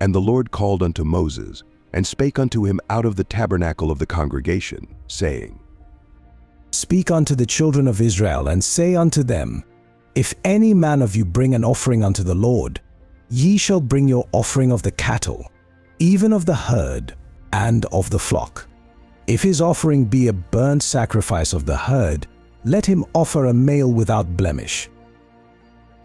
And the Lord called unto Moses, and spake unto him out of the tabernacle of the congregation, saying, Speak unto the children of Israel, and say unto them, If any man of you bring an offering unto the Lord, ye shall bring your offering of the cattle, even of the herd, and of the flock. If his offering be a burnt sacrifice of the herd, let him offer a male without blemish.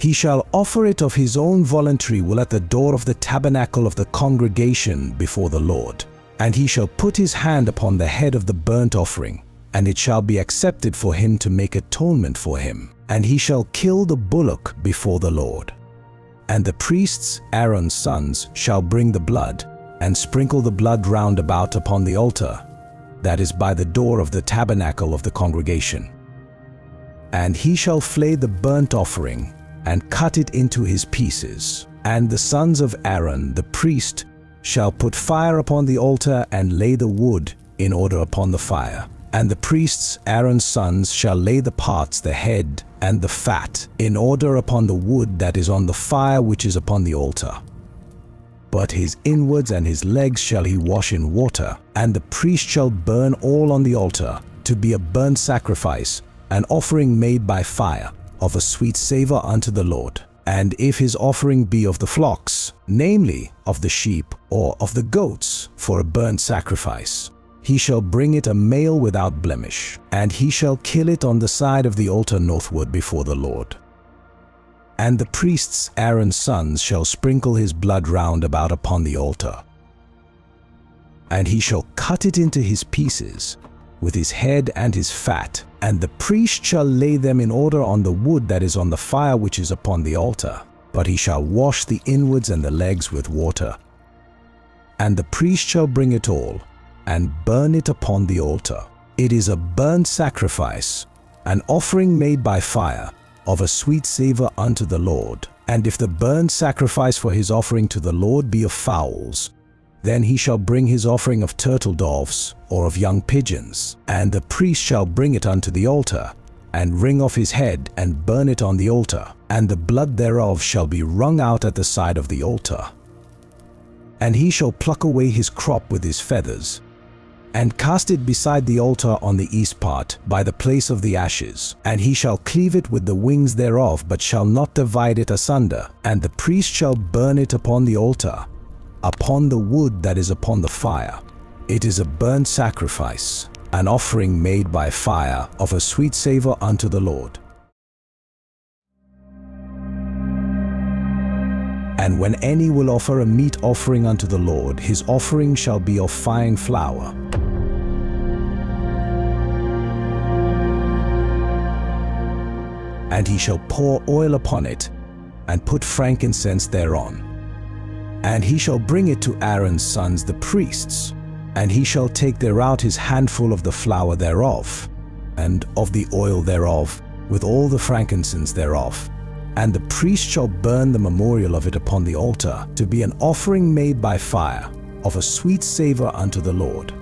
He shall offer it of his own voluntary will at the door of the tabernacle of the congregation before the Lord. And he shall put his hand upon the head of the burnt offering, and it shall be accepted for him to make atonement for him. And he shall kill the bullock before the Lord. And the priests, Aaron's sons, shall bring the blood, and sprinkle the blood round about upon the altar, that is by the door of the tabernacle of the congregation. And he shall flay the burnt offering, and cut it into his pieces. And the sons of Aaron, the priest, shall put fire upon the altar, and lay the wood in order upon the fire. And the priests, Aaron's sons, shall lay the parts, the head, and the fat, in order upon the wood that is on the fire which is upon the altar. But his inwards and his legs shall he wash in water, and the priest shall burn all on the altar, to be a burnt sacrifice, an offering made by fire, of a sweet savour unto the Lord. And if his offering be of the flocks, namely of the sheep or of the goats, for a burnt sacrifice, he shall bring it a male without blemish, and he shall kill it on the side of the altar northward before the Lord. And the priests, Aaron's sons, shall sprinkle his blood round about upon the altar. And he shall cut it into his pieces, with his head and his fat, and the priest shall lay them in order on the wood that is on the fire which is upon the altar. But he shall wash the inwards and the legs with water. And the priest shall bring it all, and burn it upon the altar. It is a burnt sacrifice, an offering made by fire, of a sweet savour unto the Lord. And if the burnt sacrifice for his offering to the Lord be of fowls, then he shall bring his offering of turtle doves, or of young pigeons, and the priest shall bring it unto the altar, and wring off his head, and burn it on the altar, and the blood thereof shall be wrung out at the side of the altar. And he shall pluck away his crop with his feathers, and cast it beside the altar on the east part, by the place of the ashes. And he shall cleave it with the wings thereof, but shall not divide it asunder. And the priest shall burn it upon the altar, upon the wood that is upon the fire. It is a burnt sacrifice, an offering made by fire, of a sweet savour unto the Lord. And when any will offer a meat offering unto the Lord, his offering shall be of fine flour. And he shall pour oil upon it, and put frankincense thereon. And he shall bring it to Aaron's sons the priests, and he shall take thereout his handful of the flour thereof, and of the oil thereof, with all the frankincense thereof. And the priest shall burn the memorial of it upon the altar, to be an offering made by fire, of a sweet savour unto the Lord.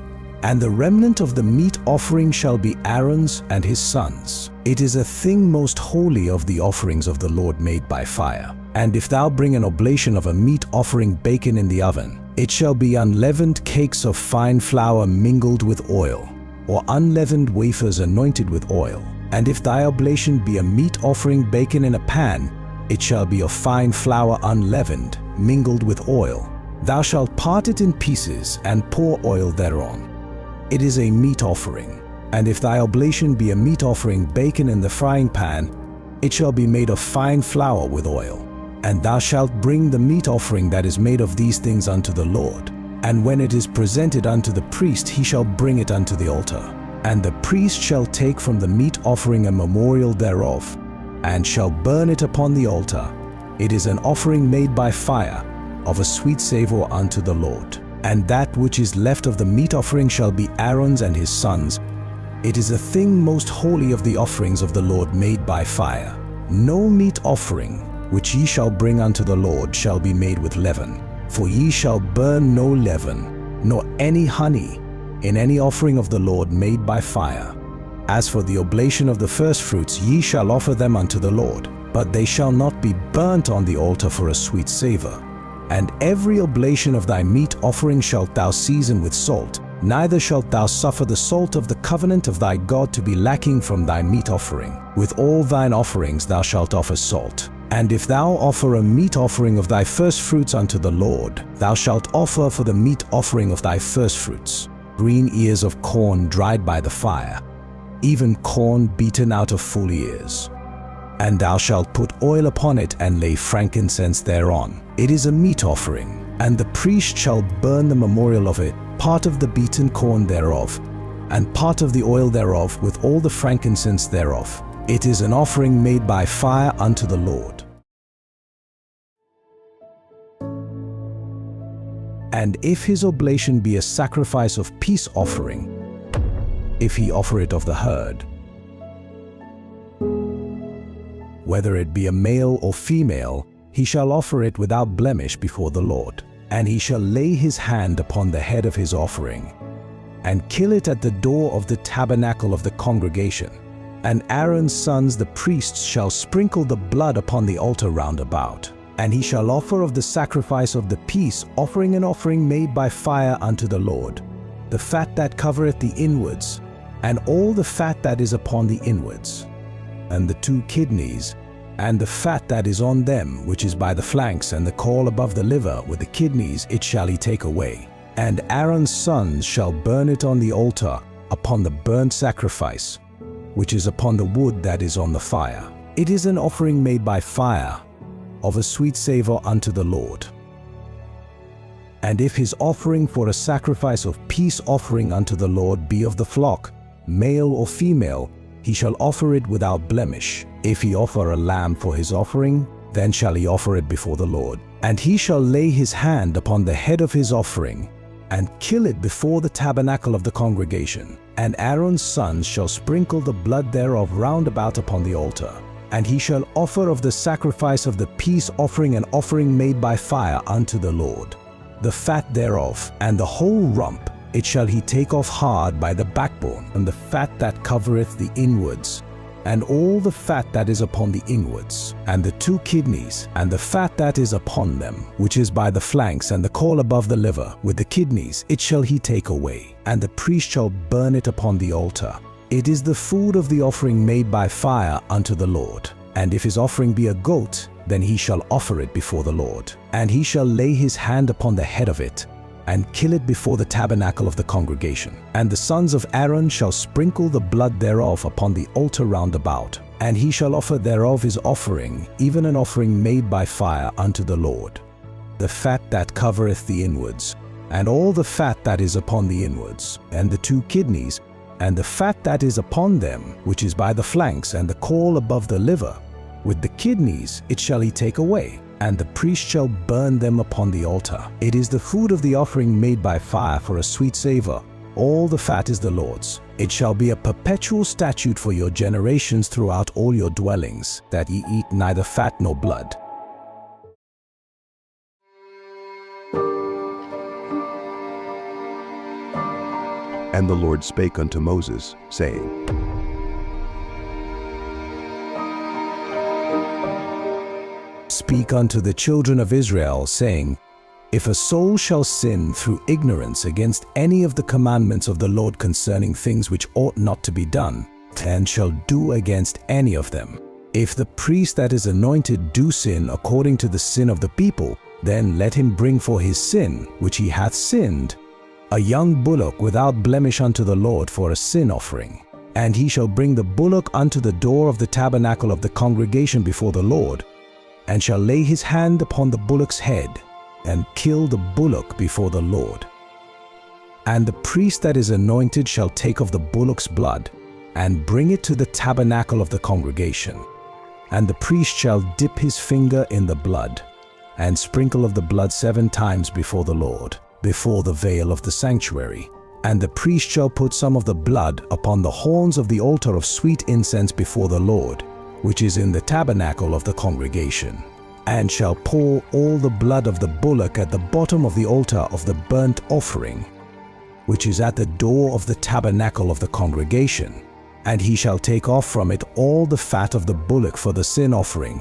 And the remnant of the meat offering shall be Aaron's and his sons. It is a thing most holy of the offerings of the Lord made by fire. And if thou bring an oblation of a meat offering baken in the oven, it shall be unleavened cakes of fine flour mingled with oil, or unleavened wafers anointed with oil. And if thy oblation be a meat offering baken in a pan, it shall be of fine flour unleavened, mingled with oil. Thou shalt part it in pieces, and pour oil thereon. It is a meat offering. And if thy oblation be a meat offering baken in the frying pan, it shall be made of fine flour with oil. And thou shalt bring the meat offering that is made of these things unto the Lord. And when it is presented unto the priest, he shall bring it unto the altar. And the priest shall take from the meat offering a memorial thereof, and shall burn it upon the altar. It is an offering made by fire, of a sweet savour unto the Lord. And that which is left of the meat offering shall be Aaron's and his sons. It is a thing most holy of the offerings of the Lord made by fire. No meat offering which ye shall bring unto the Lord shall be made with leaven. For ye shall burn no leaven, nor any honey, in any offering of the Lord made by fire. As for the oblation of the firstfruits, ye shall offer them unto the Lord, but they shall not be burnt on the altar for a sweet savour. And every oblation of thy meat offering shalt thou season with salt, neither shalt thou suffer the salt of the covenant of thy God to be lacking from thy meat offering. With all thine offerings thou shalt offer salt. And if thou offer a meat offering of thy firstfruits unto the Lord, thou shalt offer for the meat offering of thy firstfruits green ears of corn dried by the fire, even corn beaten out of full ears. And thou shalt put oil upon it and lay frankincense thereon. It is a meat offering, and the priest shall burn the memorial of it, part of the beaten corn thereof, and part of the oil thereof with all the frankincense thereof. It is an offering made by fire unto the Lord. And if his oblation be a sacrifice of peace offering, if he offer it of the herd, whether it be a male or female, he shall offer it without blemish before the Lord. And he shall lay his hand upon the head of his offering, and kill it at the door of the tabernacle of the congregation. And Aaron's sons the priests shall sprinkle the blood upon the altar round about. And he shall offer of the sacrifice of the peace offering an offering made by fire unto the Lord, the fat that covereth the inwards, and all the fat that is upon the inwards, and the 2 kidneys, and the fat that is on them, which is by the flanks, and the caul above the liver with the kidneys, it shall he take away. And Aaron's sons shall burn it on the altar upon the burnt sacrifice, which is upon the wood that is on the fire. It is an offering made by fire, of a sweet savor unto the Lord. And if his offering for a sacrifice of peace offering unto the Lord be of the flock, male or female, he shall offer it without blemish. If he offer a lamb for his offering, then shall he offer it before the Lord. And he shall lay his hand upon the head of his offering, and kill it before the tabernacle of the congregation. And Aaron's sons shall sprinkle the blood thereof round about upon the altar. And he shall offer of the sacrifice of the peace offering an offering made by fire unto the Lord. The fat thereof, and the whole rump, it shall he take off hard by the backbone, and the fat that covereth the inwards, and all the fat that is upon the inwards, and the 2 kidneys, and the fat that is upon them, which is by the flanks, and the caul above the liver, with the kidneys, it shall he take away, and the priest shall burn it upon the altar. It is the food of the offering made by fire unto the Lord. And if his offering be a goat, then he shall offer it before the Lord. And he shall lay his hand upon the head of it, and kill it before the tabernacle of the congregation. And the sons of Aaron shall sprinkle the blood thereof upon the altar round about. And he shall offer thereof his offering, even an offering made by fire unto the Lord. The fat that covereth the inwards, and all the fat that is upon the inwards, and the 2 kidneys, and the fat that is upon them, which is by the flanks, and the caul above the liver, with the kidneys, it shall he take away. And the priest shall burn them upon the altar. It is the food of the offering made by fire for a sweet savor. All the fat is the Lord's. It shall be a perpetual statute for your generations throughout all your dwellings, that ye eat neither fat nor blood. And the Lord spake unto Moses, saying, Speak unto the children of Israel, saying, If a soul shall sin through ignorance against any of the commandments of the Lord concerning things which ought not to be done, and shall do against any of them, if the priest that is anointed do sin according to the sin of the people, then let him bring for his sin, which he hath sinned, a young bullock without blemish unto the Lord for a sin offering. And he shall bring the bullock unto the door of the tabernacle of the congregation before the Lord, and shall lay his hand upon the bullock's head, and kill the bullock before the Lord. And the priest that is anointed shall take of the bullock's blood, and bring it to the tabernacle of the congregation. And the priest shall dip his finger in the blood, and sprinkle of the blood 7 times before the Lord, before the veil of the sanctuary. And the priest shall put some of the blood upon the horns of the altar of sweet incense before the Lord, which is in the tabernacle of the congregation, and shall pour all the blood of the bullock at the bottom of the altar of the burnt offering, which is at the door of the tabernacle of the congregation. And he shall take off from it all the fat of the bullock for the sin offering,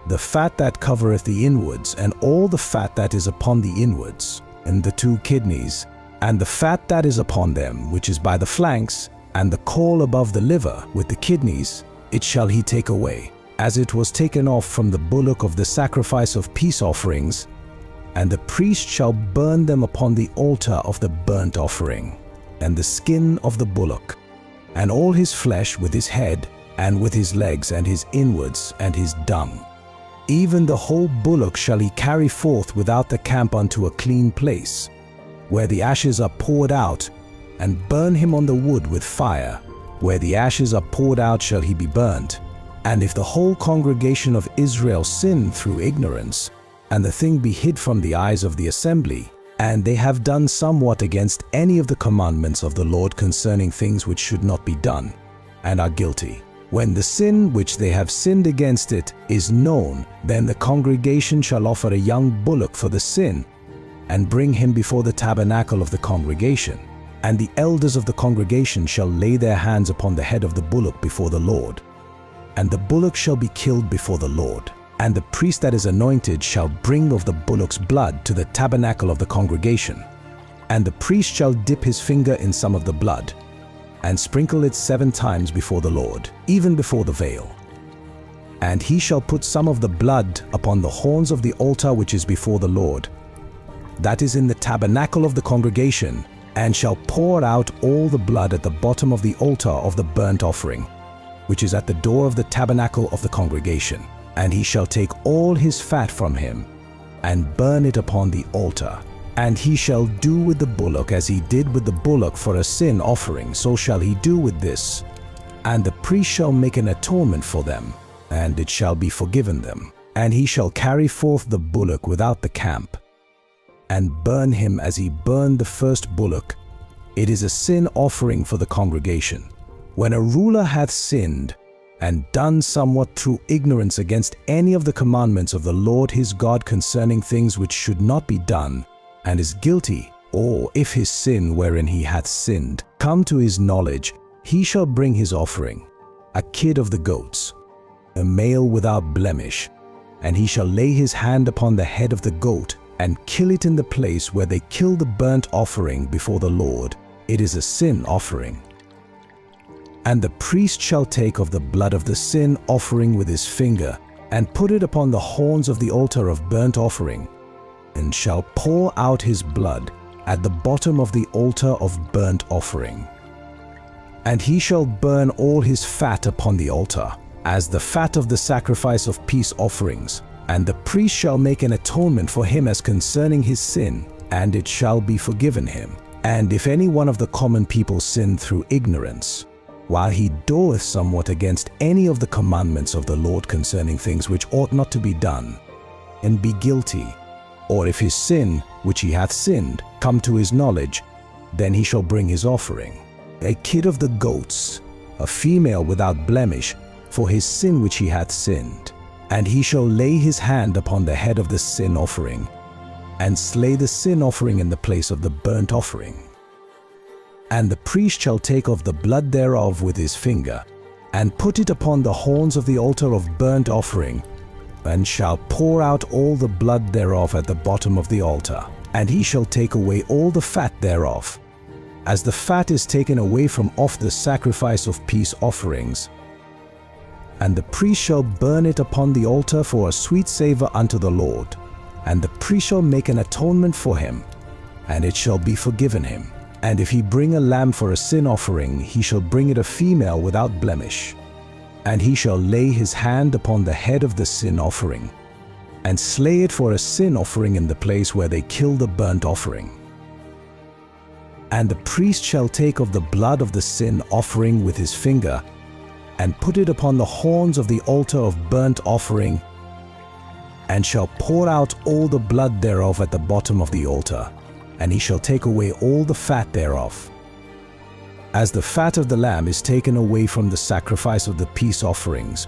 the fat that covereth the inwards, and all the fat that is upon the inwards, and the 2 kidneys, and the fat that is upon them, which is by the flanks, and the caul above the liver with the kidneys, it shall he take away, as it was taken off from the bullock of the sacrifice of peace offerings, and the priest shall burn them upon the altar of the burnt offering, and the skin of the bullock, and all his flesh with his head, and with his legs, and his inwards, and his dung. Even the whole bullock shall he carry forth without the camp unto a clean place, where the ashes are poured out, and burn him on the wood with fire. Where the ashes are poured out shall he be burnt. And if the whole congregation of Israel sin through ignorance, and the thing be hid from the eyes of the assembly, and they have done somewhat against any of the commandments of the Lord concerning things which should not be done, and are guilty, when the sin which they have sinned against it is known, then the congregation shall offer a young bullock for the sin, and bring him before the tabernacle of the congregation. And the elders of the congregation shall lay their hands upon the head of the bullock before the Lord. And the bullock shall be killed before the Lord. And the priest that is anointed shall bring of the bullock's blood to the tabernacle of the congregation. And the priest shall dip his finger in some of the blood, and sprinkle it 7 times before the Lord, even before the veil. And he shall put some of the blood upon the horns of the altar which is before the Lord, that is in the tabernacle of the congregation, and shall pour out all the blood at the bottom of the altar of the burnt offering, which is at the door of the tabernacle of the congregation. And he shall take all his fat from him, and burn it upon the altar. And he shall do with the bullock as he did with the bullock for a sin offering, so shall he do with this. And the priest shall make an atonement for them, and it shall be forgiven them. And he shall carry forth the bullock without the camp, and burn him as he burned the first bullock. It is a sin offering for the congregation. When a ruler hath sinned, and done somewhat through ignorance against any of the commandments of the Lord his God concerning things which should not be done, and is guilty, or if his sin wherein he hath sinned come to his knowledge, he shall bring his offering, a kid of the goats, a male without blemish, and he shall lay his hand upon the head of the goat, and kill it in the place where they kill the burnt offering before the Lord. It is a sin offering. And the priest shall take of the blood of the sin offering with his finger, and put it upon the horns of the altar of burnt offering, and shall pour out his blood at the bottom of the altar of burnt offering. And he shall burn all his fat upon the altar, as the fat of the sacrifice of peace offerings. And the priest shall make an atonement for him as concerning his sin, and it shall be forgiven him. And if any one of the common people sin through ignorance, while he doeth somewhat against any of the commandments of the Lord concerning things which ought not to be done, and be guilty, or if his sin, which he hath sinned, come to his knowledge, then he shall bring his offering, a kid of the goats, a female without blemish, for his sin which he hath sinned. And he shall lay his hand upon the head of the sin offering, and slay the sin offering in the place of the burnt offering. And the priest shall take of the blood thereof with his finger, and put it upon the horns of the altar of burnt offering, and shall pour out all the blood thereof at the bottom of the altar. And he shall take away all the fat thereof, as the fat is taken away from off the sacrifice of peace offerings. And the priest shall burn it upon the altar for a sweet savour unto the Lord. And the priest shall make an atonement for him, and it shall be forgiven him. And if he bring a lamb for a sin offering, he shall bring it a female without blemish. And he shall lay his hand upon the head of the sin offering, and slay it for a sin offering in the place where they kill the burnt offering. And the priest shall take of the blood of the sin offering with his finger, and put it upon the horns of the altar of burnt offering, and shall pour out all the blood thereof at the bottom of the altar, and he shall take away all the fat thereof. As the fat of the lamb is taken away from the sacrifice of the peace offerings,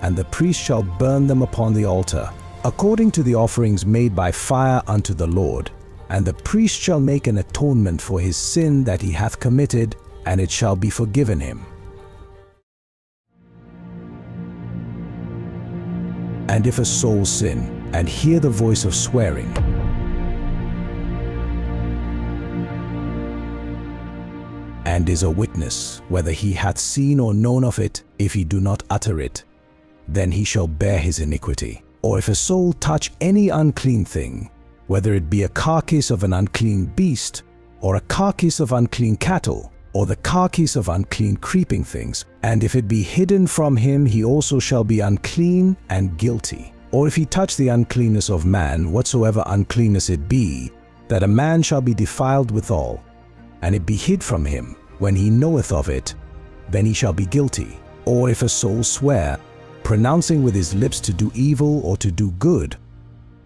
and the priest shall burn them upon the altar, according to the offerings made by fire unto the Lord. And the priest shall make an atonement for his sin that he hath committed, and it shall be forgiven him. And if a soul sin, and hear the voice of swearing, and is a witness, whether he hath seen or known of it, if he do not utter it, then he shall bear his iniquity. Or if a soul touch any unclean thing, whether it be a carcass of an unclean beast, or a carcass of unclean cattle, or the carcass of unclean creeping things, and if it be hidden from him, he also shall be unclean and guilty. Or if he touch the uncleanness of man, whatsoever uncleanness it be, that a man shall be defiled withal, and it be hid from him, when he knoweth of it, then he shall be guilty. Or if a soul swear, pronouncing with his lips to do evil or to do good,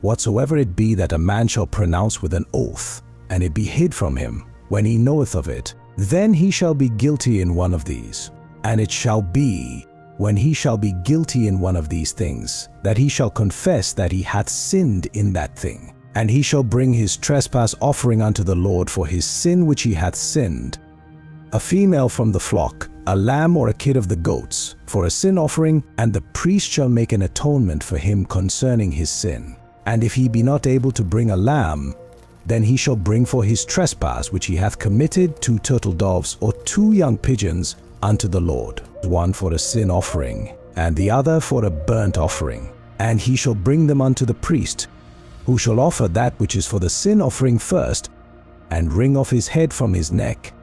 whatsoever it be that a man shall pronounce with an oath, and it be hid from him, when he knoweth of it, then he shall be guilty in one of these. And it shall be, when he shall be guilty in one of these things, that he shall confess that he hath sinned in that thing. And he shall bring his trespass offering unto the Lord for his sin which he hath sinned, a female from the flock, a lamb or a kid of the goats, for a sin offering, and the priest shall make an atonement for him concerning his sin. And if he be not able to bring a lamb, then he shall bring for his trespass which he hath committed 2 turtle doves or 2 young pigeons unto the Lord, one for a sin offering, and the other for a burnt offering. And he shall bring them unto the priest, who shall offer that which is for the sin offering first, and wring off his head from his neck,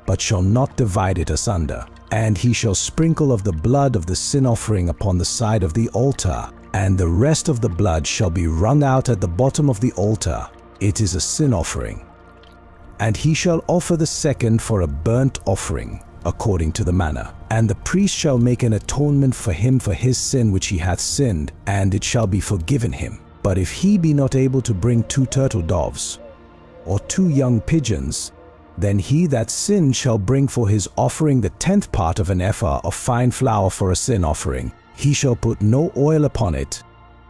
but shall not divide it asunder. And he shall sprinkle of the blood of the sin offering upon the side of the altar, and the rest of the blood shall be wrung out at the bottom of the altar. It is a sin offering. And he shall offer the second for a burnt offering, according to the manner. And the priest shall make an atonement for him for his sin which he hath sinned, and it shall be forgiven him. But if he be not able to bring 2 turtle doves, or 2 young pigeons, then he that sinned shall bring for his offering the 10th part of an ephah of fine flour for a sin offering. He shall put no oil upon it,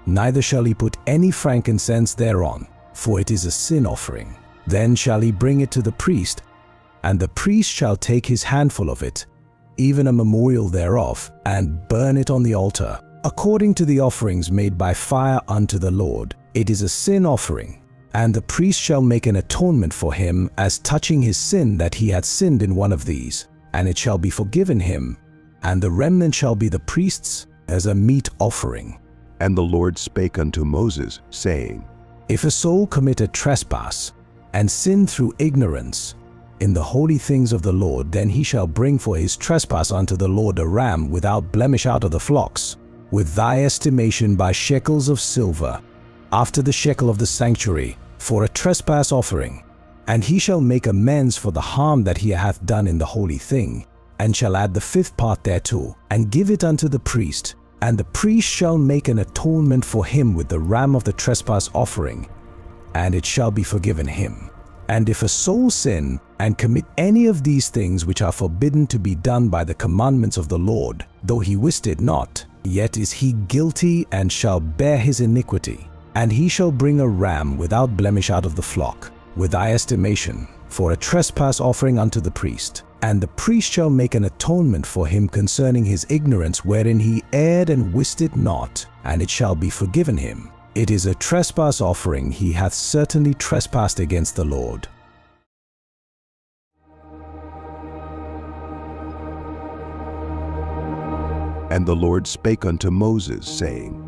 neither shall he put any frankincense thereon, for it is a sin offering. Then shall he bring it to the priest, and the priest shall take his handful of it, even a memorial thereof, and burn it on the altar, according to the offerings made by fire unto the Lord. It is a sin offering. And the priest shall make an atonement for him as touching his sin that he had sinned in one of these, and it shall be forgiven him, and the remnant shall be the priest's as a meat offering. And the Lord spake unto Moses, saying, If a soul commit a trespass, and sin through ignorance in the holy things of the Lord, then he shall bring for his trespass unto the Lord a ram without blemish out of the flocks, with thy estimation by shekels of silver, after the shekel of the sanctuary, for a trespass offering. And he shall make amends for the harm that he hath done in the holy thing, and shall add the 5th part thereto, and give it unto the priest. And the priest shall make an atonement for him with the ram of the trespass offering, and it shall be forgiven him. And if a soul sin, and commit any of these things which are forbidden to be done by the commandments of the Lord, though he wist it not, yet is he guilty, and shall bear his iniquity. And he shall bring a ram without blemish out of the flock, with thy estimation, for a trespass offering unto the priest. And the priest shall make an atonement for him concerning his ignorance wherein he erred and wist it not, and it shall be forgiven him. It is a trespass offering, he hath certainly trespassed against the Lord. And the Lord spake unto Moses, saying,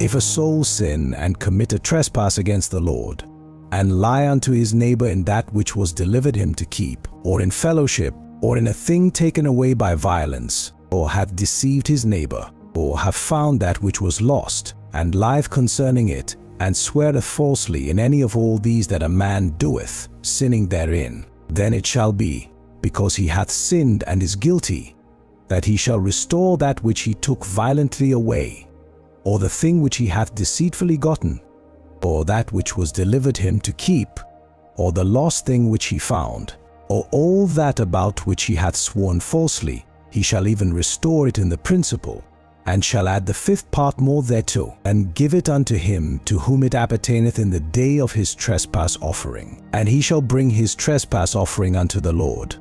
If a soul sin and commit a trespass against the Lord, and lie unto his neighbor in that which was delivered him to keep, or in fellowship, or in a thing taken away by violence, or hath deceived his neighbor, or have found that which was lost, and lieth concerning it, and sweareth falsely in any of all these that a man doeth, sinning therein, then it shall be, because he hath sinned and is guilty, that he shall restore that which he took violently away, or the thing which he hath deceitfully gotten, or that which was delivered him to keep, or the lost thing which he found, or all that about which he hath sworn falsely, he shall even restore it in the principal, and shall add the 5th part more thereto, and give it unto him to whom it appertaineth in the day of his trespass offering. And he shall bring his trespass offering unto the Lord,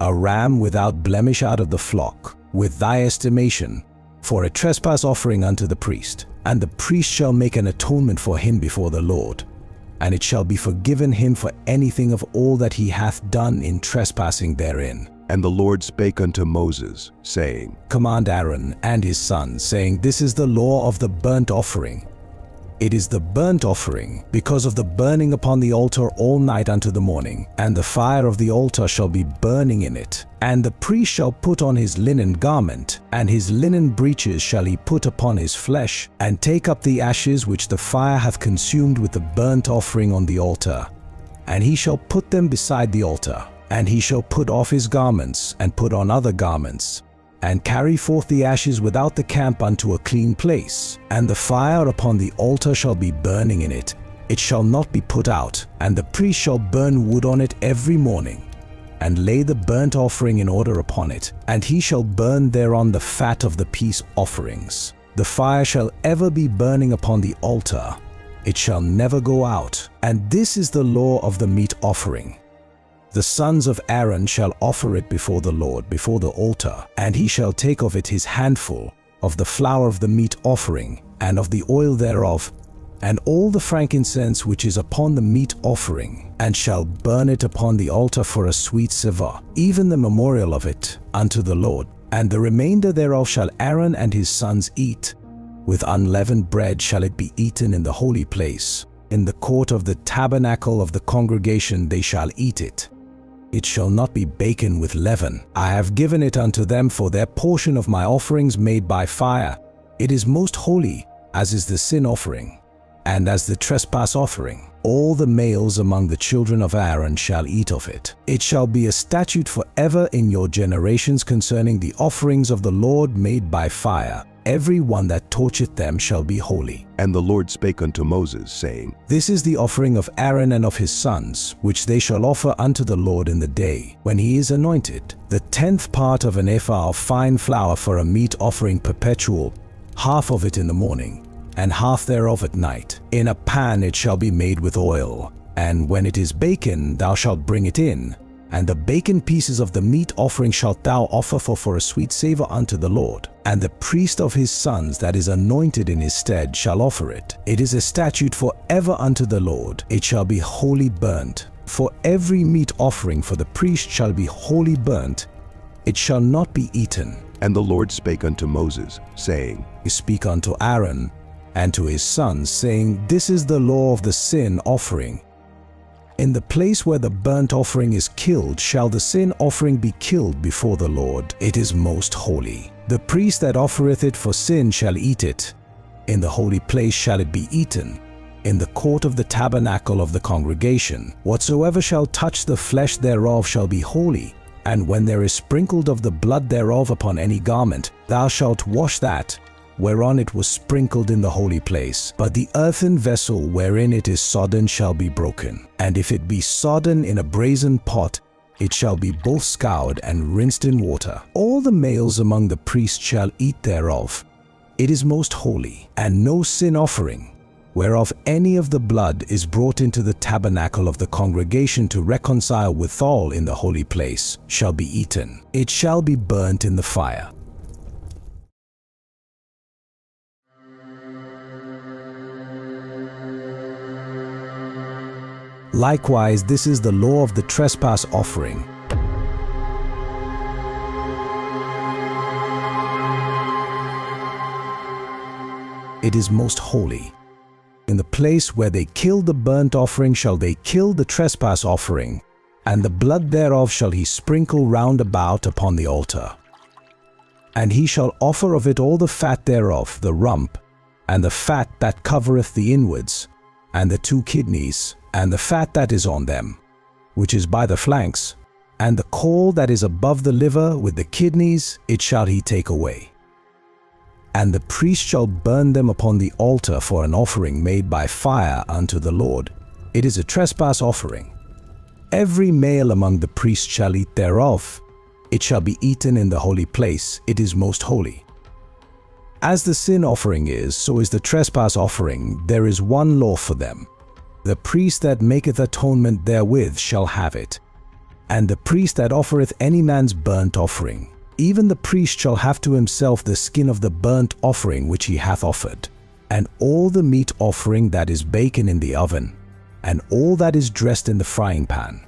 a ram without blemish out of the flock, with thy estimation, for a trespass offering unto the priest. And the priest shall make an atonement for him before the Lord, and it shall be forgiven him for anything of all that he hath done in trespassing therein. And the Lord spake unto Moses, saying, Command Aaron and his sons, saying, This is the law of the burnt offering. It is the burnt offering, because of the burning upon the altar all night unto the morning, and the fire of the altar shall be burning in it. And the priest shall put on his linen garment, and his linen breeches shall he put upon his flesh, and take up the ashes which the fire hath consumed with the burnt offering on the altar. And he shall put them beside the altar. And he shall put off his garments, and put on other garments, and carry forth the ashes without the camp unto a clean place. And the fire upon the altar shall be burning in it. It shall not be put out. And the priest shall burn wood on it every morning, and lay the burnt offering in order upon it. And he shall burn thereon the fat of the peace offerings. The fire shall ever be burning upon the altar. It shall never go out. And this is the law of the meat offering. The sons of Aaron shall offer it before the Lord, before the altar, and he shall take of it his handful of the flour of the meat offering, and of the oil thereof, and all the frankincense which is upon the meat offering, and shall burn it upon the altar for a sweet savour, even the memorial of it, unto the Lord. And the remainder thereof shall Aaron and his sons eat. With unleavened bread shall it be eaten in the holy place. In the court of the tabernacle of the congregation they shall eat it. It shall not be baken with leaven. I have given it unto them for their portion of my offerings made by fire. It is most holy, as is the sin offering, and as the trespass offering. All the males among the children of Aaron shall eat of it. It shall be a statute forever in your generations concerning the offerings of the Lord made by fire. Every one that toucheth them shall be holy. And the Lord spake unto Moses, saying, This is the offering of Aaron and of his sons, which they shall offer unto the Lord in the day, when he is anointed. The 10th part of an ephah of fine flour for a meat offering perpetual, half of it in the morning, and half thereof at night. In a pan it shall be made with oil, and when it is baken thou shalt bring it in. And the baken pieces of the meat offering shalt thou offer for a sweet savour unto the Lord. And the priest of his sons that is anointed in his stead shall offer it. It is a statute for ever unto the Lord. It shall be wholly burnt. For every meat offering for the priest shall be wholly burnt. It shall not be eaten. And the Lord spake unto Moses, saying, Speak unto Aaron and to his sons, saying, This is the law of the sin offering. In the place where the burnt offering is killed shall the sin offering be killed before the Lord. It is most holy. The priest that offereth it for sin shall eat it. In the holy place shall it be eaten, in the court of the tabernacle of the congregation. Whatsoever shall touch the flesh thereof shall be holy. And when there is sprinkled of the blood thereof upon any garment, thou shalt wash that whereon it was sprinkled in the holy place. But the earthen vessel wherein it is sodden shall be broken. And if it be sodden in a brazen pot, it shall be both scoured and rinsed in water. All the males among the priests shall eat thereof. It is most holy, and no sin offering, whereof any of the blood is brought into the tabernacle of the congregation to reconcile withal in the holy place, shall be eaten. It shall be burnt in the fire. Likewise, this is the law of the trespass offering. It is most holy. In the place where they kill the burnt offering shall they kill the trespass offering, and the blood thereof shall he sprinkle round about upon the altar. And he shall offer of it all the fat thereof, the rump, and the fat that covereth the inwards, and the 2 kidneys, and the fat that is on them, which is by the flanks, and the caul that is above the liver with the kidneys, it shall he take away. And the priest shall burn them upon the altar for an offering made by fire unto the Lord. It is a trespass offering. Every male among the priests shall eat thereof. It shall be eaten in the holy place. It is most holy. As the sin offering is, so is the trespass offering. There is one law for them. The priest that maketh atonement therewith shall have it. And the priest that offereth any man's burnt offering, even the priest shall have to himself the skin of the burnt offering which he hath offered, and all the meat offering that is baken in the oven, and all that is dressed in the frying pan.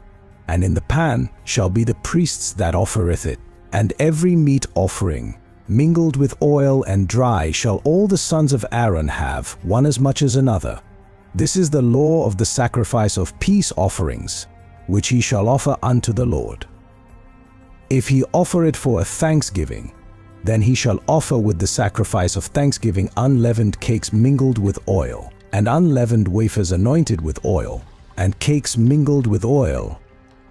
And in the pan shall be the priest's that offereth it, and every meat offering, mingled with oil and dry, shall all the sons of Aaron have, one as much as another. This is the law of the sacrifice of peace offerings, which he shall offer unto the Lord. If he offer it for a thanksgiving, then he shall offer with the sacrifice of thanksgiving unleavened cakes mingled with oil, and unleavened wafers anointed with oil, and cakes mingled with oil,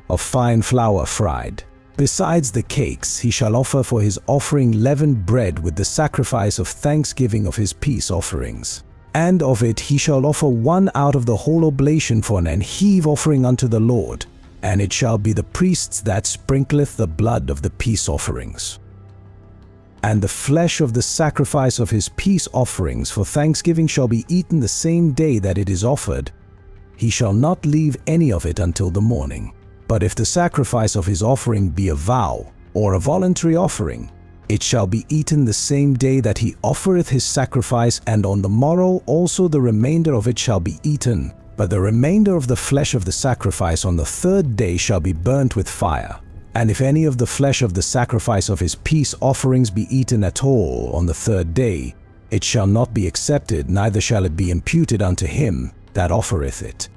of fine flour fried. Besides the cakes, he shall offer for his offering leavened bread with the sacrifice of thanksgiving of his peace offerings. And of it he shall offer one out of the whole oblation for an heave offering unto the Lord, and it shall be the priest's that sprinkleth the blood of the peace offerings. And the flesh of the sacrifice of his peace offerings for thanksgiving shall be eaten the same day that it is offered. He shall not leave any of it until the morning. But if the sacrifice of his offering be a vow, or a voluntary offering, it shall be eaten the same day that he offereth his sacrifice, and on the morrow also the remainder of it shall be eaten. But the remainder of the flesh of the sacrifice on the third day shall be burnt with fire. And if any of the flesh of the sacrifice of his peace offerings be eaten at all on the third day, it shall not be accepted, neither shall it be imputed unto him that offereth it.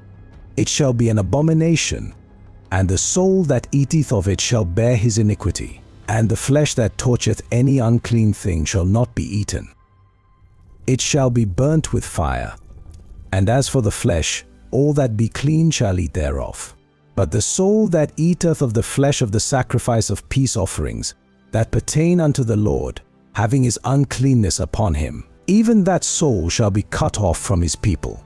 It shall be an abomination, and the soul that eateth of it shall bear his iniquity, and the flesh that toucheth any unclean thing shall not be eaten. It shall be burnt with fire. And as for the flesh, all that be clean shall eat thereof. But the soul that eateth of the flesh of the sacrifice of peace offerings, that pertain unto the Lord, having his uncleanness upon him, even that soul shall be cut off from his people.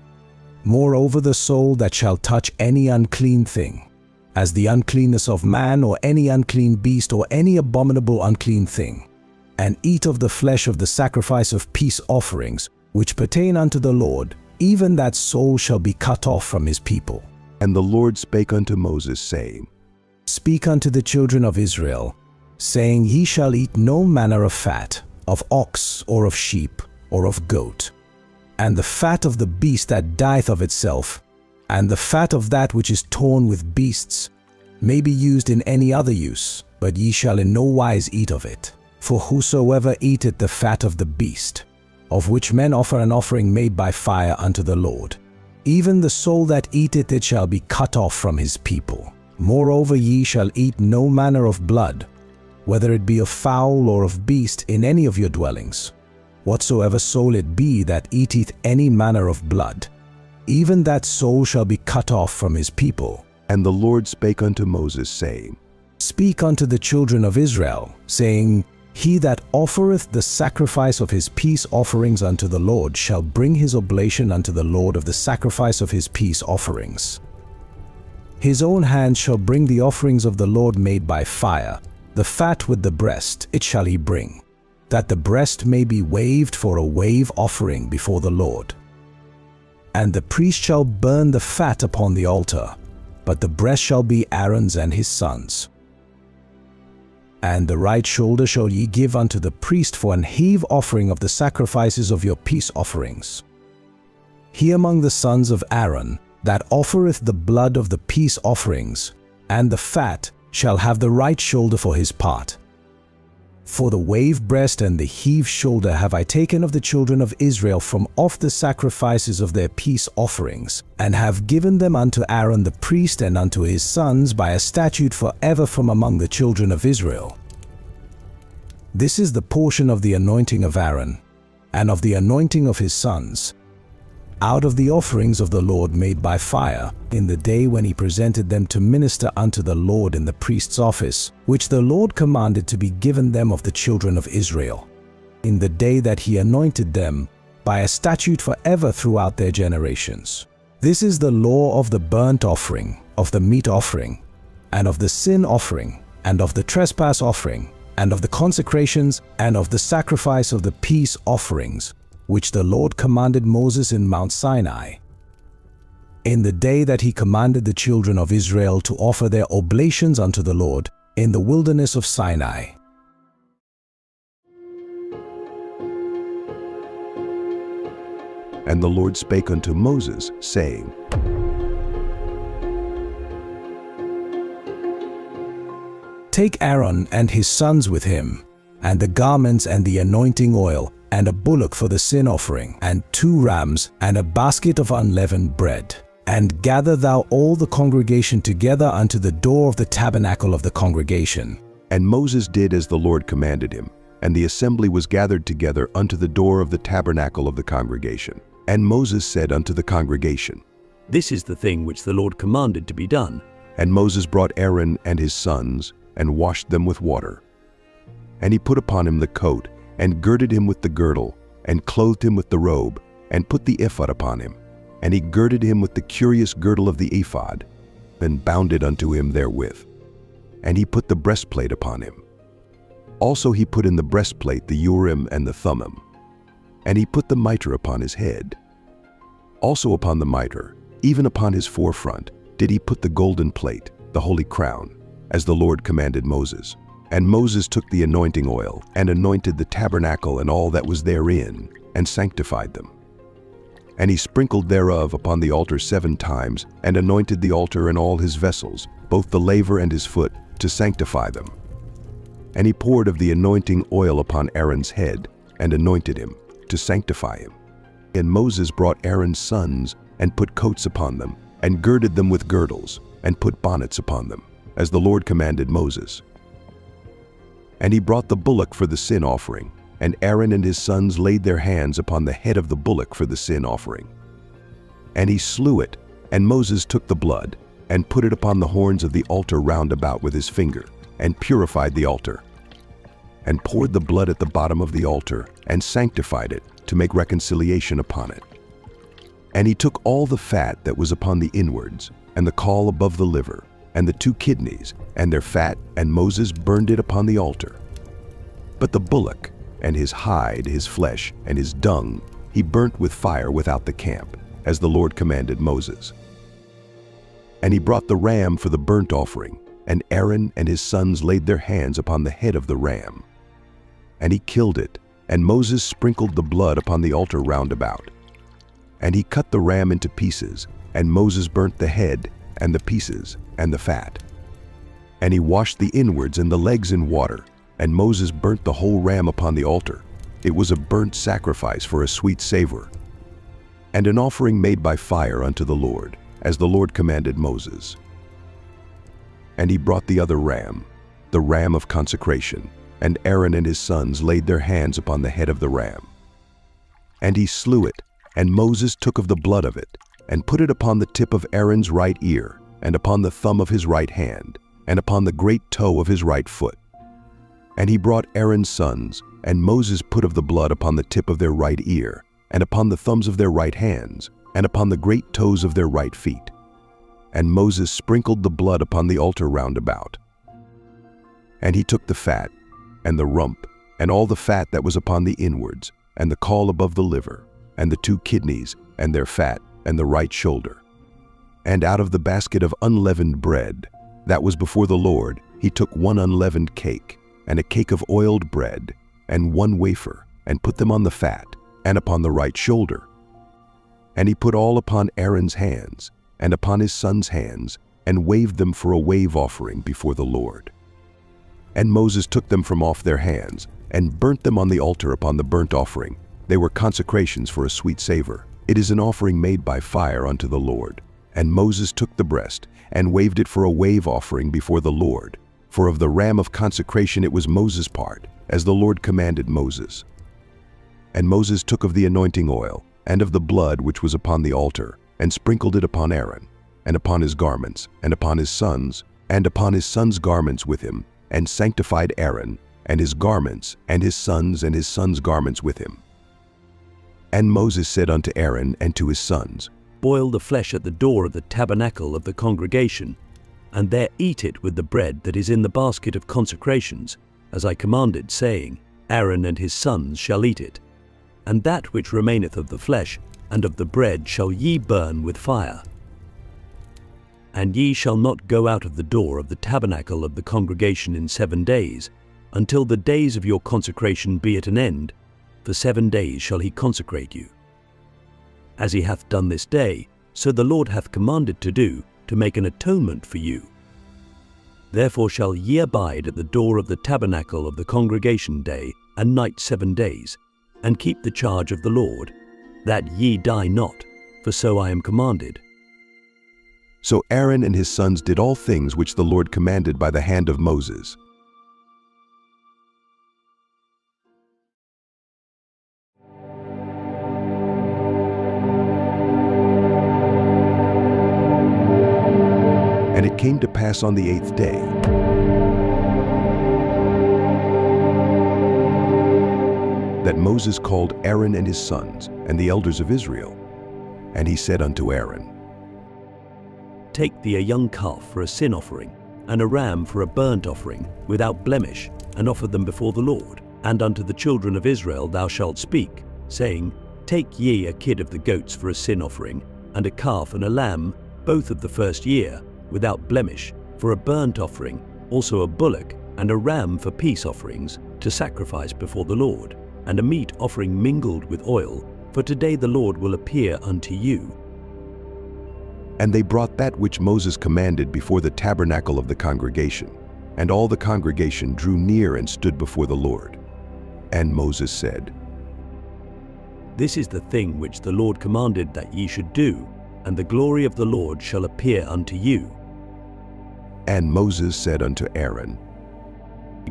Moreover, the soul that shall touch any unclean thing, as the uncleanness of man, or any unclean beast, or any abominable unclean thing, and eat of the flesh of the sacrifice of peace offerings, which pertain unto the Lord, even that soul shall be cut off from his people. And the Lord spake unto Moses, saying, Speak unto the children of Israel, saying, Ye shall eat no manner of fat, of ox, or of sheep, or of goat, and the fat of the beast that dieth of itself, and the fat of that which is torn with beasts, may be used in any other use, but ye shall in no wise eat of it. For whosoever eateth the fat of the beast, of which men offer an offering made by fire unto the Lord, even the soul that eateth it shall be cut off from his people. Moreover, ye shall eat no manner of blood, whether it be of fowl or of beast, in any of your dwellings. Whatsoever soul it be that eateth any manner of blood, even that soul shall be cut off from his people. And the Lord spake unto Moses, saying, Speak unto the children of Israel, saying, He that offereth the sacrifice of his peace offerings unto the Lord shall bring his oblation unto the Lord of the sacrifice of his peace offerings. His own hand shall bring the offerings of the Lord made by fire, the fat with the breast, it shall he bring, that the breast may be waved for a wave offering before the Lord. And the priest shall burn the fat upon the altar, but the breast shall be Aaron's and his sons'. And the right shoulder shall ye give unto the priest for an heave offering of the sacrifices of your peace offerings. He among the sons of Aaron that offereth the blood of the peace offerings, and the fat, shall have the right shoulder for his part. For the wave breast and the heave shoulder have I taken of the children of Israel from off the sacrifices of their peace offerings, and have given them unto Aaron the priest and unto his sons by a statute forever from among the children of Israel. This is the portion of the anointing of Aaron, and of the anointing of his sons, out of the offerings of the Lord made by fire, in the day when he presented them to minister unto the Lord in the priest's office, which the Lord commanded to be given them of the children of Israel, in the day that he anointed them, by a statute forever throughout their generations. This is the law of the burnt offering, of the meat offering, and of the sin offering, and of the trespass offering, and of the consecrations, and of the sacrifice of the peace offerings, which the Lord commanded Moses in Mount Sinai. in the day that he commanded the children of Israel to offer their oblations unto the Lord in the wilderness of Sinai. And the Lord spake unto Moses, saying, Take Aaron and his sons with him, and the garments and the anointing oil, and a bullock for the sin offering, and 2 rams, and a basket of unleavened bread. And gather thou all the congregation together unto the door of the tabernacle of the congregation. And Moses did as the Lord commanded him, and the assembly was gathered together unto the door of the tabernacle of the congregation. And Moses said unto the congregation, This is the thing which the Lord commanded to be done. And Moses brought Aaron and his sons, and washed them with water. And he put upon him the coat, and girded him with the girdle, and clothed him with the robe, and put the ephod upon him. And he girded him with the curious girdle of the ephod, and bound it unto him therewith. And he put the breastplate upon him. Also he put in the breastplate the Urim and the Thummim. And he put the mitre upon his head. Also upon the mitre, even upon his forefront, did he put the golden plate, the holy crown, as the Lord commanded Moses. And Moses took the anointing oil, and anointed the tabernacle and all that was therein, and sanctified them. And he sprinkled thereof upon the altar 7 times, and anointed the altar and all his vessels, both the laver and his foot, to sanctify them. And he poured of the anointing oil upon Aaron's head, and anointed him, to sanctify him. And Moses brought Aaron's sons, and put coats upon them, and girded them with girdles, and put bonnets upon them, as the Lord commanded Moses. And he brought the bullock for the sin offering, and Aaron and his sons laid their hands upon the head of the bullock for the sin offering. And he slew it, and Moses took the blood, and put it upon the horns of the altar round about with his finger, and purified the altar, and poured the blood at the bottom of the altar, and sanctified it, to make reconciliation upon it. And he took all the fat that was upon the inwards, and the caul above the liver, and the 2 kidneys, and their fat, and Moses burned it upon the altar. But the bullock, and his hide, his flesh, and his dung, he burnt with fire without the camp, as the Lord commanded Moses. And he brought the ram for the burnt offering, and Aaron and his sons laid their hands upon the head of the ram. And he killed it, and Moses sprinkled the blood upon the altar round about. And he cut the ram into pieces, and Moses burnt the head, and the pieces, and the fat. And he washed the inwards and the legs in water, and Moses burnt the whole ram upon the altar. It was a burnt sacrifice for a sweet savor, and an offering made by fire unto the Lord, as the Lord commanded Moses. And he brought the other ram, the ram of consecration, and Aaron and his sons laid their hands upon the head of the ram. And he slew it, and Moses took of the blood of it, and put it upon the tip of Aaron's right ear, and upon the thumb of his right hand, and upon the great toe of his right foot. And he brought Aaron's sons, and Moses put of the blood upon the tip of their right ear, and upon the thumbs of their right hands, and upon the great toes of their right feet. And Moses sprinkled the blood upon the altar round about. And he took the fat, and the rump, and all the fat that was upon the inwards, and the caul above the liver, and the 2 kidneys, and their fat, and the right shoulder. And out of the basket of unleavened bread, that was before the Lord, he took 1 unleavened cake, and a cake of oiled bread, and 1 wafer, and put them on the fat, and upon the right shoulder. And he put all upon Aaron's hands, and upon his sons' hands, and waved them for a wave offering before the Lord. And Moses took them from off their hands, and burnt them on the altar upon the burnt offering. They were consecrations for a sweet savor. It is an offering made by fire unto the Lord. And Moses took the breast, and waved it for a wave offering before the Lord. For of the ram of consecration it was Moses' part, as the Lord commanded Moses. And Moses took of the anointing oil, and of the blood which was upon the altar, and sprinkled it upon Aaron, and upon his garments, and upon his sons, and upon his sons' garments with him, and sanctified Aaron, and his garments, and his sons' garments with him. And Moses said unto Aaron and to his sons, Boil the flesh at the door of the tabernacle of the congregation, and there eat it with the bread that is in the basket of consecrations, as I commanded, saying, Aaron and his sons shall eat it. And that which remaineth of the flesh and of the bread shall ye burn with fire. And ye shall not go out of the door of the tabernacle of the congregation in 7 days, until the days of your consecration be at an end. For 7 days shall he consecrate you. As he hath done this day, so the Lord hath commanded to do, to make an atonement for you. Therefore shall ye abide at the door of the tabernacle of the congregation day and night 7 days, and keep the charge of the Lord, that ye die not, for so I am commanded. So Aaron and his sons did all things which the Lord commanded by the hand of Moses. And it came to pass on the 8th day that Moses called Aaron and his sons and the elders of Israel. And he said unto Aaron, Take thee a young calf for a sin offering, and a ram for a burnt offering, without blemish, and offer them before the Lord. And unto the children of Israel thou shalt speak, saying, Take ye a kid of the goats for a sin offering, and a calf and a lamb, both of the first year, without blemish, for a burnt offering, also a bullock, and a ram for peace offerings, to sacrifice before the Lord, and a meat offering mingled with oil, for today the Lord will appear unto you. And they brought that which Moses commanded before the tabernacle of the congregation. And all the congregation drew near and stood before the Lord. And Moses said, This is the thing which the Lord commanded that ye should do, and the glory of the Lord shall appear unto you. And Moses said unto Aaron,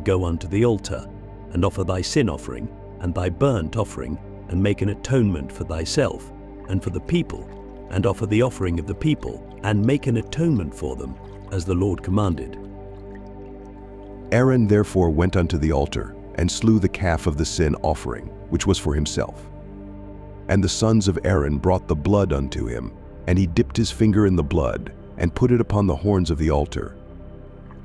Go unto the altar, and offer thy sin offering, and thy burnt offering, and make an atonement for thyself, and for the people, and offer the offering of the people, and make an atonement for them, as the Lord commanded. Aaron therefore went unto the altar, and slew the calf of the sin offering, which was for himself. And the sons of Aaron brought the blood unto him, and he dipped his finger in the blood, and put it upon the horns of the altar,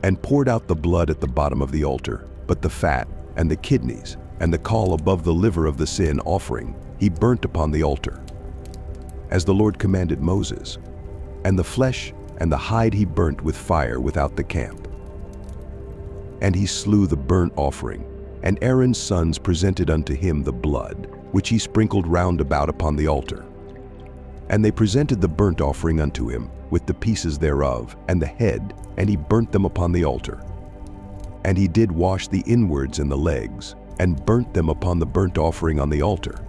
and poured out the blood at the bottom of the altar, but the fat, and the kidneys, and the caul above the liver of the sin offering, he burnt upon the altar, as the Lord commanded Moses. And the flesh and the hide he burnt with fire without the camp. And he slew the burnt offering, and Aaron's sons presented unto him the blood, which he sprinkled round about upon the altar. And they presented the burnt offering unto him, with the pieces thereof, and the head, and he burnt them upon the altar. And he did wash the inwards and the legs, and burnt them upon the burnt offering on the altar.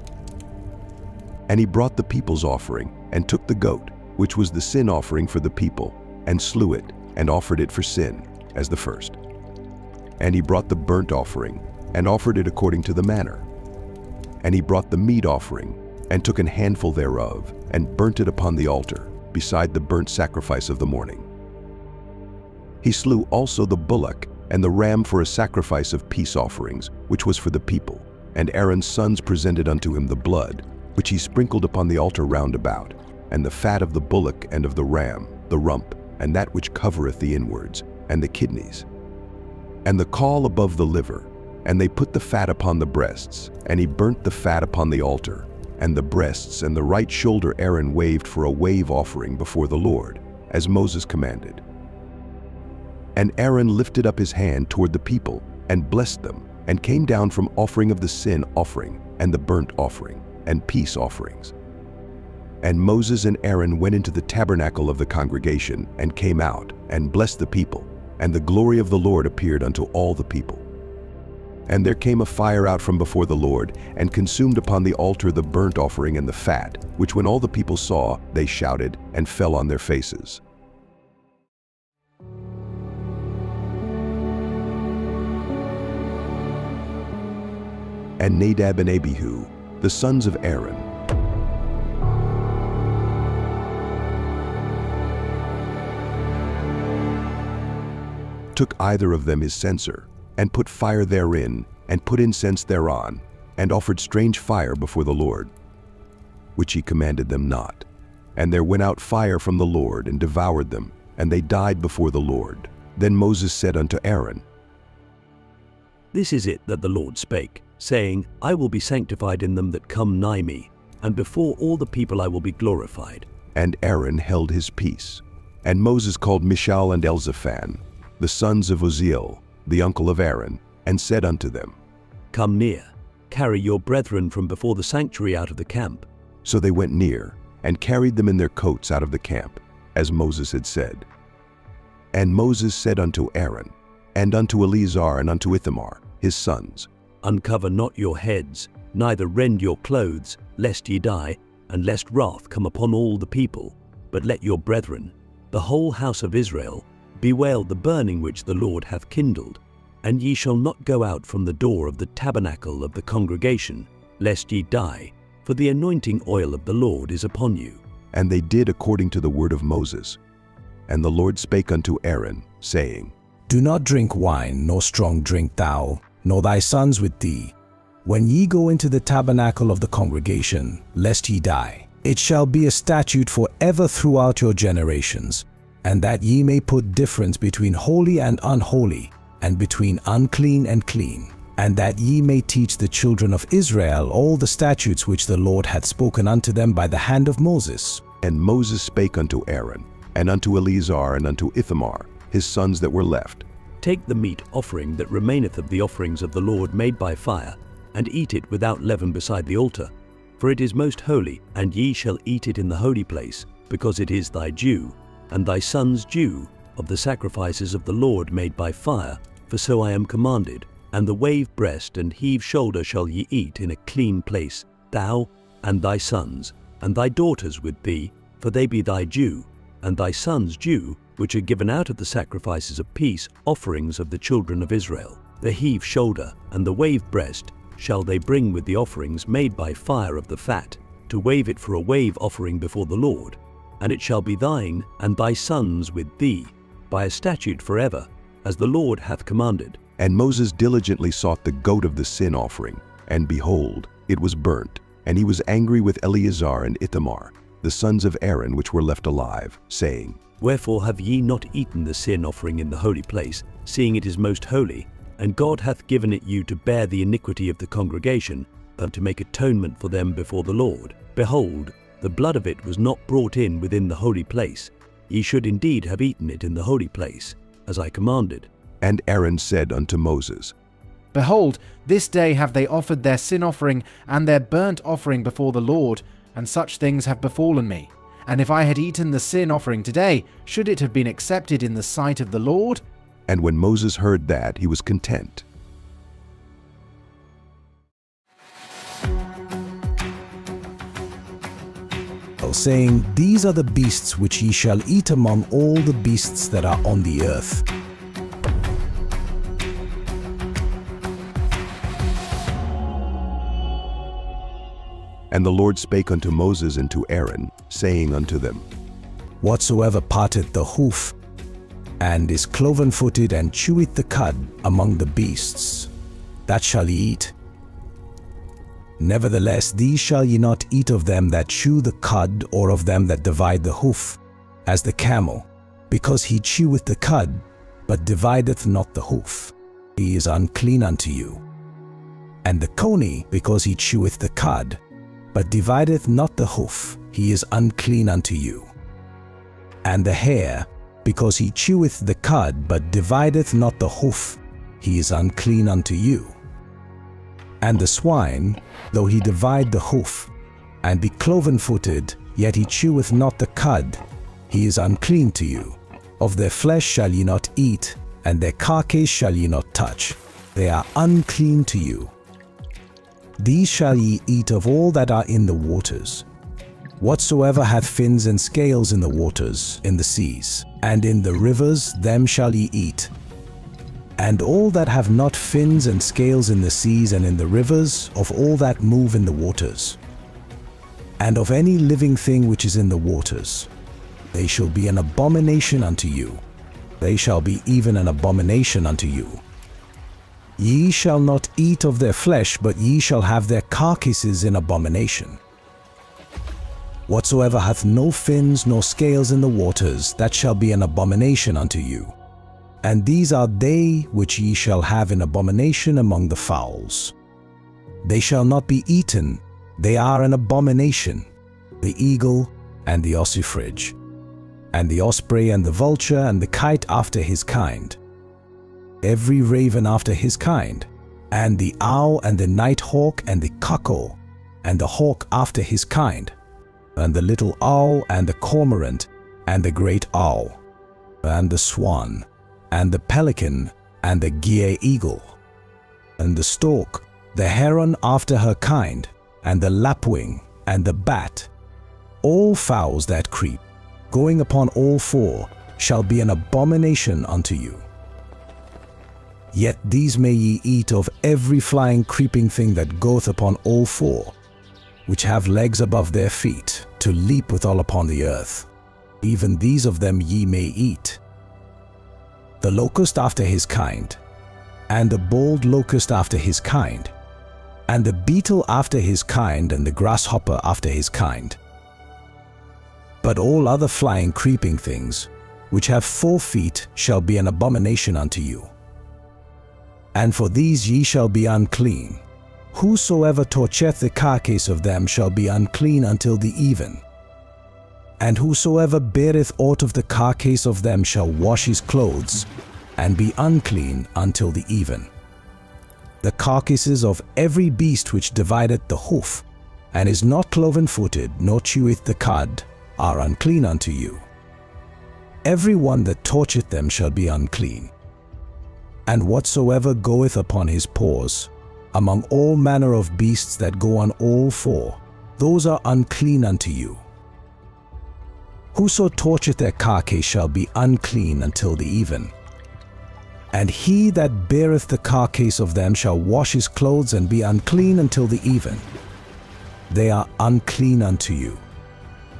And he brought the people's offering, and took the goat, which was the sin offering for the people, and slew it, and offered it for sin, as the first. And he brought the burnt offering, and offered it according to the manner. And he brought the meat offering, and took an handful thereof, and burnt it upon the altar, beside the burnt sacrifice of the morning. He slew also the bullock, and the ram for a sacrifice of peace offerings, which was for the people. And Aaron's sons presented unto him the blood, which he sprinkled upon the altar round about, and the fat of the bullock and of the ram, the rump, and that which covereth the inwards, and the kidneys, and the caul above the liver. And they put the fat upon the breasts, and he burnt the fat upon the altar. And the breasts and the right shoulder Aaron waved for a wave offering before the Lord, as Moses commanded. And Aaron lifted up his hand toward the people, and blessed them, and came down from offering of the sin offering, and the burnt offering, and peace offerings. And Moses and Aaron went into the tabernacle of the congregation, and came out, and blessed the people. And the glory of the Lord appeared unto all the people. And there came a fire out from before the Lord, and consumed upon the altar the burnt offering and the fat, which when all the people saw, they shouted, and fell on their faces. And Nadab and Abihu, the sons of Aaron, took either of them his censer, and put fire therein, and put incense thereon, and offered strange fire before the Lord, which he commanded them not. And there went out fire from the Lord, and devoured them, and they died before the Lord. Then Moses said unto Aaron, This is it that the Lord spake, saying, I will be sanctified in them that come nigh me, and before all the people I will be glorified. And Aaron held his peace. And Moses called Mishael and Elzaphan, the sons of Uzziel, the uncle of Aaron, and said unto them, Come near, carry your brethren from before the sanctuary out of the camp. So they went near, and carried them in their coats out of the camp, as Moses had said. And Moses said unto Aaron, and unto Eleazar, and unto Ithamar, his sons, Uncover not your heads, neither rend your clothes, lest ye die, and lest wrath come upon all the people. But let your brethren, the whole house of Israel, bewail the burning which the Lord hath kindled. And ye shall not go out from the door of the tabernacle of the congregation, lest ye die, for the anointing oil of the Lord is upon you. And they did according to the word of Moses. And the Lord spake unto Aaron, saying, Do not drink wine, nor strong drink thou, nor thy sons with thee, when ye go into the tabernacle of the congregation, lest ye die. It shall be a statute for ever throughout your generations, and that ye may put difference between holy and unholy, and between unclean and clean, and that ye may teach the children of Israel all the statutes which the Lord hath spoken unto them by the hand of Moses. And Moses spake unto Aaron, and unto Eleazar, and unto Ithamar, his sons that were left, Take the meat offering that remaineth of the offerings of the Lord made by fire, and eat it without leaven beside the altar. For it is most holy, and ye shall eat it in the holy place, because it is thy due, and thy son's due, of the sacrifices of the Lord made by fire, for so I am commanded. And the wave breast and heave shoulder shall ye eat in a clean place, thou, and thy sons, and thy daughters with thee, for they be thy due, and thy sons' due, which are given out of the sacrifices of peace offerings of the children of Israel. The heave shoulder and the wave breast shall they bring with the offerings made by fire of the fat, to wave it for a wave offering before the Lord. And it shall be thine and thy sons with thee, by a statute forever, as the Lord hath commanded. And Moses diligently sought the goat of the sin offering, and behold, it was burnt. And he was angry with Eleazar and Ithamar, the sons of Aaron which were left alive, saying, Wherefore have ye not eaten the sin offering in the holy place, seeing it is most holy, and God hath given it you to bear the iniquity of the congregation, and to make atonement for them before the Lord? Behold, the blood of it was not brought in within the holy place. Ye should indeed have eaten it in the holy place, as I commanded. And Aaron said unto Moses, Behold, this day have they offered their sin offering and their burnt offering before the Lord, and such things have befallen me. And if I had eaten the sin offering today, should it have been accepted in the sight of the Lord? And when Moses heard that, he was content. Saying, These are the beasts which ye shall eat among all the beasts that are on the earth. And the Lord spake unto Moses and to Aaron, saying unto them, Whatsoever parteth the hoof, and is cloven-footed, and cheweth the cud among the beasts, that shall ye eat. Nevertheless, these shall ye not eat of them that chew the cud, or of them that divide the hoof, as the camel, because he cheweth the cud, but divideth not the hoof. He is unclean unto you. And the coney, because he cheweth the cud, but divideth not the hoof, he is unclean unto you. And the hare, because he cheweth the cud, but divideth not the hoof, he is unclean unto you. And the swine, though he divide the hoof, and be cloven-footed, yet he cheweth not the cud, he is unclean to you. Of their flesh shall ye not eat, and their carcass shall ye not touch. They are unclean to you. These shall ye eat of all that are in the waters. Whatsoever hath fins and scales in the waters, in the seas, and in the rivers, them shall ye eat. And all that have not fins and scales in the seas and in the rivers, of all that move in the waters, and of any living thing which is in the waters, they shall be an abomination unto you. They shall be even an abomination unto you. Ye shall not eat of their flesh, but ye shall have their carcasses in abomination. Whatsoever hath no fins nor scales in the waters, that shall be an abomination unto you. And these are they which ye shall have in abomination among the fowls. They shall not be eaten, they are an abomination, the eagle and the ossifrage, and the osprey and the vulture and the kite after his kind, every raven after his kind, and the owl and the night hawk and the cuckoo, and the hawk after his kind, and the little owl and the cormorant, and the great owl, and the swan, and the pelican, and the gier eagle, and the stork, the heron after her kind, and the lapwing, and the bat. All fowls that creep, going upon all four, shall be an abomination unto you. Yet these may ye eat of every flying creeping thing that goeth upon all four, which have legs above their feet, to leap withal upon the earth. Even these of them ye may eat. The locust after his kind, and the bold locust after his kind, and the beetle after his kind, and the grasshopper after his kind. But all other flying creeping things, which have 4 feet, shall be an abomination unto you. And for these ye shall be unclean. Whosoever toucheth the carcase of them shall be unclean until the even. And whosoever beareth aught of the carcase of them shall wash his clothes, and be unclean until the even. The carcasses of every beast which divideth the hoof, and is not cloven-footed, nor cheweth the cud, are unclean unto you. Every one that toucheth them shall be unclean. And whatsoever goeth upon his paws, among all manner of beasts that go on all four, those are unclean unto you. Whoso toucheth their carcase shall be unclean until the even. And he that beareth the carcase of them shall wash his clothes and be unclean until the even. They are unclean unto you.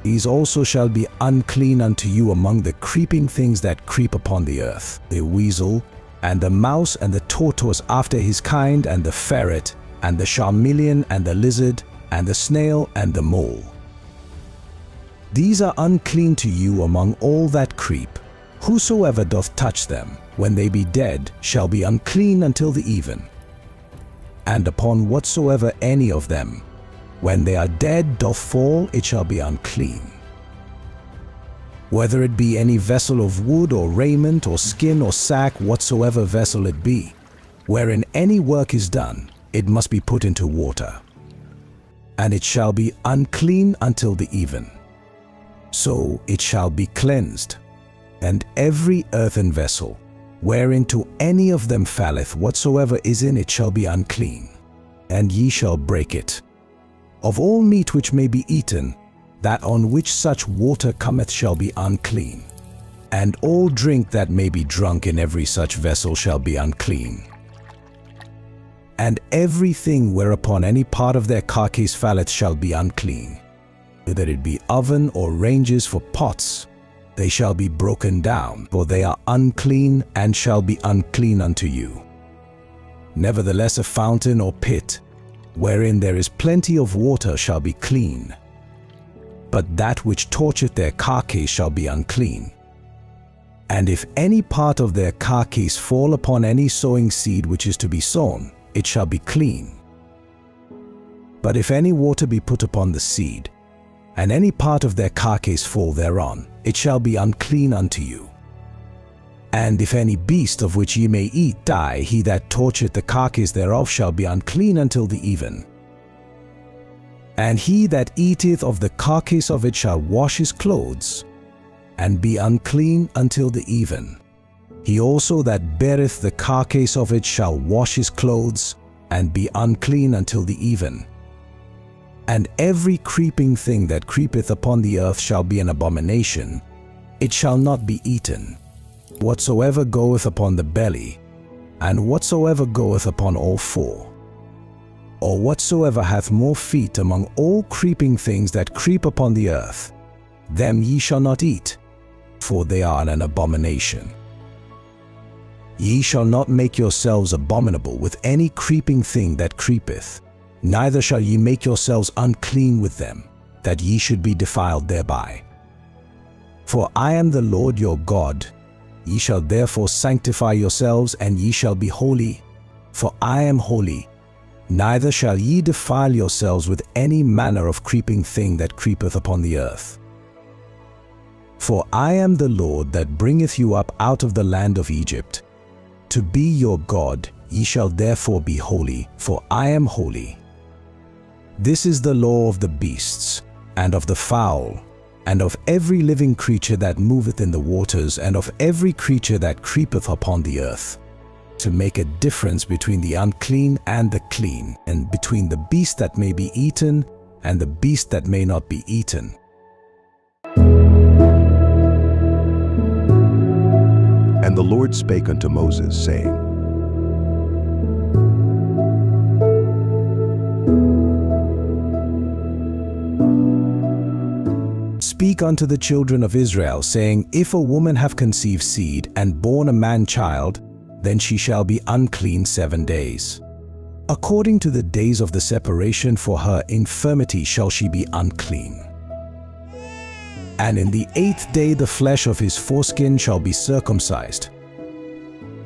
These also shall be unclean unto you among the creeping things that creep upon the earth, the weasel, and the mouse, and the tortoise after his kind, and the ferret, and the charmeleon, and the lizard, and the snail, and the mole. These are unclean to you among all that creep. Whosoever doth touch them, when they be dead, shall be unclean until the even. And upon whatsoever any of them, when they are dead, doth fall, it shall be unclean. Whether it be any vessel of wood or raiment or skin or sack, whatsoever vessel it be, wherein any work is done, it must be put into water, and it shall be unclean until the even. So it shall be cleansed. And every earthen vessel, whereinto any of them falleth, whatsoever is in it shall be unclean, and ye shall break it. Of all meat which may be eaten, that on which such water cometh shall be unclean, and all drink that may be drunk in every such vessel shall be unclean. And everything whereupon any part of their carcase falleth shall be unclean, whether it be oven or ranges for pots, they shall be broken down, for they are unclean, and shall be unclean unto you. Nevertheless a fountain or pit, wherein there is plenty of water, shall be clean. But that which toucheth their carcase shall be unclean. And if any part of their carcase fall upon any sowing seed which is to be sown, it shall be clean. But if any water be put upon the seed, and any part of their carcase fall thereon, it shall be unclean unto you. And if any beast of which ye may eat die, he that toucheth the carcase thereof shall be unclean until the even. And he that eateth of the carcase of it shall wash his clothes, and be unclean until the even. He also that beareth the carcase of it shall wash his clothes, and be unclean until the even. And every creeping thing that creepeth upon the earth shall be an abomination. It shall not be eaten. Whatsoever goeth upon the belly, and whatsoever goeth upon all four, or whatsoever hath more feet among all creeping things that creep upon the earth, them ye shall not eat, for they are an abomination. Ye shall not make yourselves abominable with any creeping thing that creepeth, neither shall ye make yourselves unclean with them, that ye should be defiled thereby. For I am the Lord your God. Ye shall therefore sanctify yourselves, and ye shall be holy, for I am holy. Neither shall ye defile yourselves with any manner of creeping thing that creepeth upon the earth. For I am the Lord that bringeth you up out of the land of Egypt. To be your God, ye shall therefore be holy, for I am holy. This is the law of the beasts, and of the fowl, and of every living creature that moveth in the waters, and of every creature that creepeth upon the earth, to make a difference between the unclean and the clean, and between the beast that may be eaten and the beast that may not be eaten. And the Lord spake unto Moses, saying, Speak unto the children of Israel, saying, If a woman have conceived seed, and born a man-child, then she shall be unclean 7 days. According to the days of the separation for her infirmity shall she be unclean. And in the 8th day the flesh of his foreskin shall be circumcised.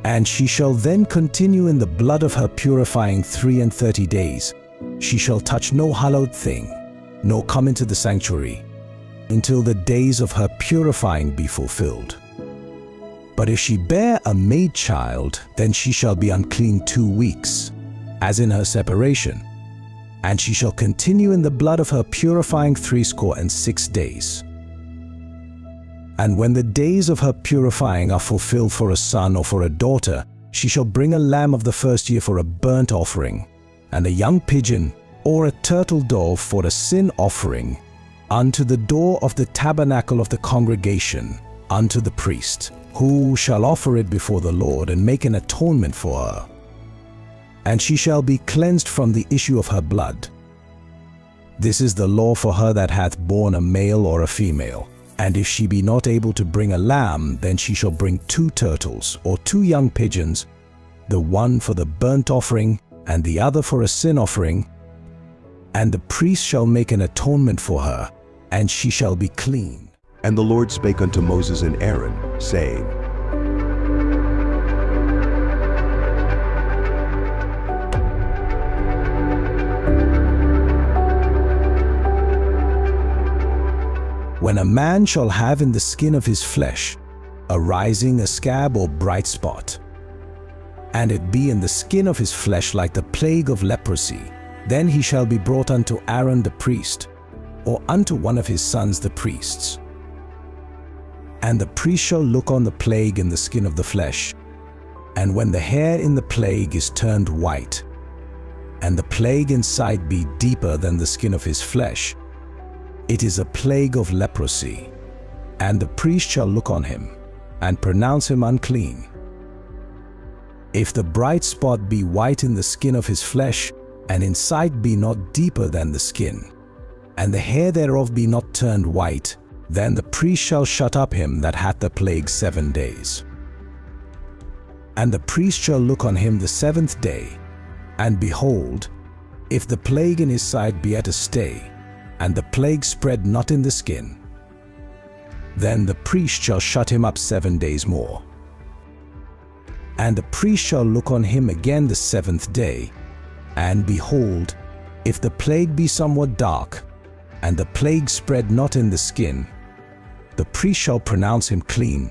And she shall then continue in the blood of her purifying 33 days. She shall touch no hallowed thing, nor come into the sanctuary, until the days of her purifying be fulfilled. But if she bear a maid child, then she shall be unclean 2 weeks, as in her separation, and she shall continue in the blood of her purifying 66 days. And when the days of her purifying are fulfilled for a son or for a daughter, she shall bring a lamb of the first year for a burnt offering, and a young pigeon or a turtle dove for a sin offering, unto the door of the tabernacle of the congregation, unto the priest, who shall offer it before the Lord, and make an atonement for her. And she shall be cleansed from the issue of her blood. This is the law for her that hath borne a male or a female. And if she be not able to bring a lamb, then she shall bring 2 turtles or 2 young pigeons, the one for the burnt offering, and the other for a sin offering. And the priest shall make an atonement for her, and she shall be clean. And the Lord spake unto Moses and Aaron, saying, When a man shall have in the skin of his flesh arising a scab or bright spot, and it be in the skin of his flesh like the plague of leprosy, then he shall be brought unto Aaron the priest, or unto one of his sons the priests. And the priest shall look on the plague in the skin of the flesh, and when the hair in the plague is turned white, and the plague inside be deeper than the skin of his flesh, it is a plague of leprosy, and the priest shall look on him, and pronounce him unclean. If the bright spot be white in the skin of his flesh, and inside be not deeper than the skin, and the hair thereof be not turned white, then the priest shall shut up him that hath the plague 7 days. And the priest shall look on him the 7th day, and behold, if the plague in his side be at a stay, and the plague spread not in the skin, then the priest shall shut him up 7 days more. And the priest shall look on him again the 7th day, and behold, if the plague be somewhat dark, and the plague spread not in the skin, the priest shall pronounce him clean.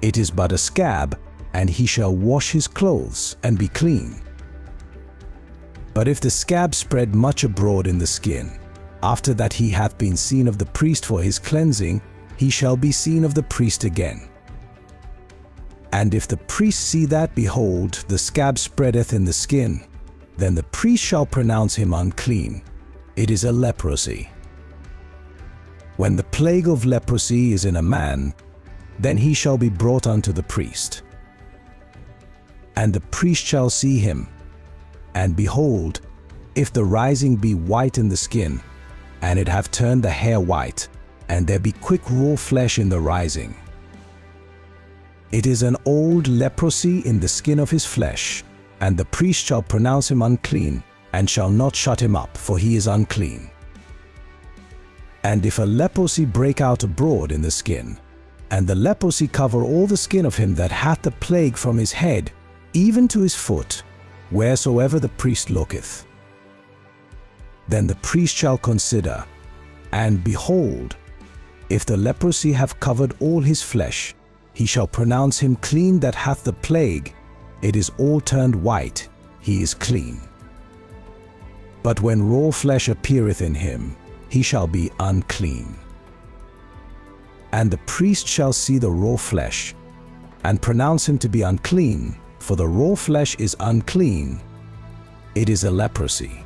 It is but a scab, and he shall wash his clothes and be clean. But if the scab spread much abroad in the skin, after that he hath been seen of the priest for his cleansing, he shall be seen of the priest again. And if the priest see that, behold, the scab spreadeth in the skin, then the priest shall pronounce him unclean. It is a leprosy. When the plague of leprosy is in a man, then he shall be brought unto the priest. And the priest shall see him, and behold, if the rising be white in the skin, and it have turned the hair white, and there be quick raw flesh in the rising, it is an old leprosy in the skin of his flesh, and the priest shall pronounce him unclean, and shall not shut him up, for he is unclean. And if a leprosy break out abroad in the skin, and the leprosy cover all the skin of him that hath the plague from his head, even to his foot, wheresoever the priest looketh, then the priest shall consider, and behold, If the leprosy have covered all his flesh, he shall pronounce him clean that hath the plague. It is all turned white, he is clean. But when raw flesh appeareth in him, he shall be unclean. And the priest shall see the raw flesh, and pronounce him to be unclean, for the raw flesh is unclean. It is a leprosy.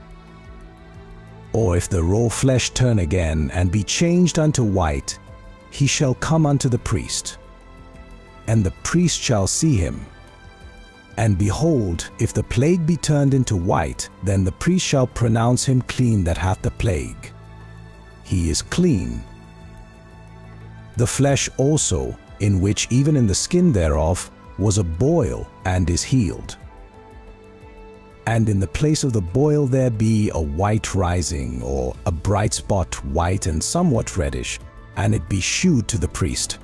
Or if the raw flesh turn again and be changed unto white, he shall come unto the priest, and the priest shall see him. And behold, if the plague be turned into white, then the priest shall pronounce him clean that hath the plague. He is clean. The flesh also, in which even in the skin thereof was a boil, and is healed. And in the place of the boil there be a white rising, or a bright spot, white and somewhat reddish, and it be shewed to the priest.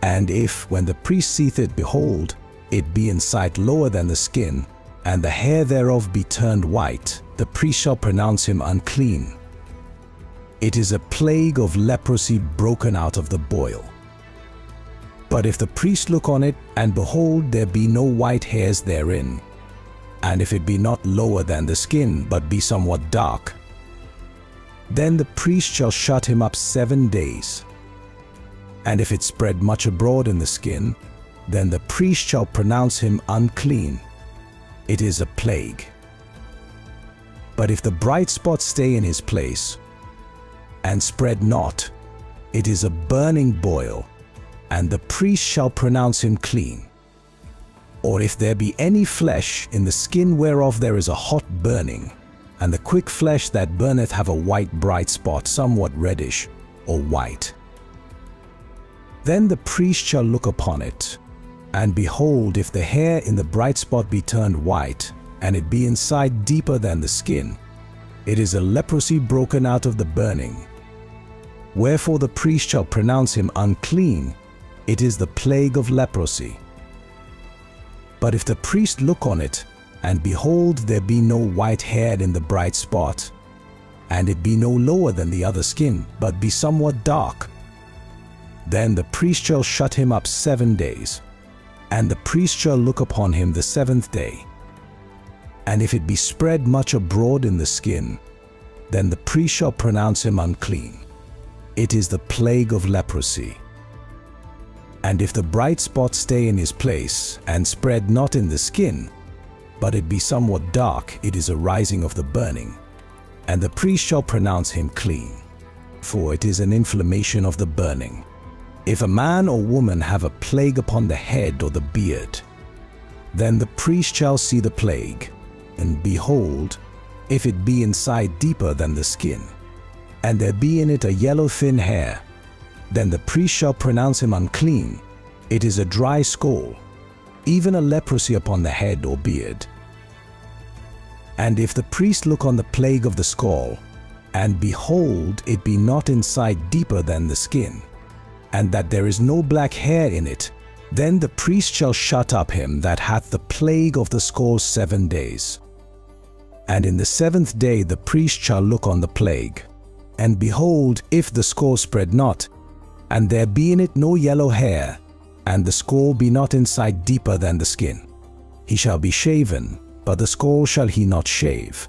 And if, when the priest seeth it, behold, it be in sight lower than the skin, and the hair thereof be turned white, the priest shall pronounce him unclean. It is a plague of leprosy broken out of the boil. But if the priest look on it, and behold, there be no white hairs therein, and if it be not lower than the skin, but be somewhat dark, then the priest shall shut him up 7 days. And if it spread much abroad in the skin, then the priest shall pronounce him unclean. It is a plague. But if the bright spot stay in his place, and spread not, it is a burning boil, and the priest shall pronounce him clean. Or if there be any flesh in the skin whereof there is a hot burning, and the quick flesh that burneth have a white bright spot, somewhat reddish, or white, then the priest shall look upon it, and behold, if the hair in the bright spot be turned white, and it be inside deeper than the skin, it is a leprosy broken out of the burning. Wherefore the priest shall pronounce him unclean. It is the plague of leprosy. But if the priest look on it, and behold, there be no white hair in the bright spot, and it be no lower than the other skin, but be somewhat dark, then the priest shall shut him up 7 days, and the priest shall look upon him the 7th day. And if it be spread much abroad in the skin, then the priest shall pronounce him unclean. It is the plague of leprosy. And if the bright spot stay in his place, and spread not in the skin, but it be somewhat dark, it is a rising of the burning, and the priest shall pronounce him clean, for it is an inflammation of the burning. If a man or woman have a plague upon the head or the beard, then the priest shall see the plague, and behold, if it be inside deeper than the skin, and there be in it a yellow thin hair, then the priest shall pronounce him unclean. It is a dry scole, even a leprosy upon the head or beard. And if the priest look on the plague of the scole, and behold, it be not inside deeper than the skin, and that there is no black hair in it, then the priest shall shut up him that hath the plague of the scole 7 days. And in the 7th day the priest shall look on the plague, and behold, if the scole spread not, and there be in it no yellow hair, and the scole be not inside deeper than the skin, he shall be shaven, but the scole shall he not shave.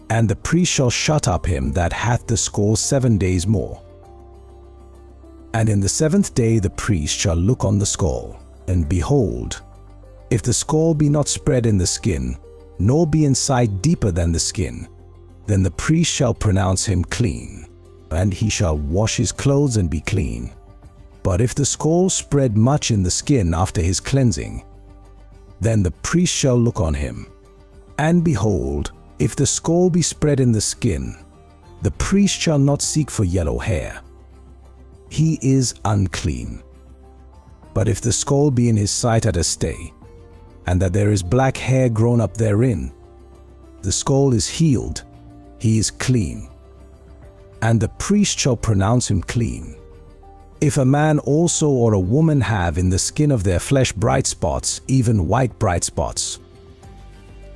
And the priest shall shut up him that hath the scole 7 days more. And in the 7th day the priest shall look on the scole, and behold, if the scole be not spread in the skin, nor be inside deeper than the skin, then the priest shall pronounce him clean, and he shall wash his clothes and be clean. But if the scole spread much in the skin after his cleansing, then the priest shall look on him. And behold, if the scole be spread in the skin, the priest shall not seek for yellow hair. He is unclean. But if the scole be in his sight at a stay, and that there is black hair grown up therein, the scole is healed, he is clean, and the priest shall pronounce him clean. If a man also or a woman have in the skin of their flesh bright spots, even white bright spots,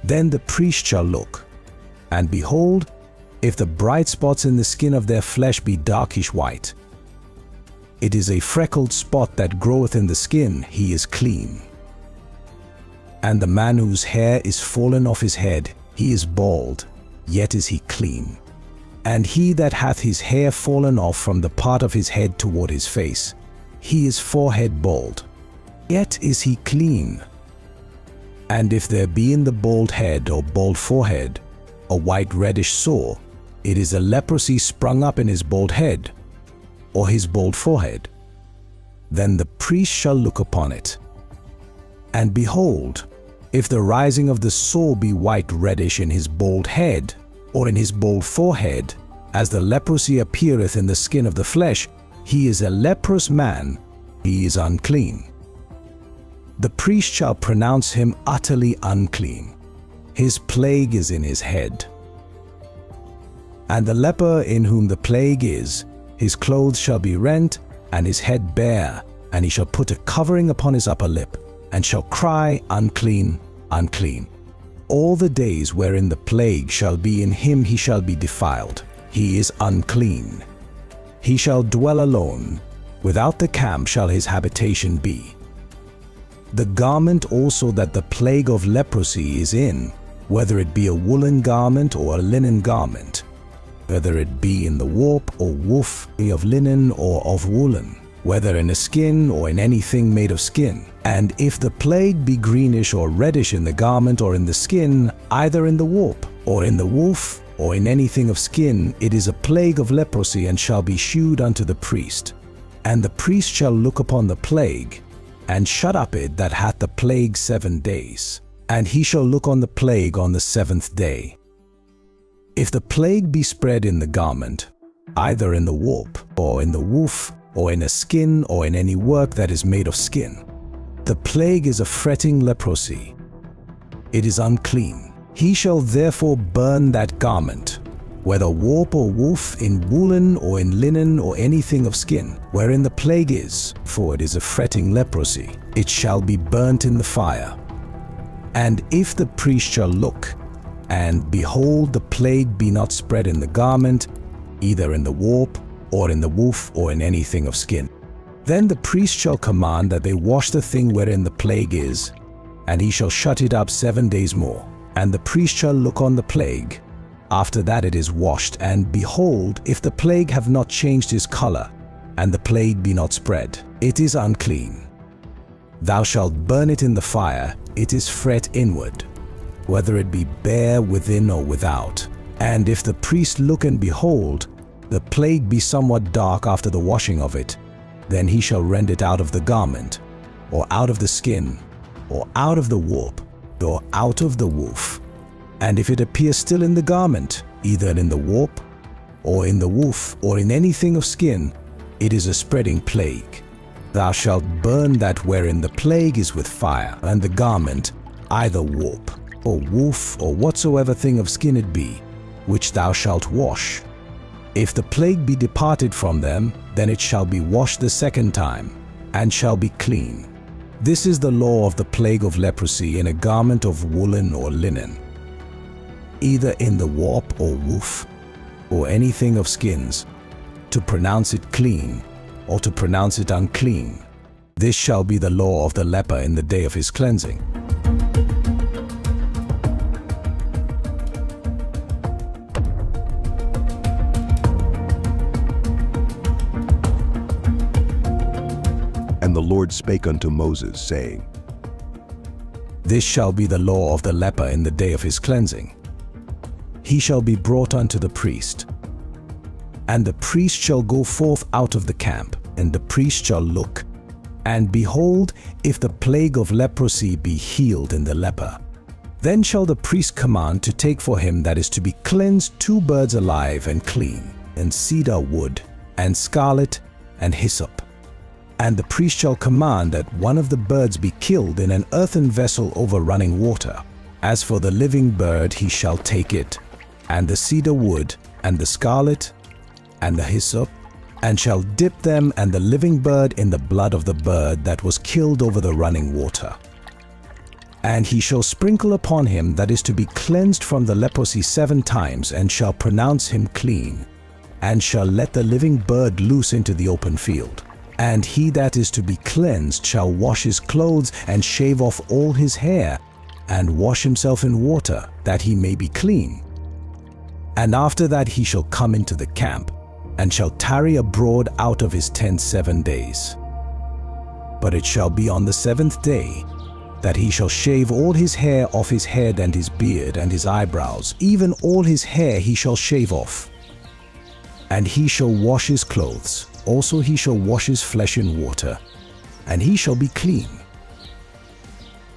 then the priest shall look, and behold, If the bright spots in the skin of their flesh be darkish white, it is a freckled spot that groweth in the skin, he is clean. And the man whose hair is fallen off his head, he is bald, yet is he clean. And he that hath his hair fallen off from the part of his head toward his face, he is forehead bald, yet is he clean. And if there be in the bald head or bald forehead a white reddish sore, it is a leprosy sprung up in his bald head or his bald forehead. Then the priest shall look upon it. And behold, if the rising of the sore be white reddish in his bald head or in his bald forehead, as the leprosy appeareth in the skin of the flesh, he is a leprous man, he is unclean. The priest shall pronounce him utterly unclean. His plague is in his head. And the leper in whom the plague is, his clothes shall be rent, and his head bare, and he shall put a covering upon his upper lip, and shall cry, Unclean, unclean. All the days wherein the plague shall be in him he shall be defiled. He is unclean. He shall dwell alone. Without the camp shall his habitation be. The garment also that the plague of leprosy is in, whether it be a woolen garment or a linen garment, whether it be in the warp or woof of linen or of woolen, whether in a skin or in anything made of skin. And if the plague be greenish or reddish in the garment or in the skin, either in the warp or in the woof or in anything of skin, it is a plague of leprosy, and shall be shewed unto the priest. And the priest shall look upon the plague, and shut up it that hath the plague 7 days. And he shall look on the plague on the 7th day. If the plague be spread in the garment, either in the warp or in the woof or in a skin or in any work that is made of skin, the plague is a fretting leprosy. It is unclean. He shall therefore burn that garment, whether warp or woof, in woolen or in linen or anything of skin, wherein the plague is, for it is a fretting leprosy. It shall be burnt in the fire. And if the priest shall look, and behold, the plague be not spread in the garment, either in the warp or in the woof or in anything of skin, then the priest shall command that they wash the thing wherein the plague is, and he shall shut it up 7 days more. And the priest shall look on the plague. After that it is washed, and behold, if the plague have not changed his color, and the plague be not spread, it is unclean. Thou shalt burn it in the fire, it is fret inward, whether it be bare within or without. And if the priest look and behold, the plague be somewhat dark after the washing of it, then he shall rend it out of the garment, or out of the skin, or out of the warp, or out of the woof. And if it appear still in the garment, either in the warp, or in the woof, or in anything of skin, it is a spreading plague. Thou shalt burn that wherein the plague is with fire, and the garment, either warp, or woof, or whatsoever thing of skin it be, which thou shalt wash. If the plague be departed from them, then it shall be washed the 2nd time, and shall be clean. This is the law of the plague of leprosy in a garment of woolen or linen, either in the warp or woof, or anything of skins, to pronounce it clean, or to pronounce it unclean. This shall be the law of the leper in the day of his cleansing. And the Lord spake unto Moses, saying, This shall be the law of the leper in the day of his cleansing. He shall be brought unto the priest. And the priest shall go forth out of the camp, and the priest shall look, and behold, if the plague of leprosy be healed in the leper. Then shall the priest command to take for him that is to be cleansed 2 birds alive and clean, and cedar wood, and scarlet, and hyssop. And the priest shall command that one of the birds be killed in an earthen vessel over running water. As for the living bird, he shall take it, and the cedar wood, and the scarlet, and the hyssop, and shall dip them and the living bird in the blood of the bird that was killed over the running water. And he shall sprinkle upon him that is to be cleansed from the leprosy 7 times, and shall pronounce him clean, and shall let the living bird loose into the open field. And he that is to be cleansed shall wash his clothes, and shave off all his hair, and wash himself in water, that he may be clean. And after that he shall come into the camp, and shall tarry abroad out of his tent 7 days. But it shall be on the 7th day that he shall shave all his hair off his head, and his beard, and his eyebrows, even all his hair he shall shave off. And he shall wash his clothes, also he shall wash his flesh in water, and he shall be clean.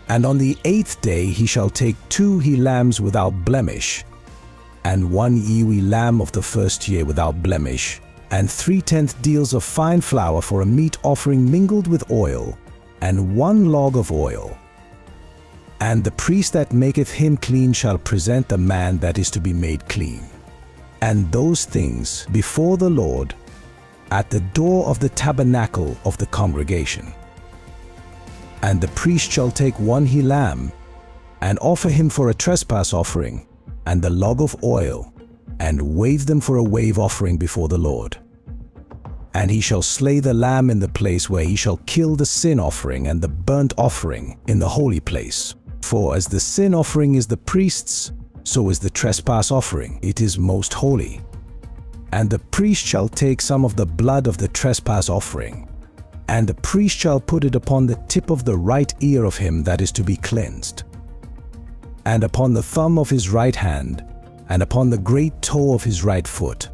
And on the 8th day he shall take 2 he-lambs without blemish, and 1 ewe lamb of the first year without blemish, and 3/10 deals of fine flour for a meat offering mingled with oil, and 1 log of oil. And the priest that maketh him clean shall present the man that is to be made clean. And those things before the Lord at the door of the tabernacle of the congregation. And the priest shall take 1 he-lamb, and offer him for a trespass offering, and the log of oil, and wave them for a wave offering before the Lord. And he shall slay the lamb in the place where he shall kill the sin offering and the burnt offering in the holy place. For as the sin offering is the priest's, so is the trespass offering, it is most holy. And the priest shall take some of the blood of the trespass offering, and the priest shall put it upon the tip of the right ear of him that is to be cleansed, and upon the thumb of his right hand, and upon the great toe of his right foot.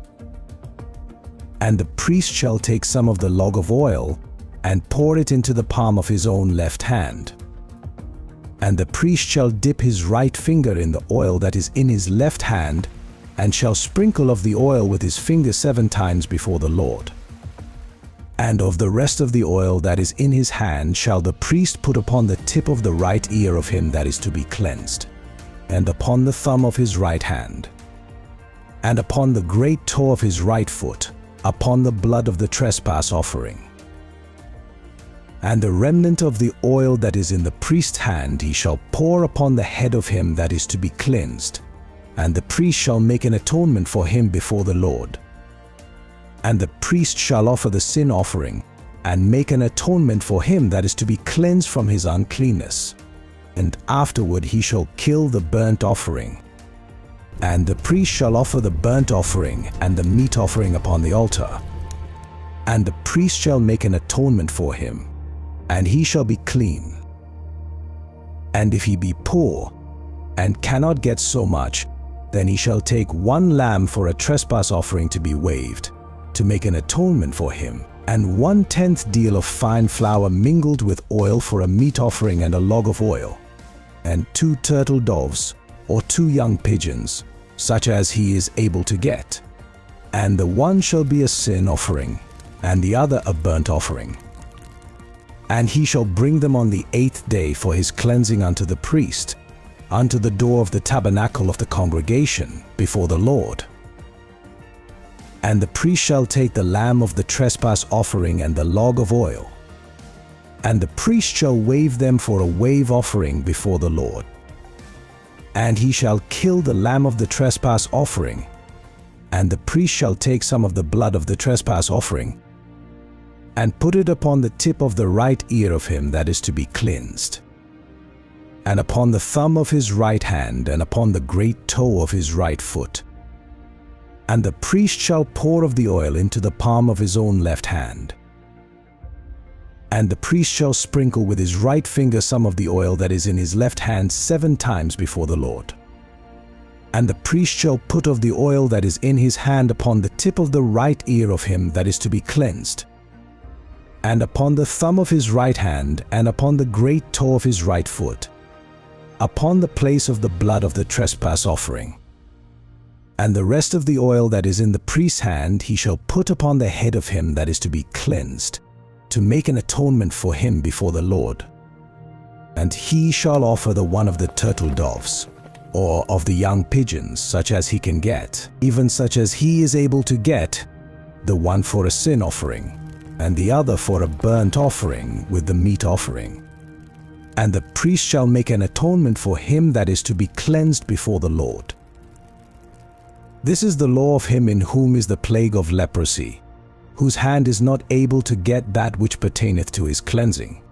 And the priest shall take some of the log of oil, and pour it into the palm of his own left hand. And the priest shall dip his right finger in the oil that is in his left hand, and shall sprinkle of the oil with his finger 7 times before the Lord. And of the rest of the oil that is in his hand shall the priest put upon the tip of the right ear of him that is to be cleansed, and upon the thumb of his right hand, and upon the great toe of his right foot, upon the blood of the trespass offering. And the remnant of the oil that is in the priest's hand he shall pour upon the head of him that is to be cleansed, and the priest shall make an atonement for him before the Lord. And the priest shall offer the sin offering, and make an atonement for him that is to be cleansed from his uncleanness. And afterward he shall kill the burnt offering. And the priest shall offer the burnt offering and the meat offering upon the altar. And the priest shall make an atonement for him, and he shall be clean. And if he be poor, and cannot get so much, then he shall take 1 lamb for a trespass offering to be waved, to make an atonement for him, and 1/10 deal of fine flour mingled with oil for a meat offering and a log of oil, and 2 turtle doves, or 2 young pigeons, such as he is able to get. And the one shall be a sin offering, and the other a burnt offering. And he shall bring them on the 8th day for his cleansing unto the priest, unto the door of the tabernacle of the congregation, before the Lord. And the priest shall take the lamb of the trespass offering and the log of oil, and the priest shall wave them for a wave offering before the Lord. And he shall kill the lamb of the trespass offering, and the priest shall take some of the blood of the trespass offering, and put it upon the tip of the right ear of him that is to be cleansed, and upon the thumb of his right hand, and upon the great toe of his right foot. And the priest shall pour of the oil into the palm of his own left hand. And the priest shall sprinkle with his right finger some of the oil that is in his left hand 7 times before the Lord. And the priest shall put of the oil that is in his hand upon the tip of the right ear of him that is to be cleansed, and upon the thumb of his right hand, and upon the great toe of his right foot, upon the place of the blood of the trespass offering. And the rest of the oil that is in the priest's hand he shall put upon the head of him that is to be cleansed, to make an atonement for him before the Lord. And he shall offer the one of the turtle doves, or of the young pigeons, such as he can get, even such as he is able to get, the one for a sin offering, and the other for a burnt offering with the meat offering. And the priest shall make an atonement for him that is to be cleansed before the Lord. This is the law of him in whom is the plague of leprosy, whose hand is not able to get that which pertaineth to his cleansing.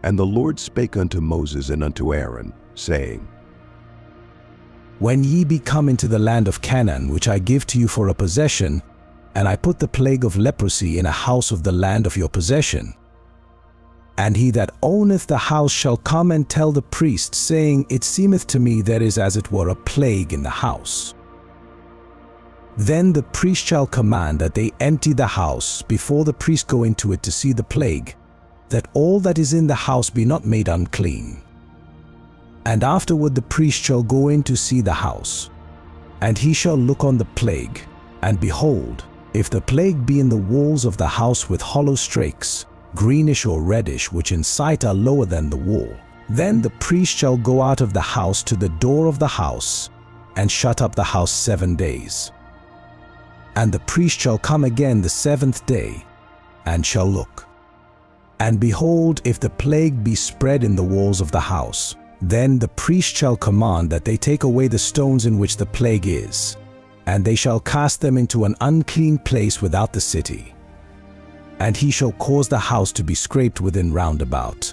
And the Lord spake unto Moses and unto Aaron, saying, When ye be come into the land of Canaan, which I give to you for a possession, and I put the plague of leprosy in a house of the land of your possession, and he that owneth the house shall come and tell the priest, saying, It seemeth to me there is as it were a plague in the house. Then the priest shall command that they empty the house before the priest go into it to see the plague, that all that is in the house be not made unclean. And afterward the priest shall go in to see the house, and he shall look on the plague, and behold, if the plague be in the walls of the house with hollow strakes, greenish or reddish, which in sight are lower than the wall, then the priest shall go out of the house to the door of the house, and shut up the house 7 days. And the priest shall come again the 7th day, and shall look. And behold, if the plague be spread in the walls of the house, then the priest shall command that they take away the stones in which the plague is, and they shall cast them into an unclean place without the city. And he shall cause the house to be scraped within round about.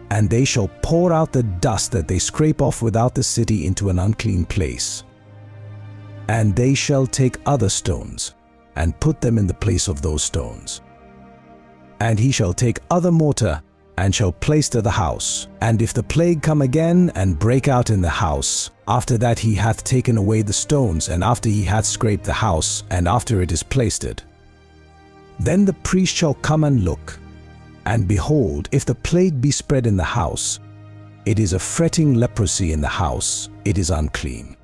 And they shall pour out the dust that they scrape off without the city into an unclean place. And they shall take other stones, and put them in the place of those stones. And he shall take other mortar, and shall place to the house. And if the plague come again, and break out in the house, after that he hath taken away the stones, and after he hath scraped the house, and after it is placed, then the priest shall come and look. And behold, if the plague be spread in the house, it is a fretting leprosy in the house, it is unclean.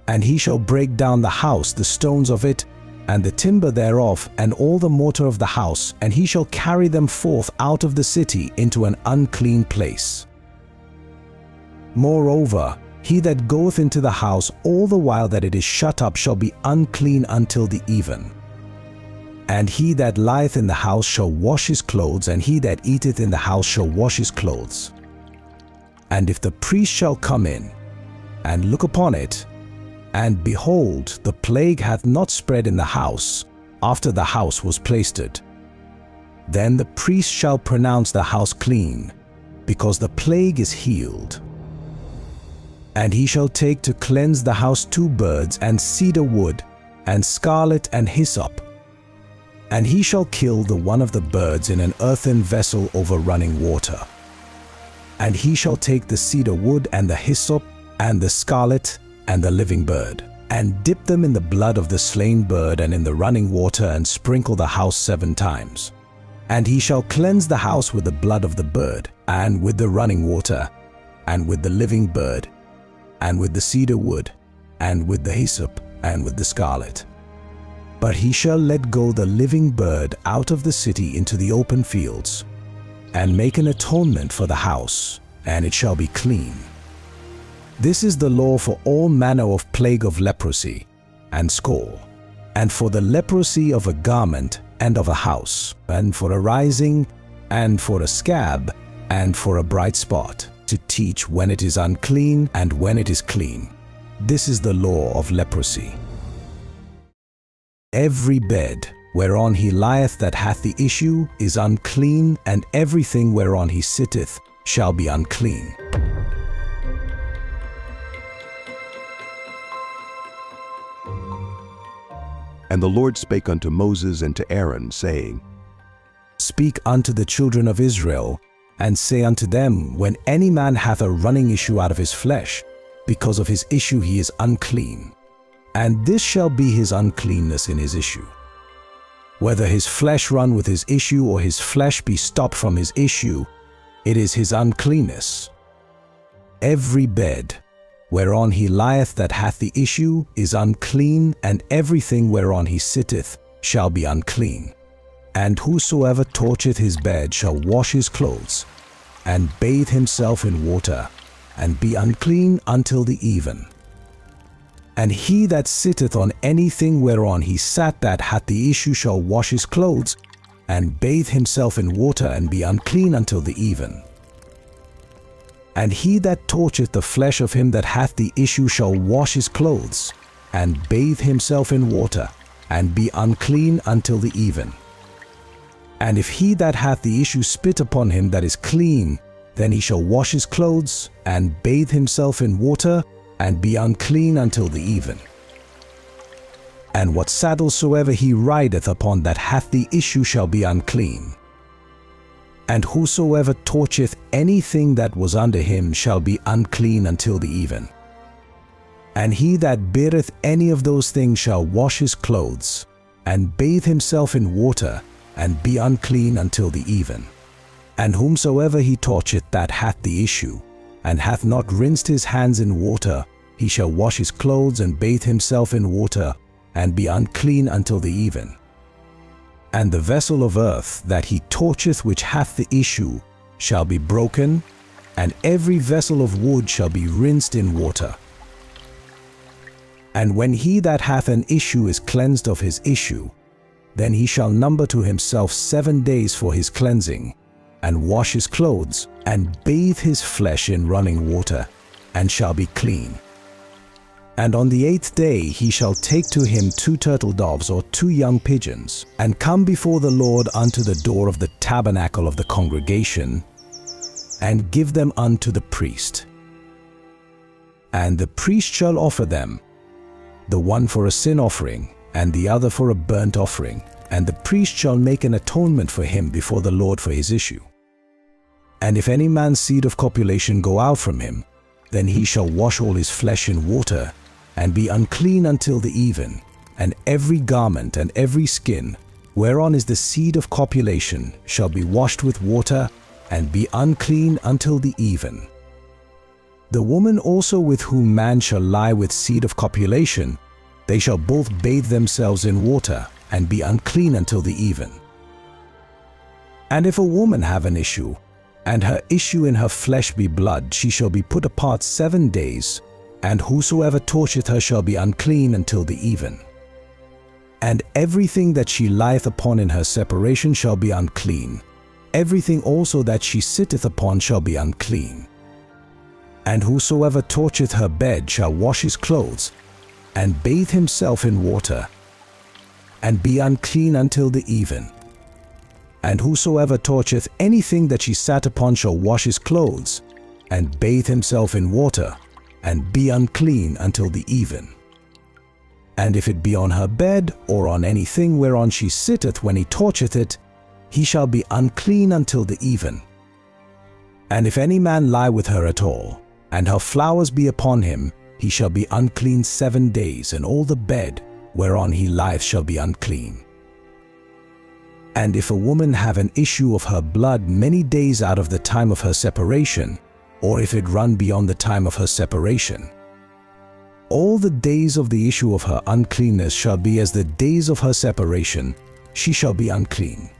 And he shall break down the house, the stones of it, and the timber thereof, and all the mortar of the house, and he shall carry them forth out of the city into an unclean place. Moreover, he that goeth into the house all the while that it is shut up shall be unclean until the even. And he that lieth in the house shall wash his clothes, and he that eateth in the house shall wash his clothes. And if the priest shall come in, and look upon it, and behold, the plague hath not spread in the house, after the house was placed, then the priest shall pronounce the house clean, because the plague is healed. And he shall take to cleanse the house 2 birds, and cedar wood, and scarlet, and hyssop. And he shall kill the one of the birds in an earthen vessel over running water. And he shall take the cedar wood, and the hyssop, and the scarlet, and the living bird, and dip them in the blood of the slain bird and in the running water, and sprinkle the house 7 times. And he shall cleanse the house with the blood of the bird, and with the running water, and with the living bird, and with the cedar wood, and with the hyssop, and with the scarlet. But he shall let go the living bird out of the city into the open fields, and make an atonement for the house, and it shall be clean. This is the law for all manner of plague of leprosy, and scole, and for the leprosy of a garment, and of a house, and for a rising, and for a scab, and for a bright spot, to teach when it is unclean, and when it is clean. This is the law of leprosy. Every bed whereon he lieth that hath the issue is unclean, and everything whereon he sitteth shall be unclean. And the Lord spake unto Moses and to Aaron, saying, Speak unto the children of Israel, and say unto them, when any man hath a running issue out of his flesh, because of his issue he is unclean. And this shall be his uncleanness in his issue. Whether his flesh run with his issue, or his flesh be stopped from his issue, it is his uncleanness. Every bed whereon he lieth that hath the issue is unclean, and everything whereon he sitteth shall be unclean. And whosoever toucheth his bed shall wash his clothes, and bathe himself in water, and be unclean until the even. And he that sitteth on anything whereon he sat that hath the issue shall wash his clothes, and bathe himself in water, and be unclean until the even. And he that torcheth the flesh of him that hath the issue shall wash his clothes, and bathe himself in water, and be unclean until the even. And if he that hath the issue spit upon him that is clean, then he shall wash his clothes, and bathe himself in water, and be unclean until the even. And what saddle soever he rideth upon that hath the issue shall be unclean. And whosoever torcheth anything that was under him shall be unclean until the even. And he that beareth any of those things shall wash his clothes, and bathe himself in water, and be unclean until the even. And whomsoever he torcheth that hath the issue, and hath not rinsed his hands in water, he shall wash his clothes and bathe himself in water, and be unclean until the even. And the vessel of earth that he torcheth which hath the issue shall be broken, and every vessel of wood shall be rinsed in water. And when he that hath an issue is cleansed of his issue, then he shall number to himself 7 days for his cleansing, and wash his clothes, and bathe his flesh in running water, and shall be clean. And on the 8th day he shall take to him 2 turtle doves or 2 young pigeons, and come before the Lord unto the door of the tabernacle of the congregation, and give them unto the priest. And the priest shall offer them, the one for a sin offering, and the other for a burnt offering, and the priest shall make an atonement for him before the Lord for his issue. And if any man's seed of copulation go out from him, then he shall wash all his flesh in water, and be unclean until the even, and every garment and every skin, whereon is the seed of copulation, shall be washed with water, and be unclean until the even. The woman also with whom man shall lie with seed of copulation, they shall both bathe themselves in water, and be unclean until the even. And if a woman have an issue, and her issue in her flesh be blood, she shall be put apart 7 days, and whosoever torcheth her shall be unclean until the even. And everything that she lieth upon in her separation shall be unclean. Everything also that she sitteth upon shall be unclean. And whosoever torcheth her bed shall wash his clothes, and bathe himself in water, and be unclean until the even. And whosoever torcheth anything that she sat upon shall wash his clothes, and bathe himself in water, and be unclean until the even. And if it be on her bed, or on anything whereon she sitteth when he torcheth it, he shall be unclean until the even. And if any man lie with her at all, and her flowers be upon him, he shall be unclean 7 days, and all the bed whereon he lieth shall be unclean. And if a woman have an issue of her blood many days out of the time of her separation, or if it run beyond the time of her separation, all the days of the issue of her uncleanness shall be as the days of her separation, she shall be unclean.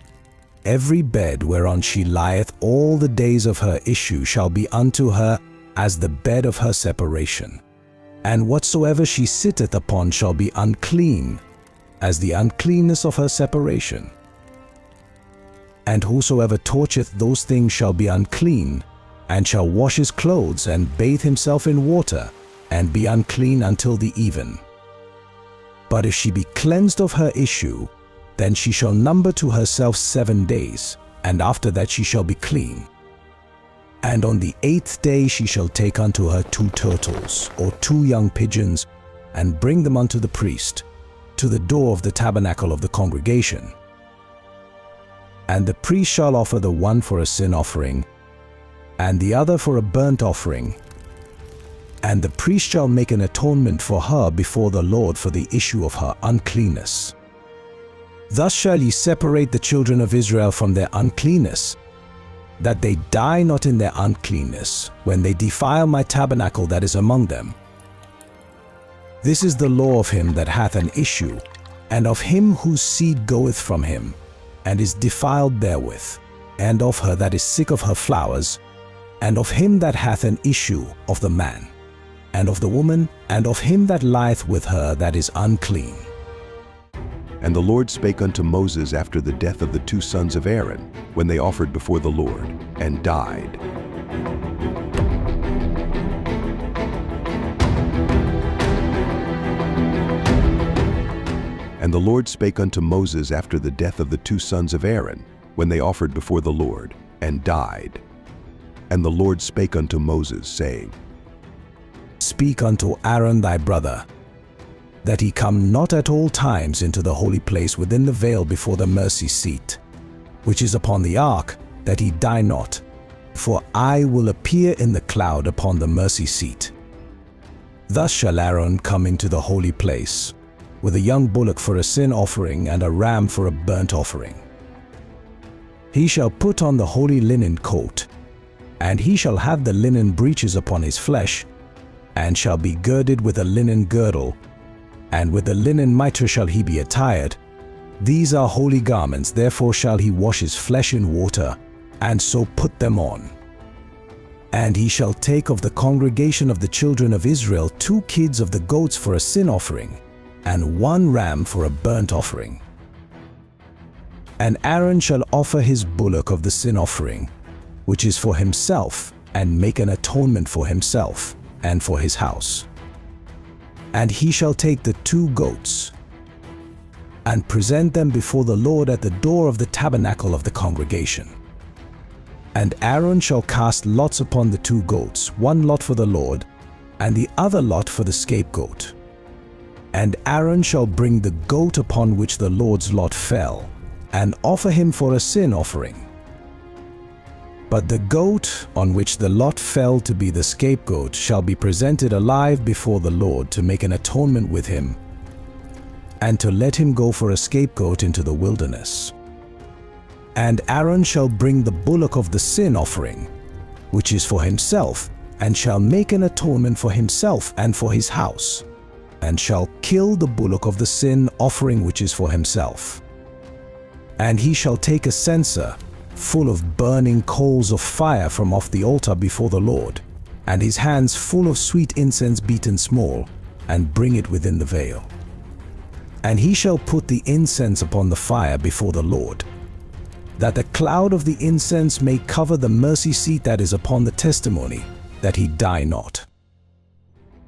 Every bed whereon she lieth all the days of her issue shall be unto her as the bed of her separation. And whatsoever she sitteth upon shall be unclean, as the uncleanness of her separation. And whosoever torcheth those things shall be unclean, and shall wash his clothes, and bathe himself in water, and be unclean until the even. But if she be cleansed of her issue, then she shall number to herself 7 days, and after that she shall be clean. And on the 8th day she shall take unto her 2 turtles, or 2 young pigeons, and bring them unto the priest, to the door of the tabernacle of the congregation. And the priest shall offer the one for a sin offering, and the other for a burnt offering. And the priest shall make an atonement for her before the Lord for the issue of her uncleanness. Thus shall ye separate the children of Israel from their uncleanness, that they die not in their uncleanness, when they defile my tabernacle that is among them. This is the law of him that hath an issue, and of him whose seed goeth from him, and is defiled therewith, and of her that is sick of her flowers, and of him that hath an issue of the man, and of the woman, and of him that lieth with her that is unclean. And the Lord spake unto Moses after the death of the 2 sons of Aaron, when they offered before the Lord, and died. And the Lord spake unto Moses after the death of the 2 sons of Aaron, when they offered before the Lord, and died. And the Lord spake unto Moses, saying, Speak unto Aaron thy brother, that he come not at all times into the holy place within the veil before the mercy seat, which is upon the ark, that he die not. For I will appear in the cloud upon the mercy seat. Thus shall Aaron come into the holy place, with a young bullock for a sin offering and a ram for a burnt offering. He shall put on the holy linen coat, and he shall have the linen breeches upon his flesh, and shall be girded with a linen girdle, and with a linen mitre shall he be attired. These are holy garments, therefore shall he wash his flesh in water, and so put them on. And he shall take of the congregation of the children of Israel 2 kids of the goats for a sin offering, and 1 ram for a burnt offering. And Aaron shall offer his bullock of the sin offering, which is for himself, and make an atonement for himself and for his house. And he shall take the 2 goats, and present them before the Lord at the door of the tabernacle of the congregation. And Aaron shall cast lots upon the 2 goats, 1 lot for the Lord, and the other lot for the scapegoat. And Aaron shall bring the goat upon which the Lord's lot fell, and offer him for a sin offering. But the goat on which the lot fell to be the scapegoat shall be presented alive before the Lord to make an atonement with him, and to let him go for a scapegoat into the wilderness. And Aaron shall bring the bullock of the sin offering, which is for himself, and shall make an atonement for himself and for his house, and shall kill the bullock of the sin offering which is for himself. And he shall take a censer full of burning coals of fire from off the altar before the Lord, and his hands full of sweet incense beaten small, and bring it within the veil. And he shall put the incense upon the fire before the Lord, that the cloud of the incense may cover the mercy seat that is upon the testimony, that he die not.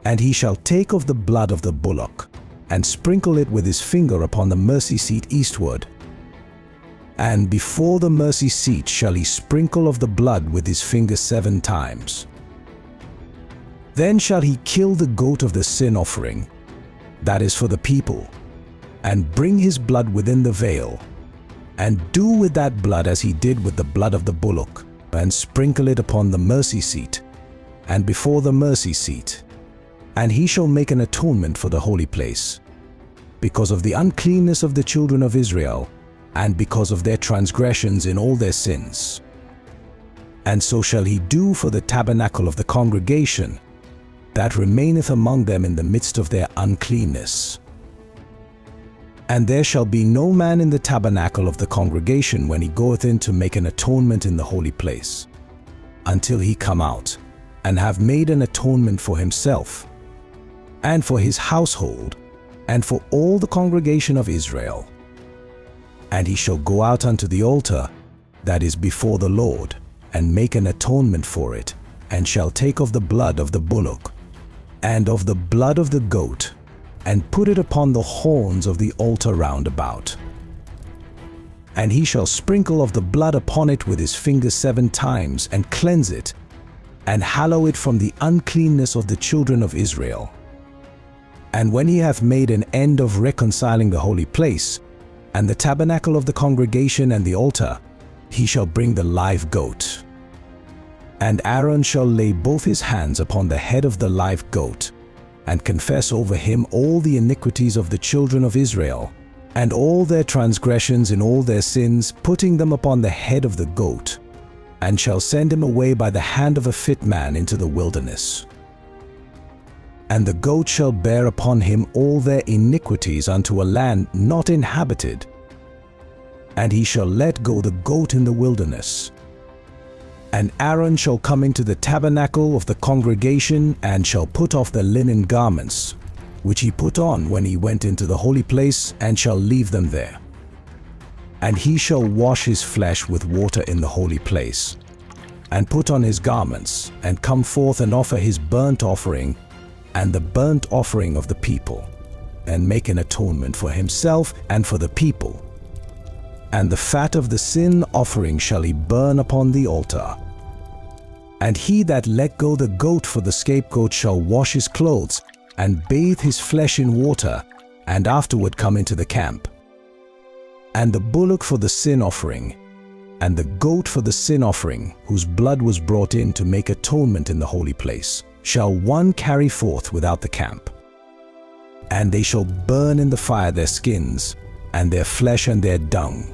And he shall take of the blood of the bullock, and sprinkle it with his finger upon the mercy seat eastward. And before the mercy seat shall he sprinkle of the blood with his finger 7 times. Then shall he kill the goat of the sin offering, that is for the people, and bring his blood within the veil, and do with that blood as he did with the blood of the bullock, and sprinkle it upon the mercy seat, and before the mercy seat. And he shall make an atonement for the holy place, because of the uncleanness of the children of Israel, and because of their transgressions in all their sins. And so shall he do for the tabernacle of the congregation, that remaineth among them in the midst of their uncleanness. And there shall be no man in the tabernacle of the congregation when he goeth in to make an atonement in the holy place, until he come out, and have made an atonement for himself, and for his household, and for all the congregation of Israel. And he shall go out unto the altar that is before the Lord, and make an atonement for it, and shall take of the blood of the bullock, and of the blood of the goat, and put it upon the horns of the altar round about. And he shall sprinkle of the blood upon it with his finger 7 times, and cleanse it, and hallow it from the uncleanness of the children of Israel. And when he hath made an end of reconciling the holy place, and the tabernacle of the congregation and the altar, he shall bring the live goat. And Aaron shall lay both his hands upon the head of the live goat, and confess over him all the iniquities of the children of Israel, and all their transgressions in all their sins, putting them upon the head of the goat, and shall send him away by the hand of a fit man into the wilderness. And the goat shall bear upon him all their iniquities unto a land not inhabited, and he shall let go the goat in the wilderness. And Aaron shall come into the tabernacle of the congregation, and shall put off the linen garments, which he put on when he went into the holy place, and shall leave them there. And he shall wash his flesh with water in the holy place, and put on his garments, and come forth and offer his burnt offering, and the burnt offering of the people. and make an atonement for himself and for the people. And the fat of the sin offering shall he burn upon the altar. And he that let go the goat for the scapegoat shall wash his clothes, and bathe his flesh in water, and afterward come into the camp. And the bullock for the sin offering, and the goat for the sin offering, whose blood was brought in to make atonement in the holy place, shall one carry forth without the camp. And they shall burn in the fire their skins, and their flesh and their dung.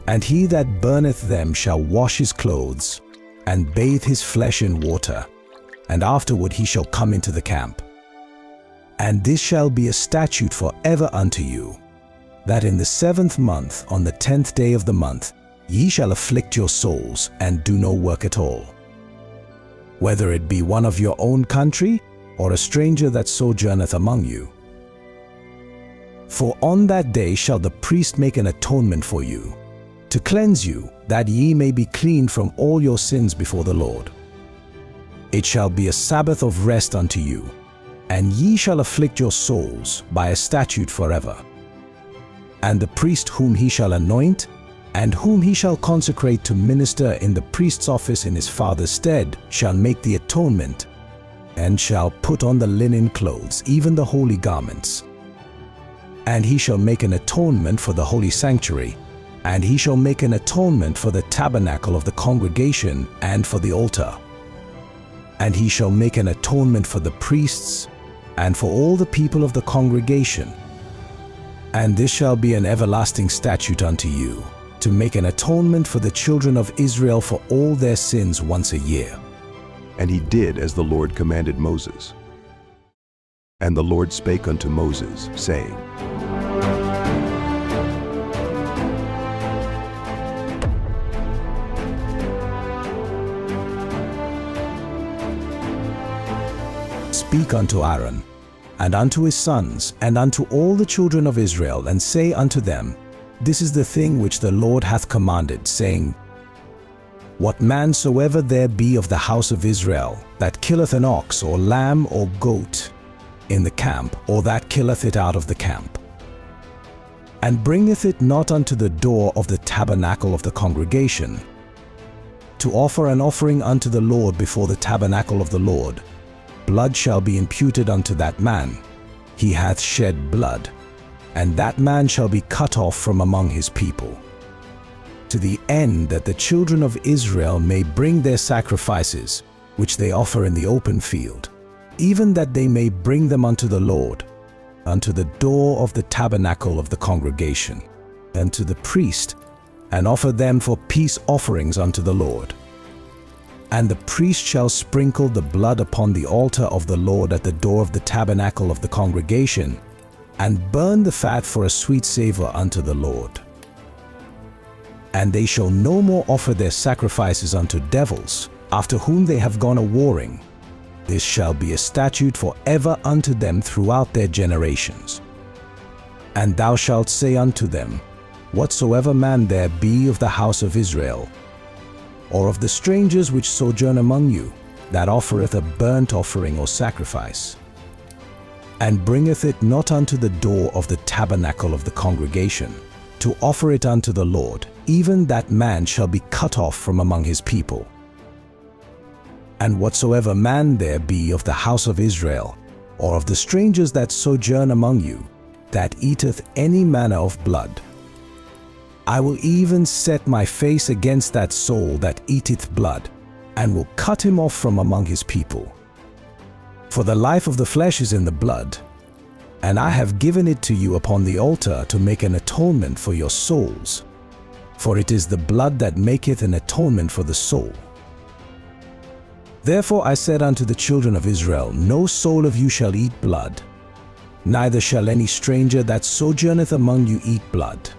And he that burneth them shall wash his clothes, and bathe his flesh in water, and afterward he shall come into the camp. And this shall be a statute for ever unto you, that in the 7th month, on the 10th day of the month, ye shall afflict your souls, and do no work at all. Whether it be one of your own country, or a stranger that sojourneth among you. For on that day shall the priest make an atonement for you, to cleanse you, that ye may be clean from all your sins before the Lord. It shall be a Sabbath of rest unto you, and ye shall afflict your souls by a statute forever. And the priest whom he shall anoint, and whom he shall consecrate to minister in the priest's office in his father's stead, shall make the atonement, and shall put on the linen clothes, even the holy garments. And he shall make an atonement for the holy sanctuary, and he shall make an atonement for the tabernacle of the congregation and for the altar. And he shall make an atonement for the priests, and for all the people of the congregation. And this shall be an everlasting statute unto you, to make an atonement for the children of Israel for all their sins once a year. And he did as the Lord commanded Moses. And the Lord spake unto Moses, saying, Speak unto Aaron, and unto his sons, and unto all the children of Israel, and say unto them, This is the thing which the Lord hath commanded, saying, What man soever there be of the house of Israel, that killeth an ox, or lamb, or goat, in the camp, or that killeth it out of the camp, and bringeth it not unto the door of the tabernacle of the congregation, to offer an offering unto the Lord before the tabernacle of the Lord, blood shall be imputed unto that man. He hath shed blood, and that man shall be cut off from among his people, to the end that the children of Israel may bring their sacrifices, which they offer in the open field, even that they may bring them unto the Lord, unto the door of the tabernacle of the congregation, and to the priest, and offer them for peace offerings unto the Lord. And the priest shall sprinkle the blood upon the altar of the Lord at the door of the tabernacle of the congregation, and burn the fat for a sweet savor unto the Lord. And they shall no more offer their sacrifices unto devils, after whom they have gone a-warring. This shall be a statute for ever unto them throughout their generations. And thou shalt say unto them, Whatsoever man there be of the house of Israel, or of the strangers which sojourn among you, that offereth a burnt offering or sacrifice, and bringeth it not unto the door of the tabernacle of the congregation, to offer it unto the Lord, even that man shall be cut off from among his people. And whatsoever man there be of the house of Israel, or of the strangers that sojourn among you, that eateth any manner of blood, I will even set my face against that soul that eateth blood, and will cut him off from among his people. For the life of the flesh is in the blood, and I have given it to you upon the altar to make an atonement for your souls. For it is the blood that maketh an atonement for the soul. Therefore I said unto the children of Israel, No soul of you shall eat blood, neither shall any stranger that sojourneth among you eat blood.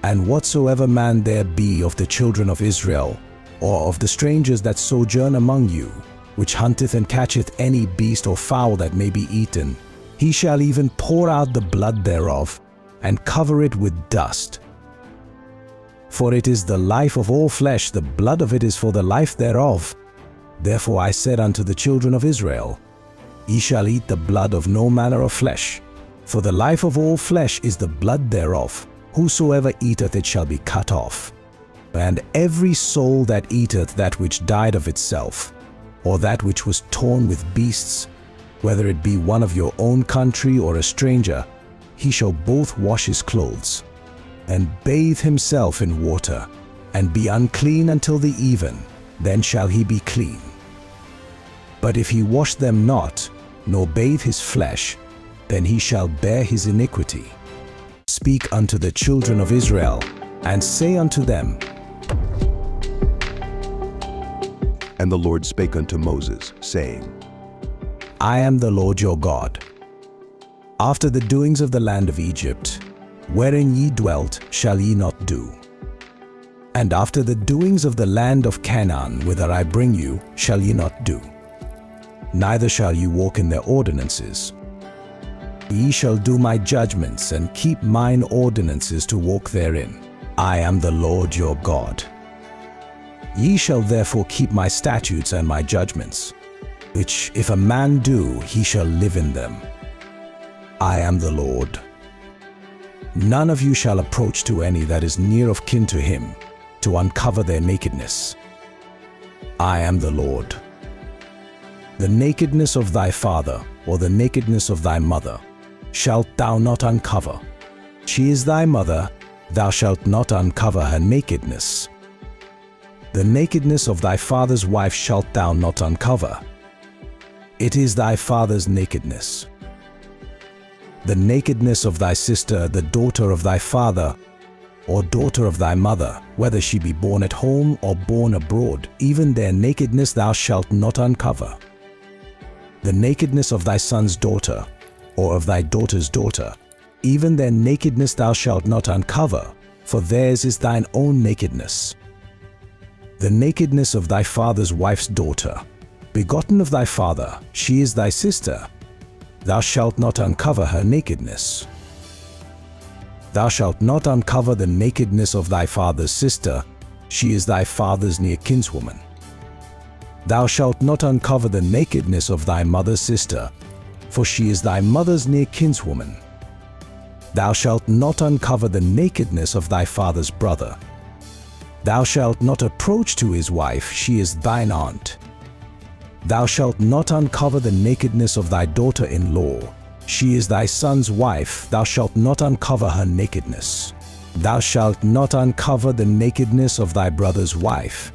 And whatsoever man there be of the children of Israel, or of the strangers that sojourn among you, which hunteth and catcheth any beast or fowl that may be eaten, he shall even pour out the blood thereof, and cover it with dust. For it is the life of all flesh, the blood of it is for the life thereof. Therefore I said unto the children of Israel, Ye shall eat the blood of no manner of flesh, For the life of all flesh is the blood thereof. Whosoever eateth it shall be cut off. And every soul that eateth that which died of itself, or that which was torn with beasts, whether it be one of your own country or a stranger, he shall both wash his clothes, and bathe himself in water, and be unclean until the even, then shall he be clean. But if he wash them not, nor bathe his flesh, then he shall bear his iniquity. Speak unto the children of Israel, and say unto them, And the Lord spake unto Moses, saying, I am the Lord your God. After the doings of the land of Egypt, wherein ye dwelt, shall ye not do. And after the doings of the land of Canaan, whither I bring you, shall ye not do. Neither shall ye walk in their ordinances. Ye shall do my judgments, and keep mine ordinances to walk therein. I am the Lord your God. Ye shall therefore keep my statutes and my judgments, which if a man do, he shall live in them. I am the Lord. None of you shall approach to any that is near of kin to him, to uncover their nakedness. I am the Lord. The nakedness of thy father, or the nakedness of thy mother, shalt thou not uncover. She is thy mother, thou shalt not uncover her nakedness. The nakedness of thy father's wife shalt thou not uncover. It is thy father's nakedness. The nakedness of thy sister, the daughter of thy father, or daughter of thy mother, whether she be born at home or born abroad, even their nakedness thou shalt not uncover. The nakedness of thy son's daughter, or of thy daughter's daughter, even their nakedness thou shalt not uncover, for theirs is thine own nakedness. The nakedness of thy father's wife's daughter, begotten of thy father, she is thy sister, thou shalt not uncover her nakedness. Thou shalt not uncover the nakedness of thy father's sister, she is thy father's near kinswoman. Thou shalt not uncover the nakedness of thy mother's sister, for she is thy mother's near kinswoman. Thou shalt not uncover the nakedness of thy father's brother. Thou shalt not approach to his wife, she is thine aunt. Thou shalt not uncover the nakedness of thy daughter-in-law, she is thy son's wife, thou shalt not uncover her nakedness. Thou shalt not uncover the nakedness of thy brother's wife,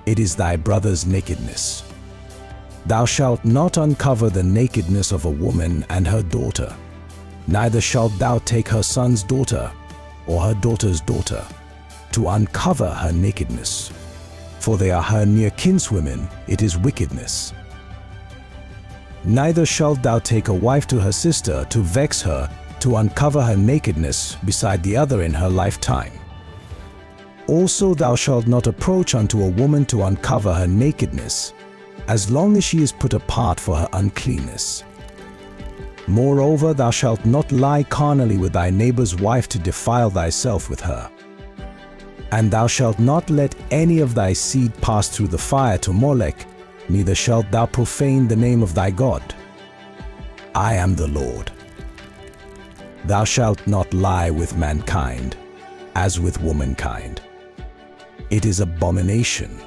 it is thy brother's nakedness. Thou shalt not uncover the nakedness of a woman and her daughter, neither shalt thou take her son's daughter or her daughter's daughter, to uncover her nakedness, for they are her near kinswomen, it is wickedness. Neither shalt thou take a wife to her sister to vex her, to uncover her nakedness beside the other in her lifetime. Also thou shalt not approach unto a woman to uncover her nakedness, as long as she is put apart for her uncleanness. Moreover, thou shalt not lie carnally with thy neighbor's wife to defile thyself with her. And thou shalt not let any of thy seed pass through the fire to Molech, neither shalt thou profane the name of thy God. I am the Lord. Thou shalt not lie with mankind, as with womankind. It is abomination.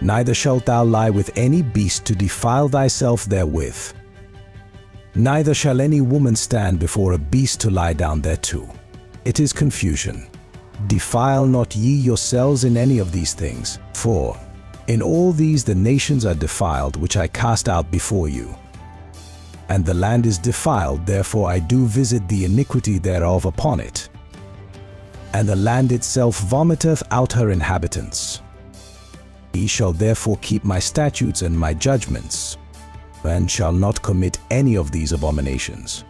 Neither shalt thou lie with any beast to defile thyself therewith. Neither shall any woman stand before a beast to lie down thereto. It is confusion. Defile not ye yourselves in any of these things, for in all these the nations are defiled which I cast out before you. And the land is defiled, therefore I do visit the iniquity thereof upon it. And the land itself vomiteth out her inhabitants. Ye shall therefore keep my statutes and my judgments, and shall not commit any of these abominations.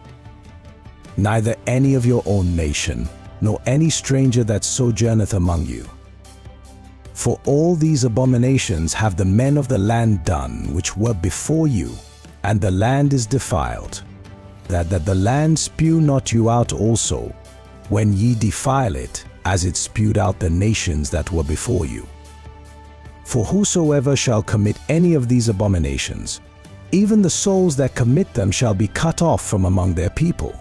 Neither any of your own nation, nor any stranger that sojourneth among you. For all these abominations have the men of the land done which were before you, and the land is defiled, that the land spew not you out also, when ye defile it, as it spewed out the nations that were before you. For whosoever shall commit any of these abominations, Even the souls that commit them shall be cut off from among their people.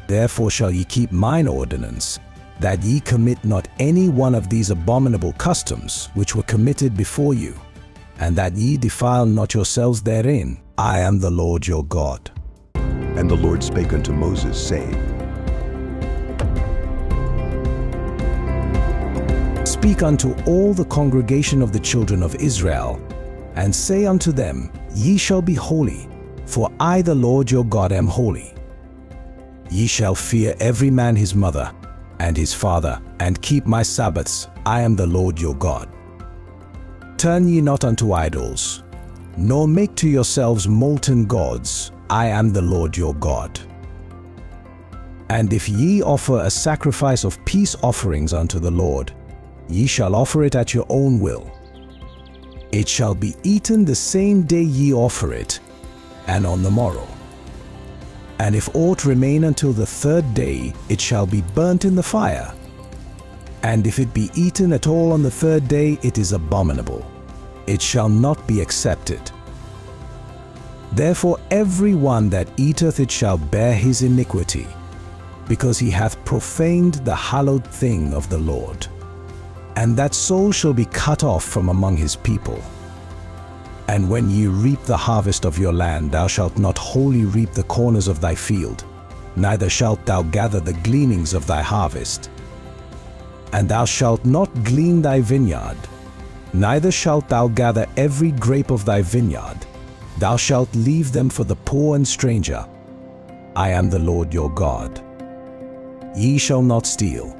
Therefore shall ye keep mine ordinance, that ye commit not any one of these abominable customs which were committed before you, and that ye defile not yourselves therein. I am the Lord your God. And the Lord spake unto Moses, saying, Speak unto all the congregation of the children of Israel, and say unto them, Ye shall be holy, for I the Lord your God am holy. Ye shall fear every man his mother and his father, and keep my Sabbaths. I am the Lord your God. Turn ye not unto idols, nor make to yourselves molten gods. I am the Lord your God. And if ye offer a sacrifice of peace offerings unto the Lord, ye shall offer it at your own will. It shall be eaten the same day ye offer it, and on the morrow. And if aught remain until the third day, it shall be burnt in the fire. And if it be eaten at all on the third day, it is abominable. It shall not be accepted. Therefore every one that eateth it shall bear his iniquity, because he hath profaned the hallowed thing of the Lord. And that soul shall be cut off from among his people. And when ye reap the harvest of your land, thou shalt not wholly reap the corners of thy field, neither shalt thou gather the gleanings of thy harvest. And thou shalt not glean thy vineyard, neither shalt thou gather every grape of thy vineyard. Thou shalt leave them for the poor and stranger. I am the Lord your God. Ye shall not steal,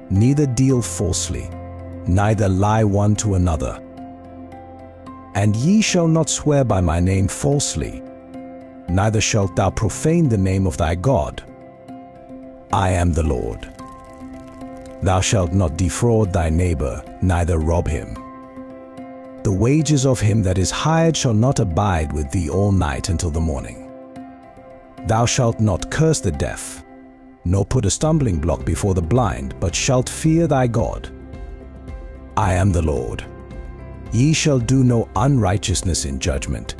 neither deal falsely, neither lie one to another. And ye shall not swear by my name falsely, neither shalt thou profane the name of thy God. I am the Lord. Thou shalt not defraud thy neighbor, neither rob him. The wages of him that is hired shall not abide with thee all night until the morning. Thou shalt not curse the deaf, nor put a stumbling block before the blind, but shalt fear thy God. I am the Lord. Ye shall do no unrighteousness in judgment.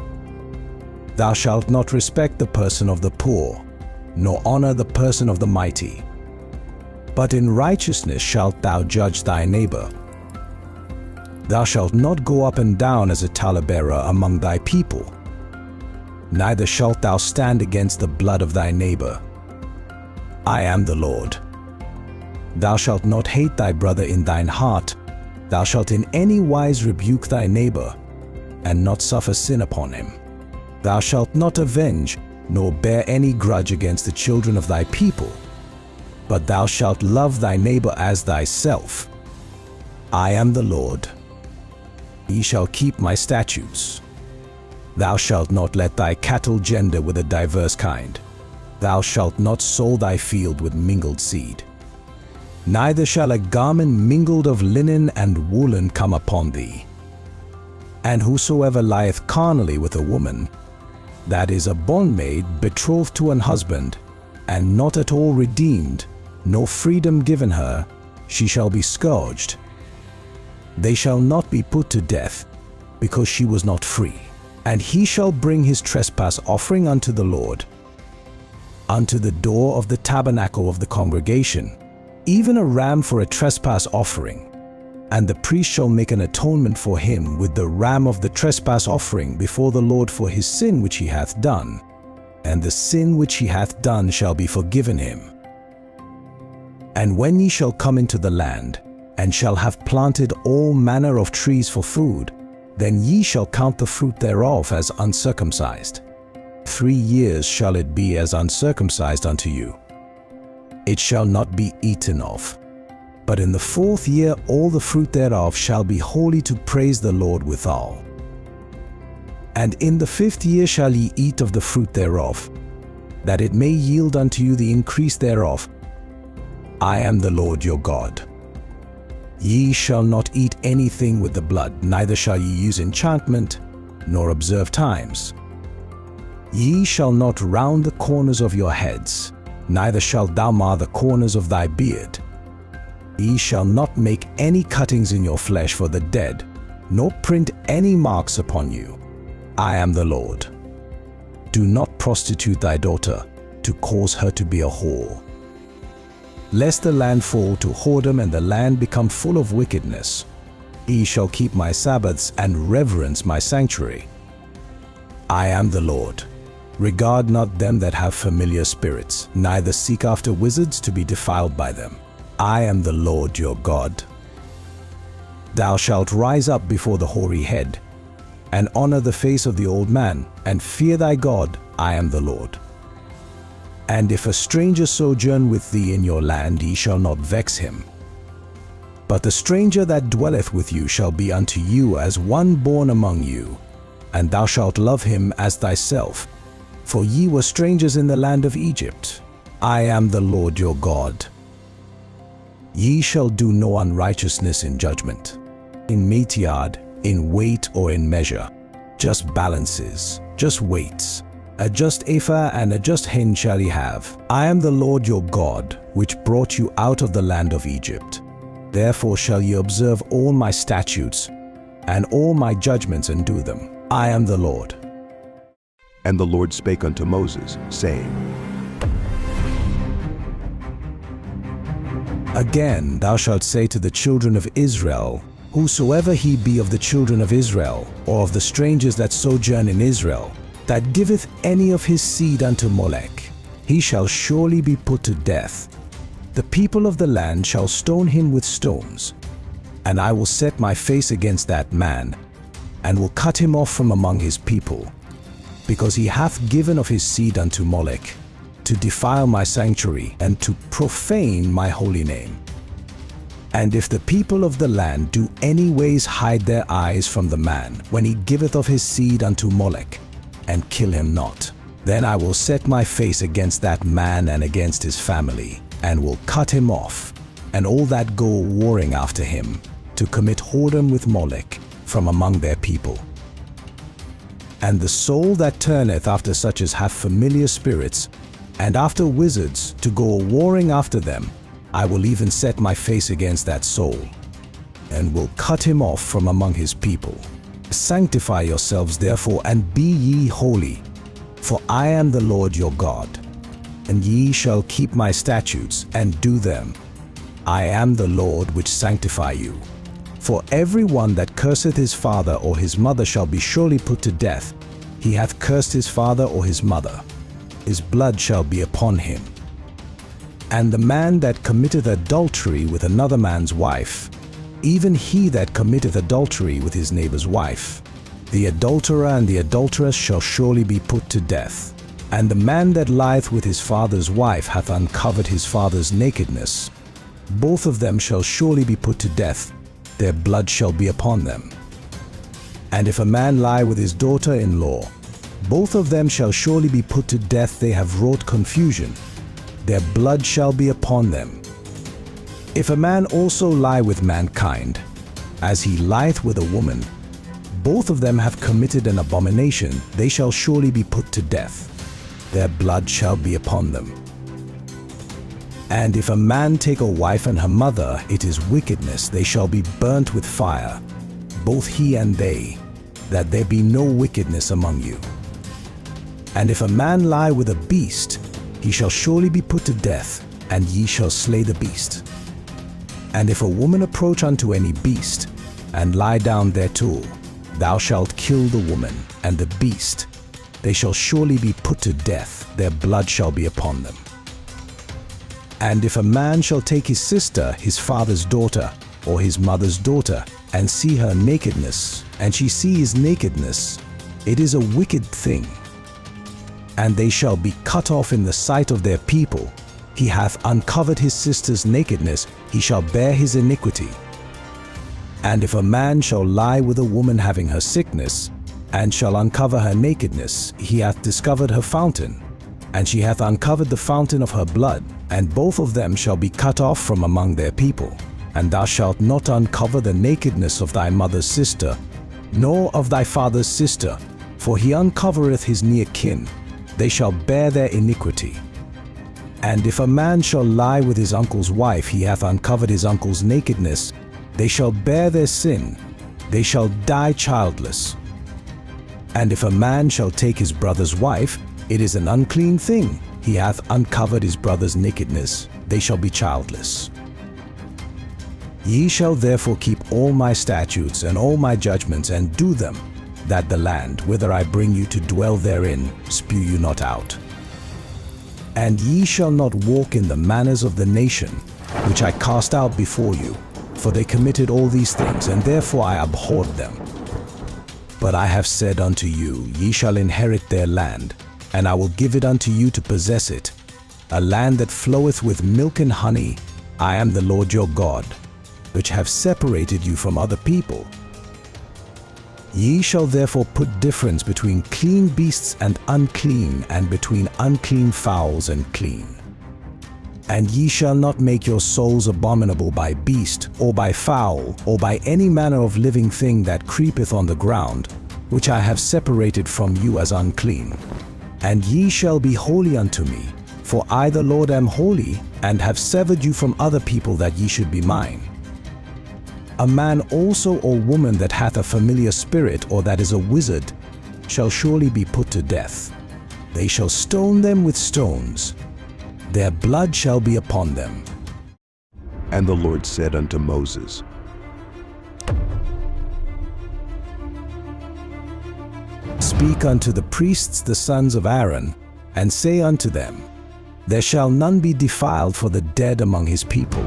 Thou shalt not respect the person of the poor, nor honor the person of the mighty. But in righteousness shalt thou judge thy neighbor. Thou shalt not go up and down as a talebearer among thy people, neither shalt thou stand against the blood of thy neighbor. I am the Lord. Thou shalt not hate thy brother in thine heart. Thou shalt in any wise rebuke thy neighbor, and not suffer sin upon him. Thou shalt not avenge, nor bear any grudge against the children of thy people, but thou shalt love thy neighbor as thyself. I am the Lord. Ye shall keep my statutes. Thou shalt not let thy cattle gender with a diverse kind. Thou shalt not sow thy field with mingled seed. Neither shall a garment mingled of linen and woolen come upon thee. And whosoever lieth carnally with a woman, that is a bondmaid betrothed to an husband, and not at all redeemed, nor freedom given her, she shall be scourged. They shall not be put to death, because she was not free. And he shall bring his trespass offering unto the Lord, unto the door of the tabernacle of the congregation, even a ram for a trespass offering. And the priest shall make an atonement for him with the ram of the trespass offering before the Lord for his sin which he hath done, and the sin which he hath done shall be forgiven him. And when ye shall come into the land, and shall have planted all manner of trees for food, then ye shall count the fruit thereof as uncircumcised. 3 years shall it be as uncircumcised unto you. It shall not be eaten of. But in the 4th year all the fruit thereof shall be holy to praise the Lord withal. And in the 5th year shall ye eat of the fruit thereof, that it may yield unto you the increase thereof. I am the Lord your God. Ye shall not eat anything with the blood, neither shall ye use enchantment, nor observe times. Ye shall not round the corners of your heads, neither shalt thou mar the corners of thy beard. Ye shall not make any cuttings in your flesh for the dead, nor print any marks upon you. I am the Lord. Do not prostitute thy daughter, to cause her to be a whore. Lest the land fall to whoredom and the land become full of wickedness. Ye shall keep my Sabbaths and reverence my sanctuary. I am the Lord. Regard not them that have familiar spirits, neither seek after wizards to be defiled by them. I am the Lord your God. Thou shalt rise up before the hoary head, and honor the face of the old man, and fear thy God. I am the Lord. And if a stranger sojourn with thee in your land, ye shall not vex him. But the stranger that dwelleth with you shall be unto you as one born among you, and thou shalt love him as thyself. For ye were strangers in the land of Egypt. I am the Lord your God. Ye shall do no unrighteousness in judgment, in meteyard, in weight or in measure, just balances, just weights. A just ephah and a just hin shall ye have. I am the Lord your God, which brought you out of the land of Egypt. Therefore shall ye observe all my statutes and all my judgments and do them. I am the Lord. And the Lord spake unto Moses, saying, Again thou shalt say to the children of Israel, whosoever he be of the children of Israel, or of the strangers that sojourn in Israel, that giveth any of his seed unto Molech, he shall surely be put to death. The people of the land shall stone him with stones. And I will set my face against that man, and will cut him off from among his people, because he hath given of his seed unto Molech, to defile my sanctuary, and to profane my holy name. And if the people of the land do any ways hide their eyes from the man, when he giveth of his seed unto Molech, and kill him not, then I will set my face against that man and against his family, and will cut him off, and all that go warring after him, to commit whoredom with Molech from among their people. And the soul that turneth after such as have familiar spirits, and after wizards to go warring after them, I will even set my face against that soul, and will cut him off from among his people. Sanctify yourselves therefore, and be ye holy, for I am the Lord your God. And ye shall keep my statutes, and do them. I am the Lord which sanctify you. For every one that curseth his father or his mother shall be surely put to death. He hath cursed his father or his mother. His blood shall be upon him. And the man that committeth adultery with another man's wife, even he that committeth adultery with his neighbor's wife, the adulterer and the adulteress shall surely be put to death. And the man that lieth with his father's wife hath uncovered his father's nakedness. Both of them shall surely be put to death. Their blood shall be upon them. And if a man lie with his daughter-in-law, both of them shall surely be put to death. They have wrought confusion. Their blood shall be upon them. If a man also lie with mankind, as he lieth with a woman, both of them have committed an abomination. They shall surely be put to death. Their blood shall be upon them. And if a man take a wife and her mother, it is wickedness. They shall be burnt with fire, both he and they, that there be no wickedness among you. And if a man lie with a beast, he shall surely be put to death, and ye shall slay the beast. And if a woman approach unto any beast, and lie down thereto, thou shalt kill the woman and the beast. They shall surely be put to death. Their blood shall be upon them. And if a man shall take his sister, his father's daughter, or his mother's daughter, and see her nakedness, and she see his nakedness, it is a wicked thing. And they shall be cut off in the sight of their people. He hath uncovered his sister's nakedness, he shall bear his iniquity. And if a man shall lie with a woman having her sickness, and shall uncover her nakedness, he hath discovered her fountain, and she hath uncovered the fountain of her blood, and both of them shall be cut off from among their people. And thou shalt not uncover the nakedness of thy mother's sister, nor of thy father's sister, for he uncovereth his near kin. They shall bear their iniquity. And if a man shall lie with his uncle's wife, he hath uncovered his uncle's nakedness. They shall bear their sin. They shall die childless. And if a man shall take his brother's wife, it is an unclean thing. He hath uncovered his brother's nakedness. They shall be childless. Ye shall therefore keep all my statutes and all my judgments, and do them, that the land, whither I bring you to dwell therein, spew you not out. And ye shall not walk in the manners of the nation, which I cast out before you, for they committed all these things, and therefore I abhorred them. But I have said unto you, ye shall inherit their land, and I will give it unto you to possess it, a land that floweth with milk and honey. I am the Lord your God, which have separated you from other people. Ye shall therefore put difference between clean beasts and unclean, and between unclean fowls and clean. And ye shall not make your souls abominable by beast, or by fowl, or by any manner of living thing that creepeth on the ground, which I have separated from you as unclean. And ye shall be holy unto me, for I the Lord am holy, and have severed you from other people, that ye should be mine. A man also or woman that hath a familiar spirit, or that is a wizard, shall surely be put to death. They shall stone them with stones. Their blood shall be upon them. And the Lord said unto Moses, Speak unto the priests the sons of Aaron, and say unto them, There shall none be defiled for the dead among his people,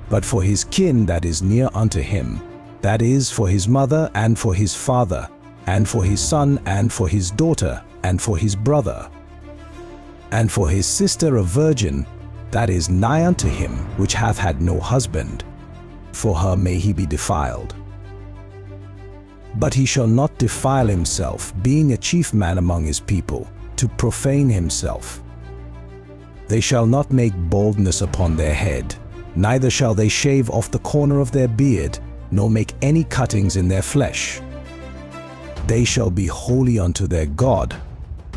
but for his kin that is near unto him, that is, for his mother, and for his father, and for his son, and for his daughter, and for his brother, and for his sister a virgin, that is nigh unto him, which hath had no husband. For her may he be defiled. But he shall not defile himself, being a chief man among his people, to profane himself. They shall not make baldness upon their head, neither shall they shave off the corner of their beard, nor make any cuttings in their flesh. They shall be holy unto their God,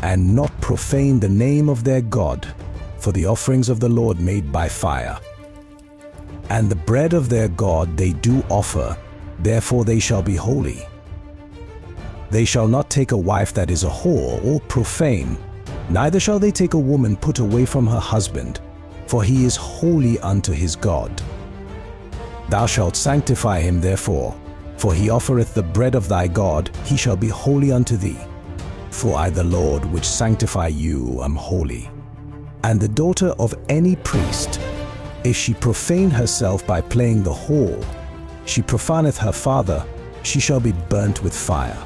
and not profane the name of their God, for the offerings of the Lord made by fire. And the bread of their God they do offer, therefore they shall be holy. They shall not take a wife that is a whore or profane, neither shall they take a woman put away from her husband, for he is holy unto his God. Thou shalt sanctify him therefore, for he offereth the bread of thy God, he shall be holy unto thee. For I the Lord which sanctify you am holy. And the daughter of any priest, if she profane herself by playing the whore, she profaneth her father, she shall be burnt with fire.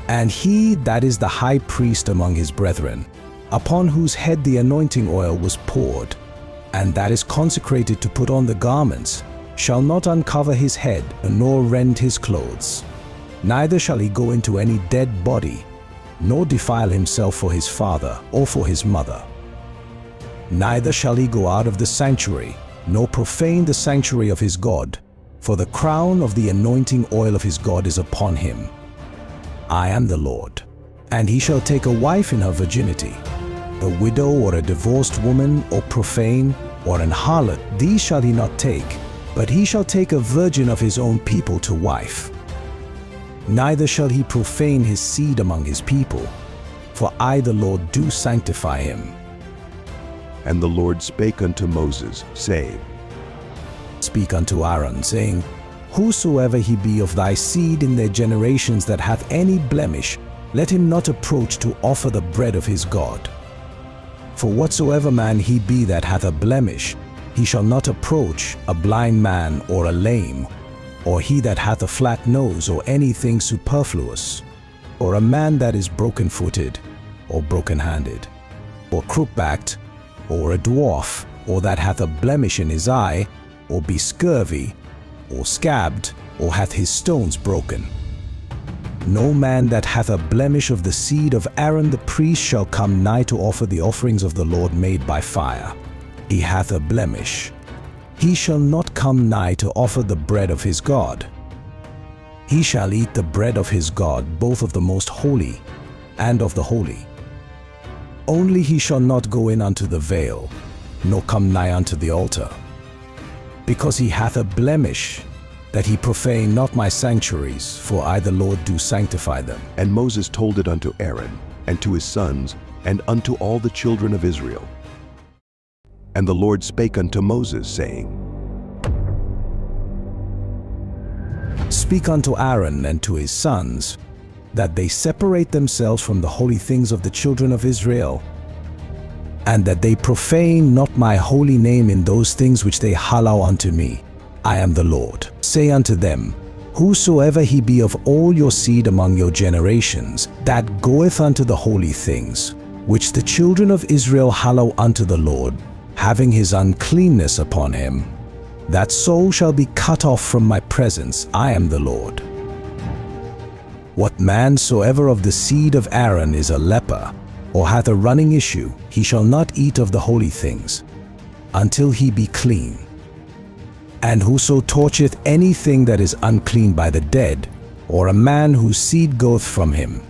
And he that is the high priest among his brethren, upon whose head the anointing oil was poured, and that is consecrated to put on the garments, shall not uncover his head, nor rend his clothes. Neither shall he go into any dead body, nor defile himself for his father or for his mother. Neither shall he go out of the sanctuary, nor profane the sanctuary of his God, for the crown of the anointing oil of his God is upon him. I am the Lord. And he shall take a wife in her virginity, a widow or a divorced woman, or profane, or an harlot, these shall he not take, but he shall take a virgin of his own people to wife. Neither shall he profane his seed among his people, for I the Lord do sanctify him. And the Lord spake unto Moses, saying, Speak unto Aaron, saying, Whosoever he be of thy seed in their generations that hath any blemish, let him not approach to offer the bread of his God. For whatsoever man he be that hath a blemish, he shall not approach, a blind man or a lame, or he that hath a flat nose, or anything superfluous, or a man that is broken-footed, or broken-handed, or crook-backed, or a dwarf, or that hath a blemish in his eye, or be scurvy, or scabbed, or hath his stones broken. No man that hath a blemish of the seed of Aaron the priest shall come nigh to offer the offerings of the Lord made by fire. He hath a blemish. He shall not come nigh to offer the bread of his God. He shall eat the bread of his God, both of the most holy and of the holy. Only he shall not go in unto the veil, nor come nigh unto the altar. Because he hath a blemish, that he profane not my sanctuaries, for I the Lord do sanctify them. And Moses told it unto Aaron, and to his sons, and unto all the children of Israel. And the Lord spake unto Moses, saying, Speak unto Aaron and to his sons, that they separate themselves from the holy things of the children of Israel, and that they profane not my holy name in those things which they hallow unto me. I am the Lord. Say unto them, Whosoever he be of all your seed among your generations, that goeth unto the holy things, which the children of Israel hallow unto the Lord, having his uncleanness upon him, that soul shall be cut off from my presence. I am the Lord. What man soever of the seed of Aaron is a leper, or hath a running issue, he shall not eat of the holy things, until he be clean. And whoso torcheth anything that is unclean by the dead, or a man whose seed goeth from him,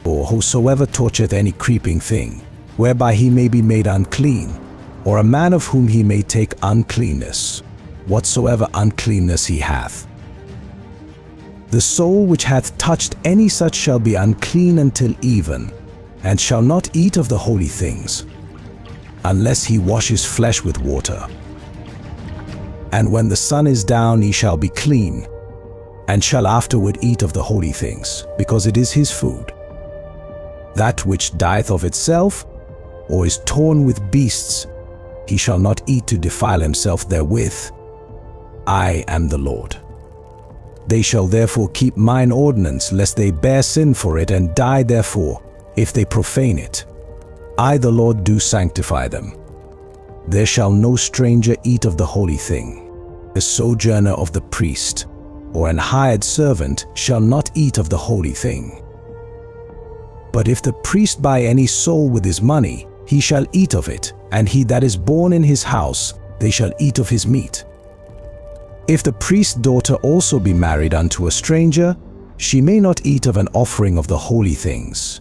or whosoever torcheth any creeping thing, whereby he may be made unclean, or a man of whom he may take uncleanness, whatsoever uncleanness he hath. The soul which hath touched any such shall be unclean until even, and shall not eat of the holy things, unless he wash his flesh with water. And when the sun is down he shall be clean, and shall afterward eat of the holy things, because it is his food. That which dieth of itself, or is torn with beasts, he shall not eat to defile himself therewith. I am the Lord. They shall therefore keep mine ordinance, lest they bear sin for it, and die therefore, if they profane it. I the Lord do sanctify them. There shall no stranger eat of the holy thing. A sojourner of the priest, or an hired servant, shall not eat of the holy thing. But if the priest buy any soul with his money, he shall eat of it, and he that is born in his house, they shall eat of his meat. If the priest's daughter also be married unto a stranger, she may not eat of an offering of the holy things.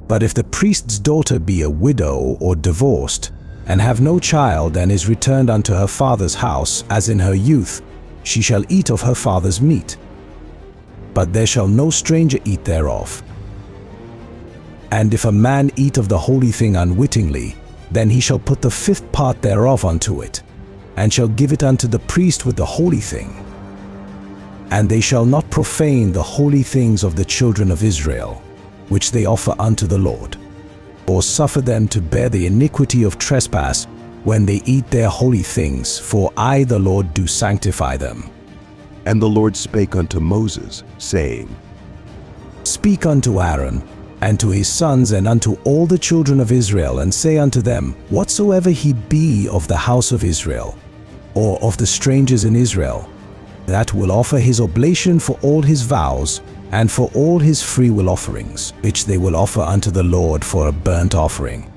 But if the priest's daughter be a widow or divorced, and have no child, and is returned unto her father's house, as in her youth, she shall eat of her father's meat. But there shall no stranger eat thereof. And if a man eat of the holy thing unwittingly, then he shall put the fifth part thereof unto it, and shall give it unto the priest with the holy thing. And they shall not profane the holy things of the children of Israel, which they offer unto the Lord, or suffer them to bear the iniquity of trespass when they eat their holy things, for I the Lord do sanctify them. And the Lord spake unto Moses, saying, Speak unto Aaron, and to his sons, and unto all the children of Israel, and say unto them, Whatsoever he be of the house of Israel, or of the strangers in Israel, that will offer his oblation for all his vows, and for all his freewill offerings, which they will offer unto the Lord for a burnt offering.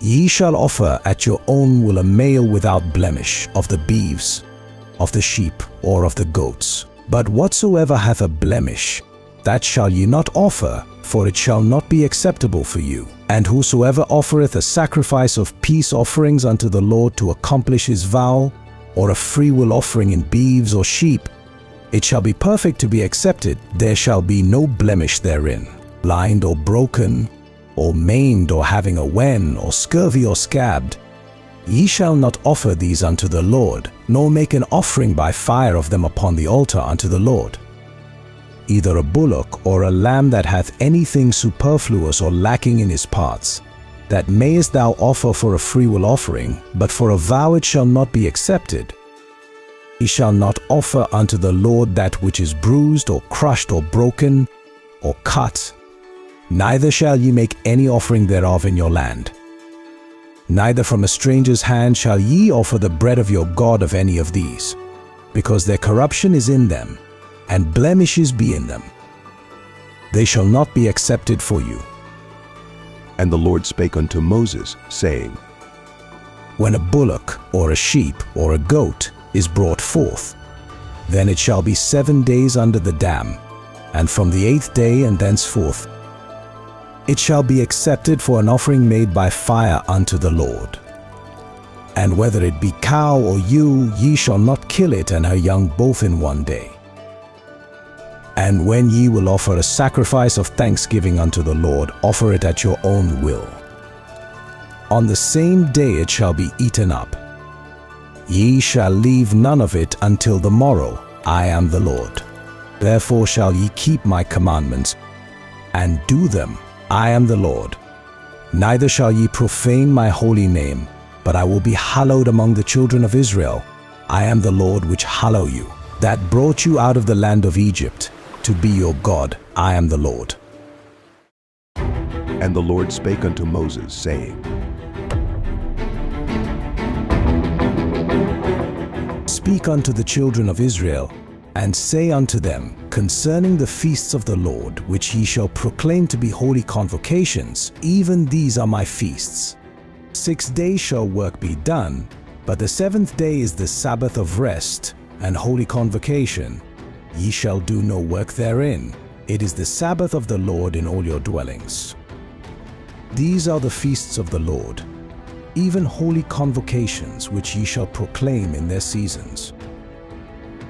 Ye shall offer at your own will a male without blemish of the beeves, of the sheep, or of the goats. But whatsoever hath a blemish, that shall ye not offer, for it shall not be acceptable for you. And whosoever offereth a sacrifice of peace offerings unto the Lord to accomplish his vow, or a freewill offering in beeves or sheep, it shall be perfect to be accepted. There shall be no blemish therein, blind or broken, or maimed, or having a wen, or scurvy, or scabbed. Ye shall not offer these unto the Lord, nor make an offering by fire of them upon the altar unto the Lord. Either a bullock or a lamb that hath anything superfluous or lacking in his parts, that mayest thou offer for a freewill offering, but for a vow it shall not be accepted. He shall not offer unto the Lord that which is bruised, or crushed, or broken, or cut. Neither shall ye make any offering thereof in your land. Neither from a stranger's hand shall ye offer the bread of your God of any of these, because their corruption is in them, and blemishes be in them. They shall not be accepted for you. And the Lord spake unto Moses, saying, When a bullock, or a sheep, or a goat is brought forth, then it shall be 7 days under the dam, and from the 8th day and thenceforth it shall be accepted for an offering made by fire unto the Lord. And whether it be cow or ewe, ye shall not kill it and her young both in one day. And when ye will offer a sacrifice of thanksgiving unto the Lord, offer it at your own will. On the same day it shall be eaten up. Ye shall leave none of it until the morrow. I am the Lord. Therefore shall ye keep my commandments, and do them. I am the Lord. Neither shall ye profane my holy name, but I will be hallowed among the children of Israel. I am the Lord which hallow you, that brought you out of the land of Egypt, to be your God. I am the Lord. And the Lord spake unto Moses, saying, Speak unto the children of Israel, and say unto them concerning the feasts of the Lord, which ye shall proclaim to be holy convocations, even these are my feasts. 6 days shall work be done, but the 7th day is the Sabbath of rest and holy convocation. Ye shall do no work therein. It is the Sabbath of the Lord in all your dwellings. These are the feasts of the Lord, even holy convocations, which ye shall proclaim in their seasons.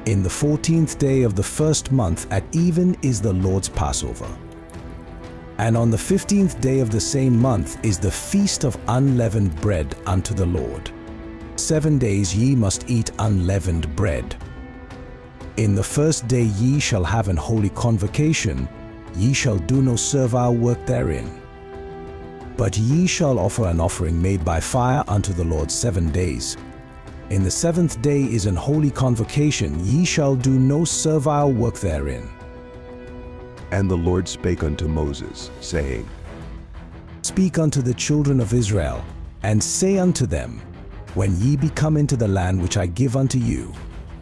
In the 14th day of the 1st month at even is the Lord's Passover. And on the 15th day of the same month is the feast of unleavened bread unto the Lord. 7 days ye must eat unleavened bread. In the 1st day ye shall have an holy convocation, ye shall do no servile work therein. But ye shall offer an offering made by fire unto the Lord 7 days. In the 7th day is an holy convocation, ye shall do no servile work therein. And the Lord spake unto Moses, saying, Speak unto the children of Israel, and say unto them, When ye be come into the land which I give unto you,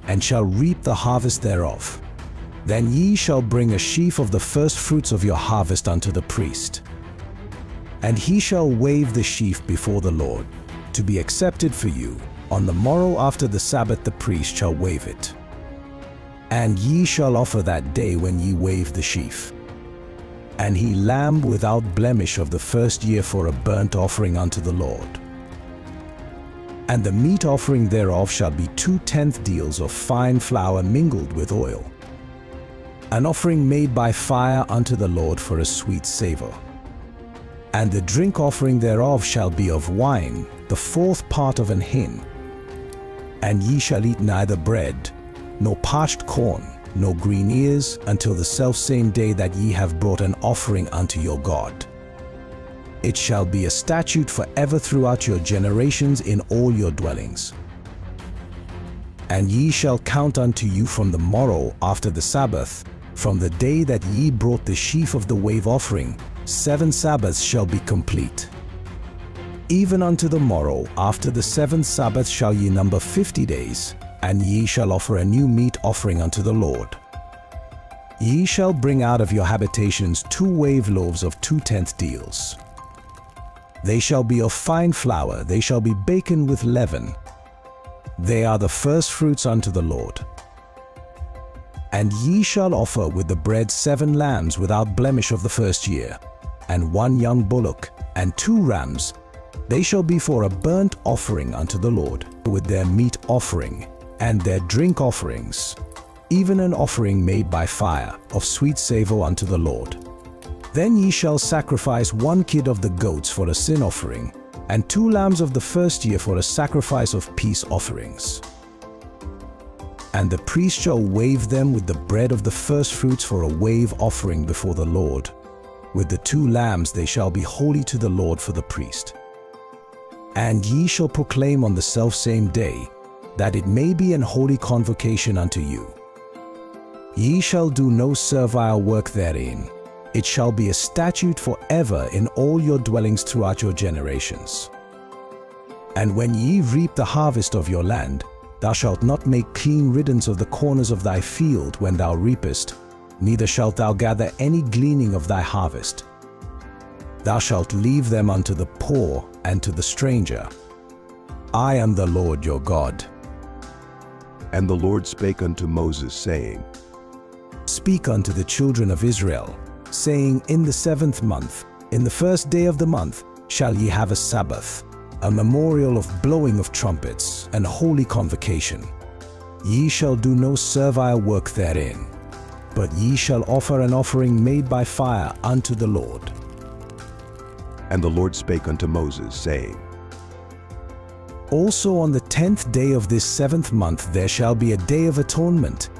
and shall reap the harvest thereof, then ye shall bring a sheaf of the first fruits of your harvest unto the priest. And he shall wave the sheaf before the Lord, to be accepted for you. On the morrow after the Sabbath the priest shall wave it. And ye shall offer that day when ye wave the sheaf. And he lamb without blemish of the 1st year for a burnt offering unto the Lord. And the meat offering thereof shall be 2/10 deals of fine flour mingled with oil, an offering made by fire unto the Lord for a sweet savour. And the drink offering thereof shall be of wine, the 4th part of an hin. And ye shall eat neither bread, nor parched corn, nor green ears, until the selfsame day that ye have brought an offering unto your God. It shall be a statute forever throughout your generations in all your dwellings. And ye shall count unto you from the morrow after the Sabbath, from the day that ye brought the sheaf of the wave offering, 7 Sabbaths shall be complete. Even unto the morrow after the 7th Sabbath shall ye number 50 days, and ye shall offer a new meat offering unto the Lord. Ye shall bring out of your habitations 2 wave loaves of 2/10 deals. They shall be of fine flour, they shall be baken with leaven. They are the first fruits unto the Lord. And ye shall offer with the bread 7 lambs without blemish of the 1st year, and 1 young bullock, and 2 rams. They shall be for a burnt offering unto the Lord, with their meat offering, and their drink offerings, even an offering made by fire, of sweet savour unto the Lord. Then ye shall sacrifice 1 kid of the goats for a sin offering, and 2 lambs of the 1st year for a sacrifice of peace offerings. And the priest shall wave them with the bread of the firstfruits for a wave offering before the Lord. With the 2 lambs they shall be holy to the Lord for the priest. And ye shall proclaim on the selfsame day, that it may be an holy convocation unto you. Ye shall do no servile work therein. It shall be a statute forever in all your dwellings throughout your generations. And when ye reap the harvest of your land, thou shalt not make clean riddance of the corners of thy field when thou reapest, neither shalt thou gather any gleaning of thy harvest. Thou shalt leave them unto the poor and to the stranger. I am the Lord your God. And the Lord spake unto Moses, saying, Speak unto the children of Israel, saying, In the 7th month, in the 1st day of the month, shall ye have a Sabbath. a memorial of blowing of trumpets, and holy convocation. Ye shall do no servile work therein, but ye shall offer an offering made by fire unto the Lord. And the Lord spake unto Moses, saying, Also on the 10th day of this 7th month there shall be a day of atonement.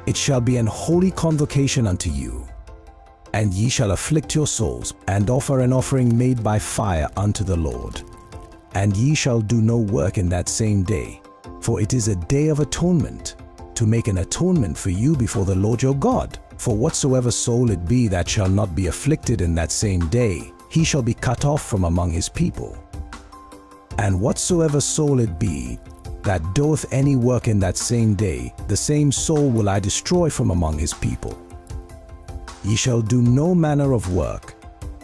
It shall be an holy convocation unto you. And ye shall afflict your souls, and offer an offering made by fire unto the Lord. And ye shall do no work in that same day, for it is a day of atonement, to make an atonement for you before the Lord your God. For whatsoever soul it be that shall not be afflicted in that same day, he shall be cut off from among his people. And whatsoever soul it be that doeth any work in that same day, the same soul will I destroy from among his people. Ye shall do no manner of work.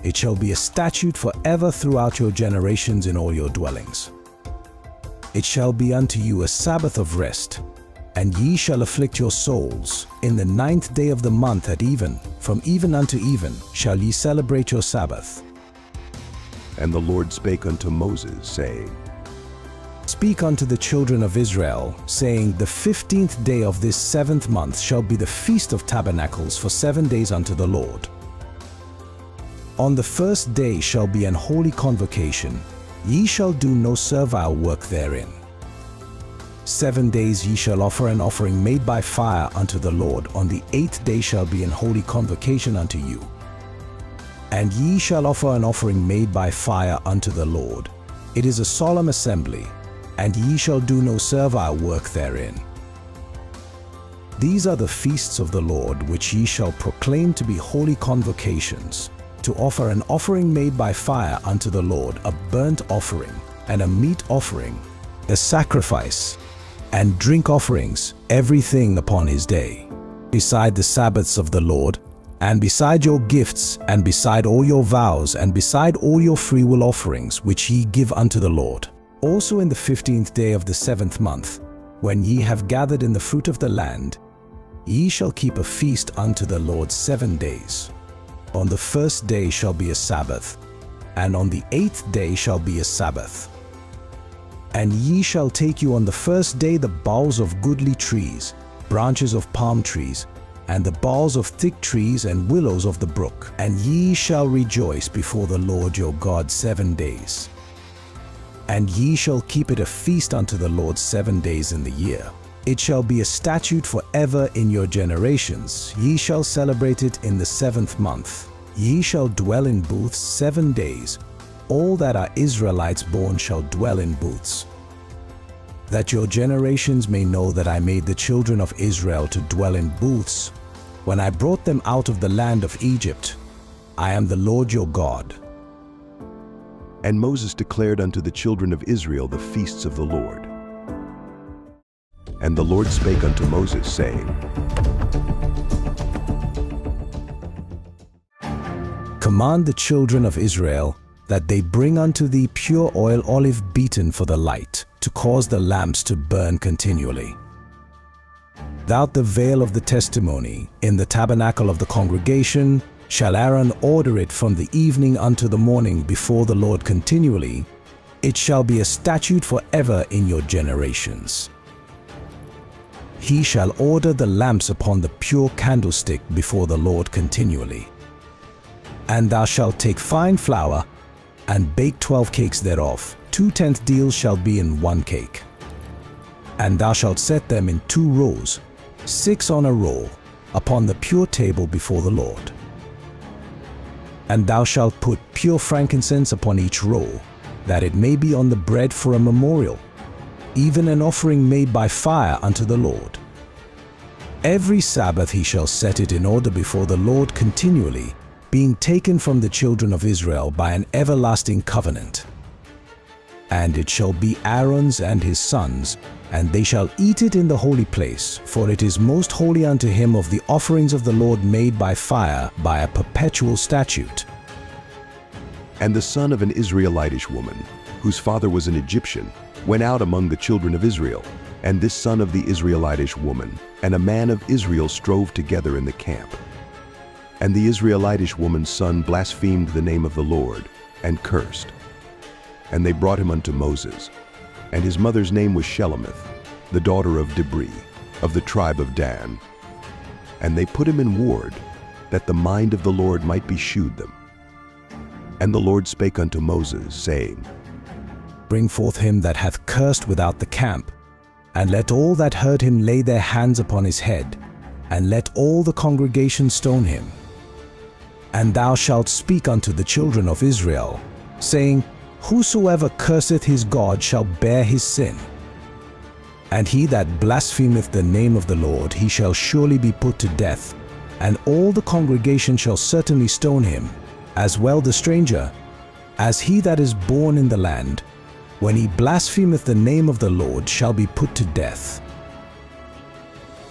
It shall be a statute forever throughout your generations in all your dwellings. It shall be unto you a Sabbath of rest, and ye shall afflict your souls. In the 9th day of the month at even, from even unto even, shall ye celebrate your Sabbath. And the Lord spake unto Moses, saying, Speak unto the children of Israel, saying, The 15th day of this 7th month shall be the Feast of Tabernacles for 7 days unto the Lord. On the 1st day shall be an holy convocation. Ye shall do no servile work therein. 7 days ye shall offer an offering made by fire unto the Lord. On the 8th day shall be an holy convocation unto you. And ye shall offer an offering made by fire unto the Lord. It is a solemn assembly, and ye shall do no servile work therein. These are the feasts of the Lord, which ye shall proclaim to be holy convocations, to offer an offering made by fire unto the Lord, a burnt offering, and a meat offering, a sacrifice, and drink offerings, everything upon his day, beside the Sabbaths of the Lord, and beside your gifts, and beside all your vows, and beside all your freewill offerings, which ye give unto the Lord. Also in the 15th day of the 7th month, when ye have gathered in the fruit of the land, ye shall keep a feast unto the Lord 7 days. On the 1st day shall be a Sabbath, and on the 8th day shall be a Sabbath. And ye shall take you on the 1st day the boughs of goodly trees, branches of palm trees, and the boughs of thick trees and willows of the brook, and ye shall rejoice before the Lord your God 7 days. And ye shall keep it a feast unto the Lord 7 days in the year. It shall be a statute forever in your generations. Ye shall celebrate it in the 7th month. Ye shall dwell in booths 7 days. All that are Israelites born shall dwell in booths. That your generations may know that I made the children of Israel to dwell in booths, when I brought them out of the land of Egypt. I am the Lord your God. And Moses declared unto the children of Israel the feasts of the Lord. And the Lord spake unto Moses, saying, Command the children of Israel that they bring unto thee pure oil olive beaten for the light, to cause the lamps to burn continually. Without the veil of the testimony, in the tabernacle of the congregation, shall Aaron order it from the evening unto the morning before the Lord continually. It shall be a statute forever in your generations. He shall order the lamps upon the pure candlestick before the Lord continually. And thou shalt take fine flour, and bake 12 cakes thereof. 2/10 deals shall be in 1 cake. And thou shalt set them in 2 rows, 6 on a row, upon the pure table before the Lord. And thou shalt put pure frankincense upon each row, that it may be on the bread for a memorial, even an offering made by fire unto the Lord. Every Sabbath he shall set it in order before the Lord continually, being taken from the children of Israel by an everlasting covenant. And it shall be Aaron's and his sons, and they shall eat it in the holy place, for it is most holy unto him of the offerings of the Lord made by fire, by a perpetual statute. And the son of an Israelitish woman, whose father was an Egyptian, went out among the children of Israel. And this son of the Israelitish woman and a man of Israel strove together in the camp. And the Israelitish woman's son blasphemed the name of the Lord, and cursed. And they brought him unto Moses. And his mother's name was Shelemith, the daughter of Dibri, of the tribe of Dan. And they put him in ward, that the mind of the Lord might be shewed them. And the Lord spake unto Moses, saying, Bring forth him that hath cursed without the camp, and let all that heard him lay their hands upon his head, and let all the congregation stone him. And thou shalt speak unto the children of Israel, saying, Whosoever curseth his God shall bear his sin. And he that blasphemeth the name of the Lord, he shall surely be put to death, and all the congregation shall certainly stone him, as well the stranger, as he that is born in the land, when he blasphemeth the name of the Lord shall be put to death.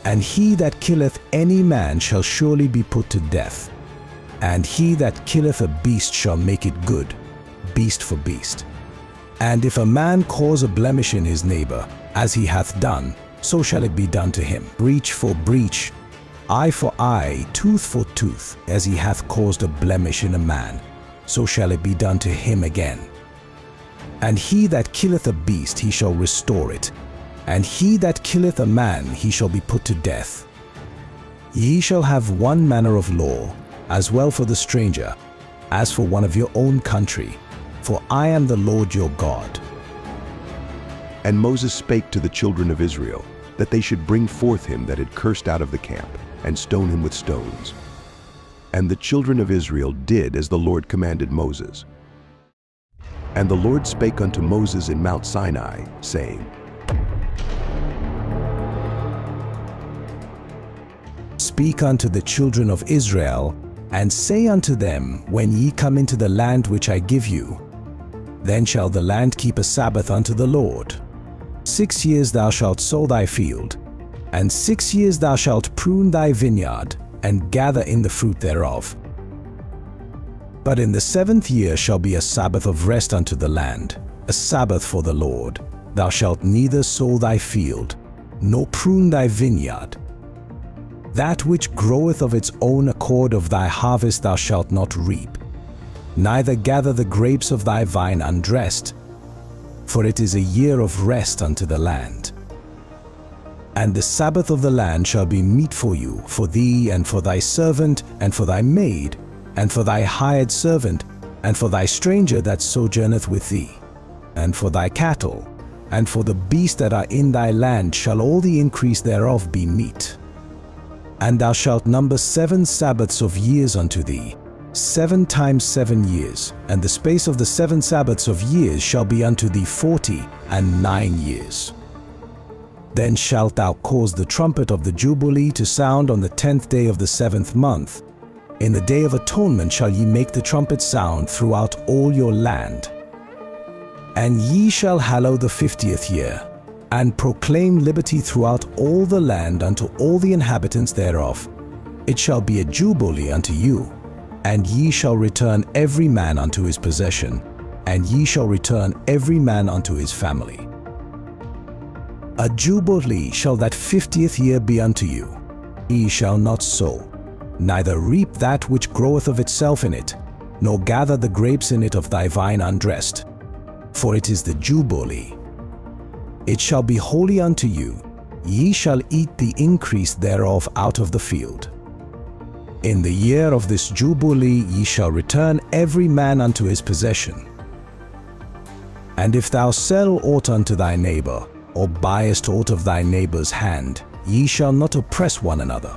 And he that killeth any man shall surely be put to death, and he that killeth a beast shall make it good, beast for beast. And if a man cause a blemish in his neighbor, as he hath done, so shall it be done to him. Breach for breach, eye for eye, tooth for tooth, as he hath caused a blemish in a man, so shall it be done to him again. And he that killeth a beast, he shall restore it, and he that killeth a man, he shall be put to death. Ye shall have one manner of law, as well for the stranger, as for one of your own country, for I am the Lord your God. And Moses spake to the children of Israel, that they should bring forth him that had cursed out of the camp, and stone him with stones. And the children of Israel did as the Lord commanded Moses. And the Lord spake unto Moses in Mount Sinai, saying, Speak unto the children of Israel, and say unto them, When ye come into the land which I give you, then shall the land keep a Sabbath unto the Lord. 6 years thou shalt sow thy field, and 6 years thou shalt prune thy vineyard, and gather in the fruit thereof. But in the 7th year shall be a Sabbath of rest unto the land, a Sabbath for the Lord. Thou shalt neither sow thy field, nor prune thy vineyard. That which groweth of its own accord of thy harvest thou shalt not reap, neither gather the grapes of thy vine undressed, for it is a year of rest unto the land. And the Sabbath of the land shall be meat for you, for thee, and for thy servant, and for thy maid, and for thy hired servant, and for thy stranger that sojourneth with thee, and for thy cattle, and for the beasts that are in thy land shall all the increase thereof be meat. And thou shalt number 7 Sabbaths of years unto thee, 7 times 7 years, and the space of the 7 Sabbaths of years shall be unto thee 49 years. Then shalt thou cause the trumpet of the Jubilee to sound on the 10th day of the 7th month. In the day of atonement shall ye make the trumpet sound throughout all your land. And ye shall hallow the 50th year, and proclaim liberty throughout all the land unto all the inhabitants thereof. It shall be a jubilee unto you, and ye shall return every man unto his possession, and ye shall return every man unto his family. A jubilee shall that 50th year be unto you. Ye shall not sow, neither reap that which groweth of itself in it, nor gather the grapes in it of thy vine undressed, for it is the jubilee. It shall be holy unto you. Ye shall eat the increase thereof out of the field. In the year of this jubilee ye shall return every man unto his possession. And if thou sell aught unto thy neighbor, or buyest aught of thy neighbor's hand, ye shall not oppress one another.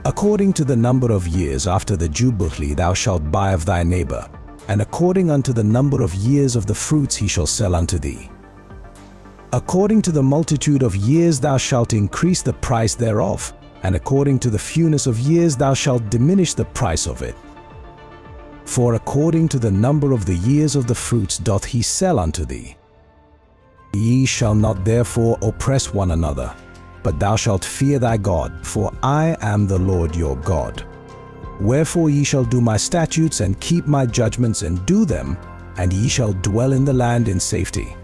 According to the number of years after the jubilee thou shalt buy of thy neighbor, and according unto the number of years of the fruits he shall sell unto thee. According to the multitude of years thou shalt increase the price thereof, and according to the fewness of years thou shalt diminish the price of it. For according to the number of the years of the fruits doth he sell unto thee. Ye shall not therefore oppress one another, but thou shalt fear thy God, for I am the Lord your God. Wherefore ye shall do my statutes and keep my judgments and do them, and ye shall dwell in the land in safety.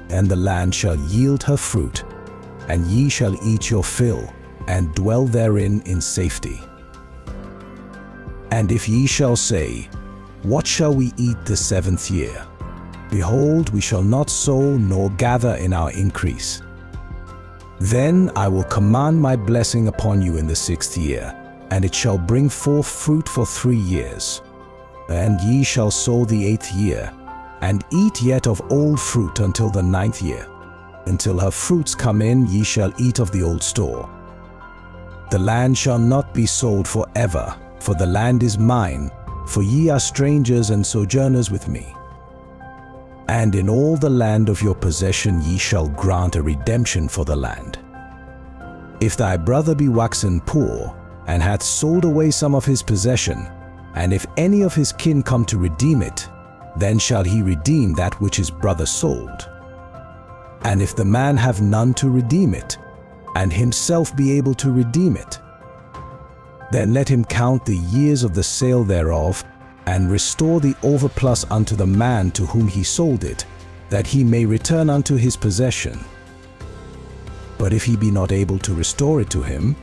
And the land shall yield her fruit, and ye shall eat your fill, and dwell therein in safety. And if ye shall say, What shall we eat the 7th year? Behold, we shall not sow nor gather in our increase. Then I will command my blessing upon you in the 6th year, and it shall bring forth fruit for 3 years. And ye shall sow the 8th year, and eat yet of old fruit until the 9th year. Until her fruits come in, ye shall eat of the old store. The land shall not be sold forever, for the land is mine, for ye are strangers and sojourners with me. And in all the land of your possession ye shall grant a redemption for the land. If thy brother be waxen poor, and hath sold away some of his possession, and if any of his kin come to redeem it, then shall he redeem that which his brother sold. And if the man have none to redeem it, and himself be able to redeem it, then let him count the years of the sale thereof, and restore the overplus unto the man to whom he sold it, that he may return unto his possession. But if he be not able to restore it to him,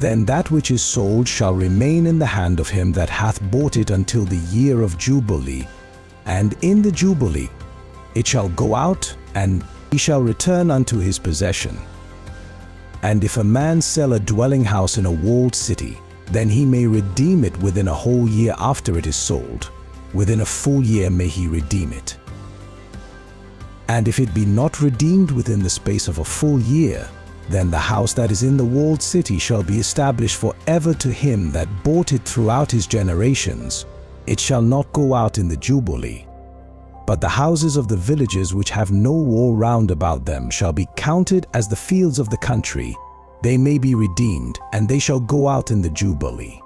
then that which is sold shall remain in the hand of him that hath bought it until the year of Jubilee, and in the Jubilee it shall go out, and he shall return unto his possession. And if a man sell a dwelling house in a walled city, then he may redeem it within a whole year after it is sold. Within a full year may he redeem it. And if it be not redeemed within the space of a full year, then the house that is in the walled city shall be established forever to him that bought it throughout his generations. It shall not go out in the Jubilee. But the houses of the villages which have no wall round about them shall be counted as the fields of the country. They may be redeemed, and they shall go out in the Jubilee.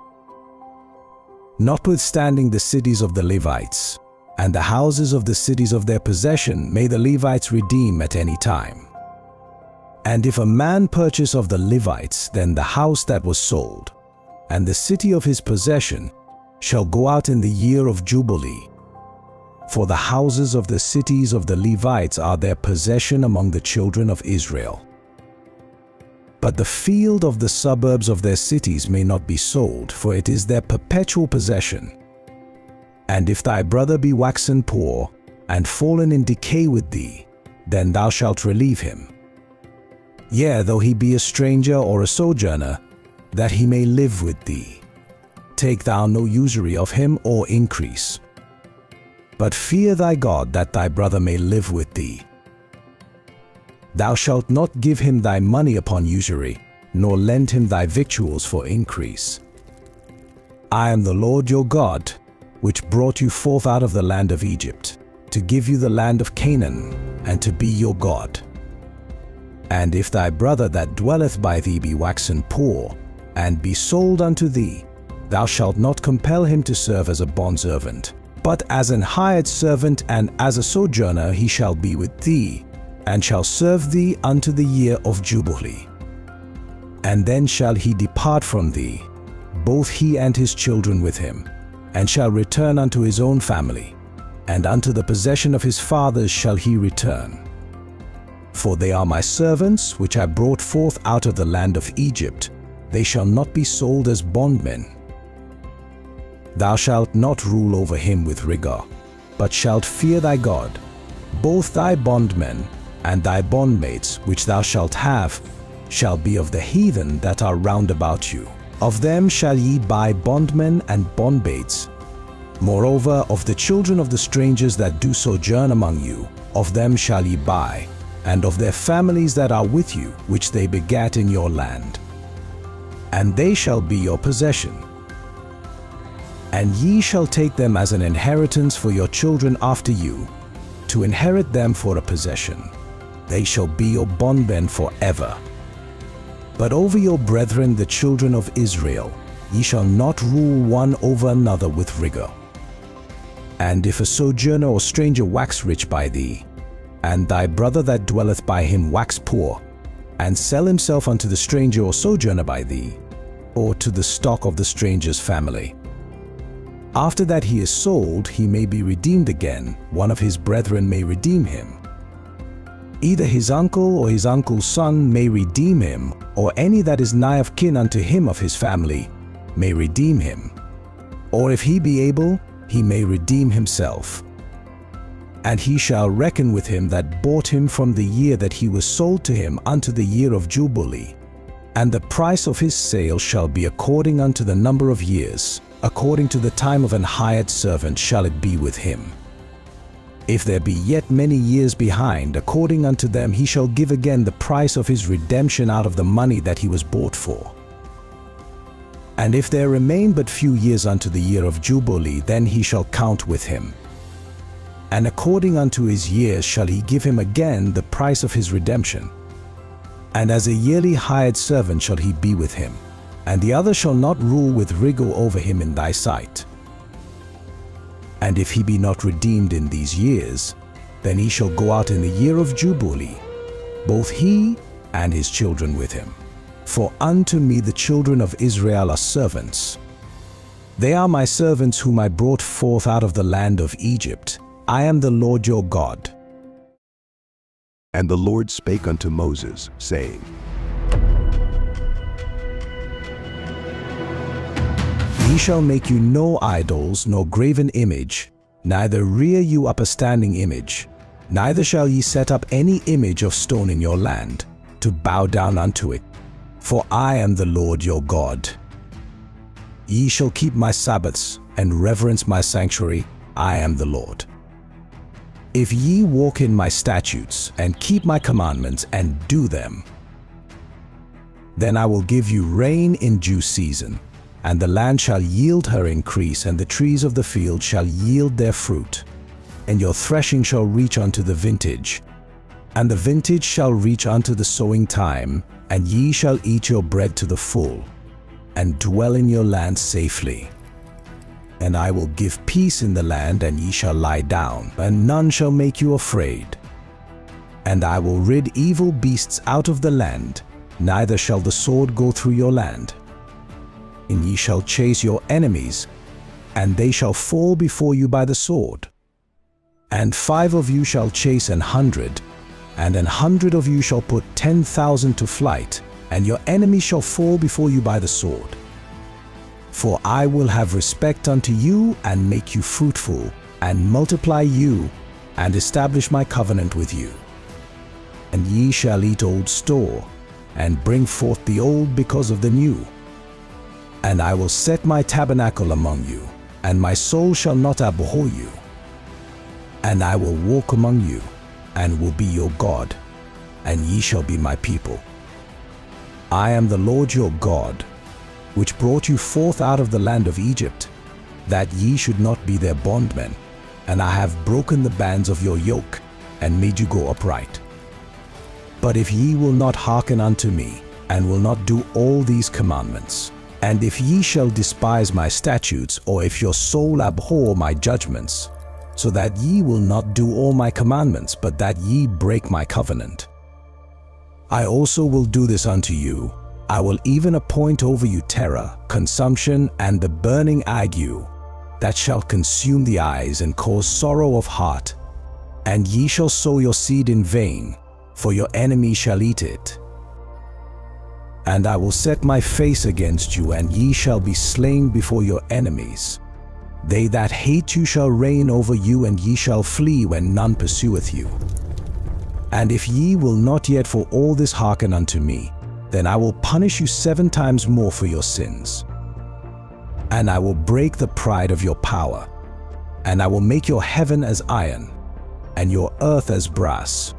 Notwithstanding the cities of the Levites, and the houses of the cities of their possession may the Levites redeem at any time. And if a man purchase of the Levites, then the house that was sold, and the city of his possession, shall go out in the year of Jubilee. For the houses of the cities of the Levites are their possession among the children of Israel. But the field of the suburbs of their cities may not be sold, for it is their perpetual possession. And if thy brother be waxen poor, and fallen in decay with thee, then thou shalt relieve him. Yea, though he be a stranger or a sojourner, that he may live with thee. Take thou no usury of him or increase. But fear thy God, that thy brother may live with thee. Thou shalt not give him thy money upon usury, nor lend him thy victuals for increase. I am the Lord your God, which brought you forth out of the land of Egypt, to give you the land of Canaan, and to be your God. And if thy brother that dwelleth by thee be waxen poor, and be sold unto thee, thou shalt not compel him to serve as a bondservant, but as an hired servant, and as a sojourner he shall be with thee, and shall serve thee unto the year of Jubilee. And then shall he depart from thee, both he and his children with him, and shall return unto his own family, and unto the possession of his fathers shall he return. For they are my servants, which I brought forth out of the land of Egypt. They shall not be sold as bondmen. Thou shalt not rule over him with rigor, but shalt fear thy God. Both thy bondmen and thy bondmates, which thou shalt have, shall be of the heathen that are round about you. Of them shall ye buy bondmen and bondmates. Moreover, of the children of the strangers that do sojourn among you, of them shall ye buy, and of their families that are with you, which they begat in your land. And they shall be your possession. And ye shall take them as an inheritance for your children after you, to inherit them for a possession. They shall be your bondmen forever. But over your brethren the children of Israel, ye shall not rule one over another with rigor. And if a sojourner or stranger wax rich by thee, and thy brother that dwelleth by him wax poor, and sell himself unto the stranger or sojourner by thee, or to the stock of the stranger's family, after that he is sold, he may be redeemed again. One of his brethren may redeem him. Either his uncle or his uncle's son may redeem him, or any that is nigh of kin unto him of his family may redeem him. Or if he be able, he may redeem himself. And he shall reckon with him that bought him from the year that he was sold to him unto the year of Jubilee. And the price of his sale shall be according unto the number of years, according to the time of an hired servant shall it be with him. If there be yet many years behind, according unto them he shall give again the price of his redemption out of the money that he was bought for. And if there remain but few years unto the year of Jubilee, then he shall count with him. And according unto his years shall he give him again the price of his redemption. And as a yearly hired servant shall he be with him, and the other shall not rule with rigor over him in thy sight. And if he be not redeemed in these years, then he shall go out in the year of Jubilee, both he and his children with him. For unto me the children of Israel are servants. They are my servants whom I brought forth out of the land of Egypt. I am the Lord your God. And the Lord spake unto Moses, saying, Ye shall make you no idols, nor graven image, neither rear you up a standing image, neither shall ye set up any image of stone in your land, to bow down unto it. For I am the Lord your God. Ye shall keep my Sabbaths, and reverence my sanctuary. I am the Lord. If ye walk in my statutes, and keep my commandments, and do them, then I will give you rain in due season, and the land shall yield her increase, and the trees of the field shall yield their fruit. And your threshing shall reach unto the vintage, and the vintage shall reach unto the sowing time, and ye shall eat your bread to the full, and dwell in your land safely. And I will give peace in the land, and ye shall lie down, and none shall make you afraid. And I will rid evil beasts out of the land, neither shall the sword go through your land. And ye shall chase your enemies, and they shall fall before you by the sword. And 5 of you shall chase 100, and 100 of you shall put 10,000 to flight, and your enemies shall fall before you by the sword. For I will have respect unto you, and make you fruitful, and multiply you, and establish my covenant with you. And ye shall eat old store, and bring forth the old because of the new. And I will set my tabernacle among you, and my soul shall not abhor you. And I will walk among you, and will be your God, and ye shall be my people. I am the Lord your God, which brought you forth out of the land of Egypt, that ye should not be their bondmen, and I have broken the bands of your yoke, and made you go upright. But if ye will not hearken unto me, and will not do all these commandments, and if ye shall despise my statutes, or if your soul abhor my judgments, so that ye will not do all my commandments, but that ye break my covenant, I also will do this unto you. I will even appoint over you terror, consumption, and the burning ague, that shall consume the eyes and cause sorrow of heart. And ye shall sow your seed in vain, for your enemy shall eat it. And I will set my face against you, and ye shall be slain before your enemies. They that hate you shall reign over you, and ye shall flee when none pursueth you. And if ye will not yet for all this hearken unto me, then I will punish you 7 times more for your sins. And I will break the pride of your power, and I will make your heaven as iron, and your earth as brass.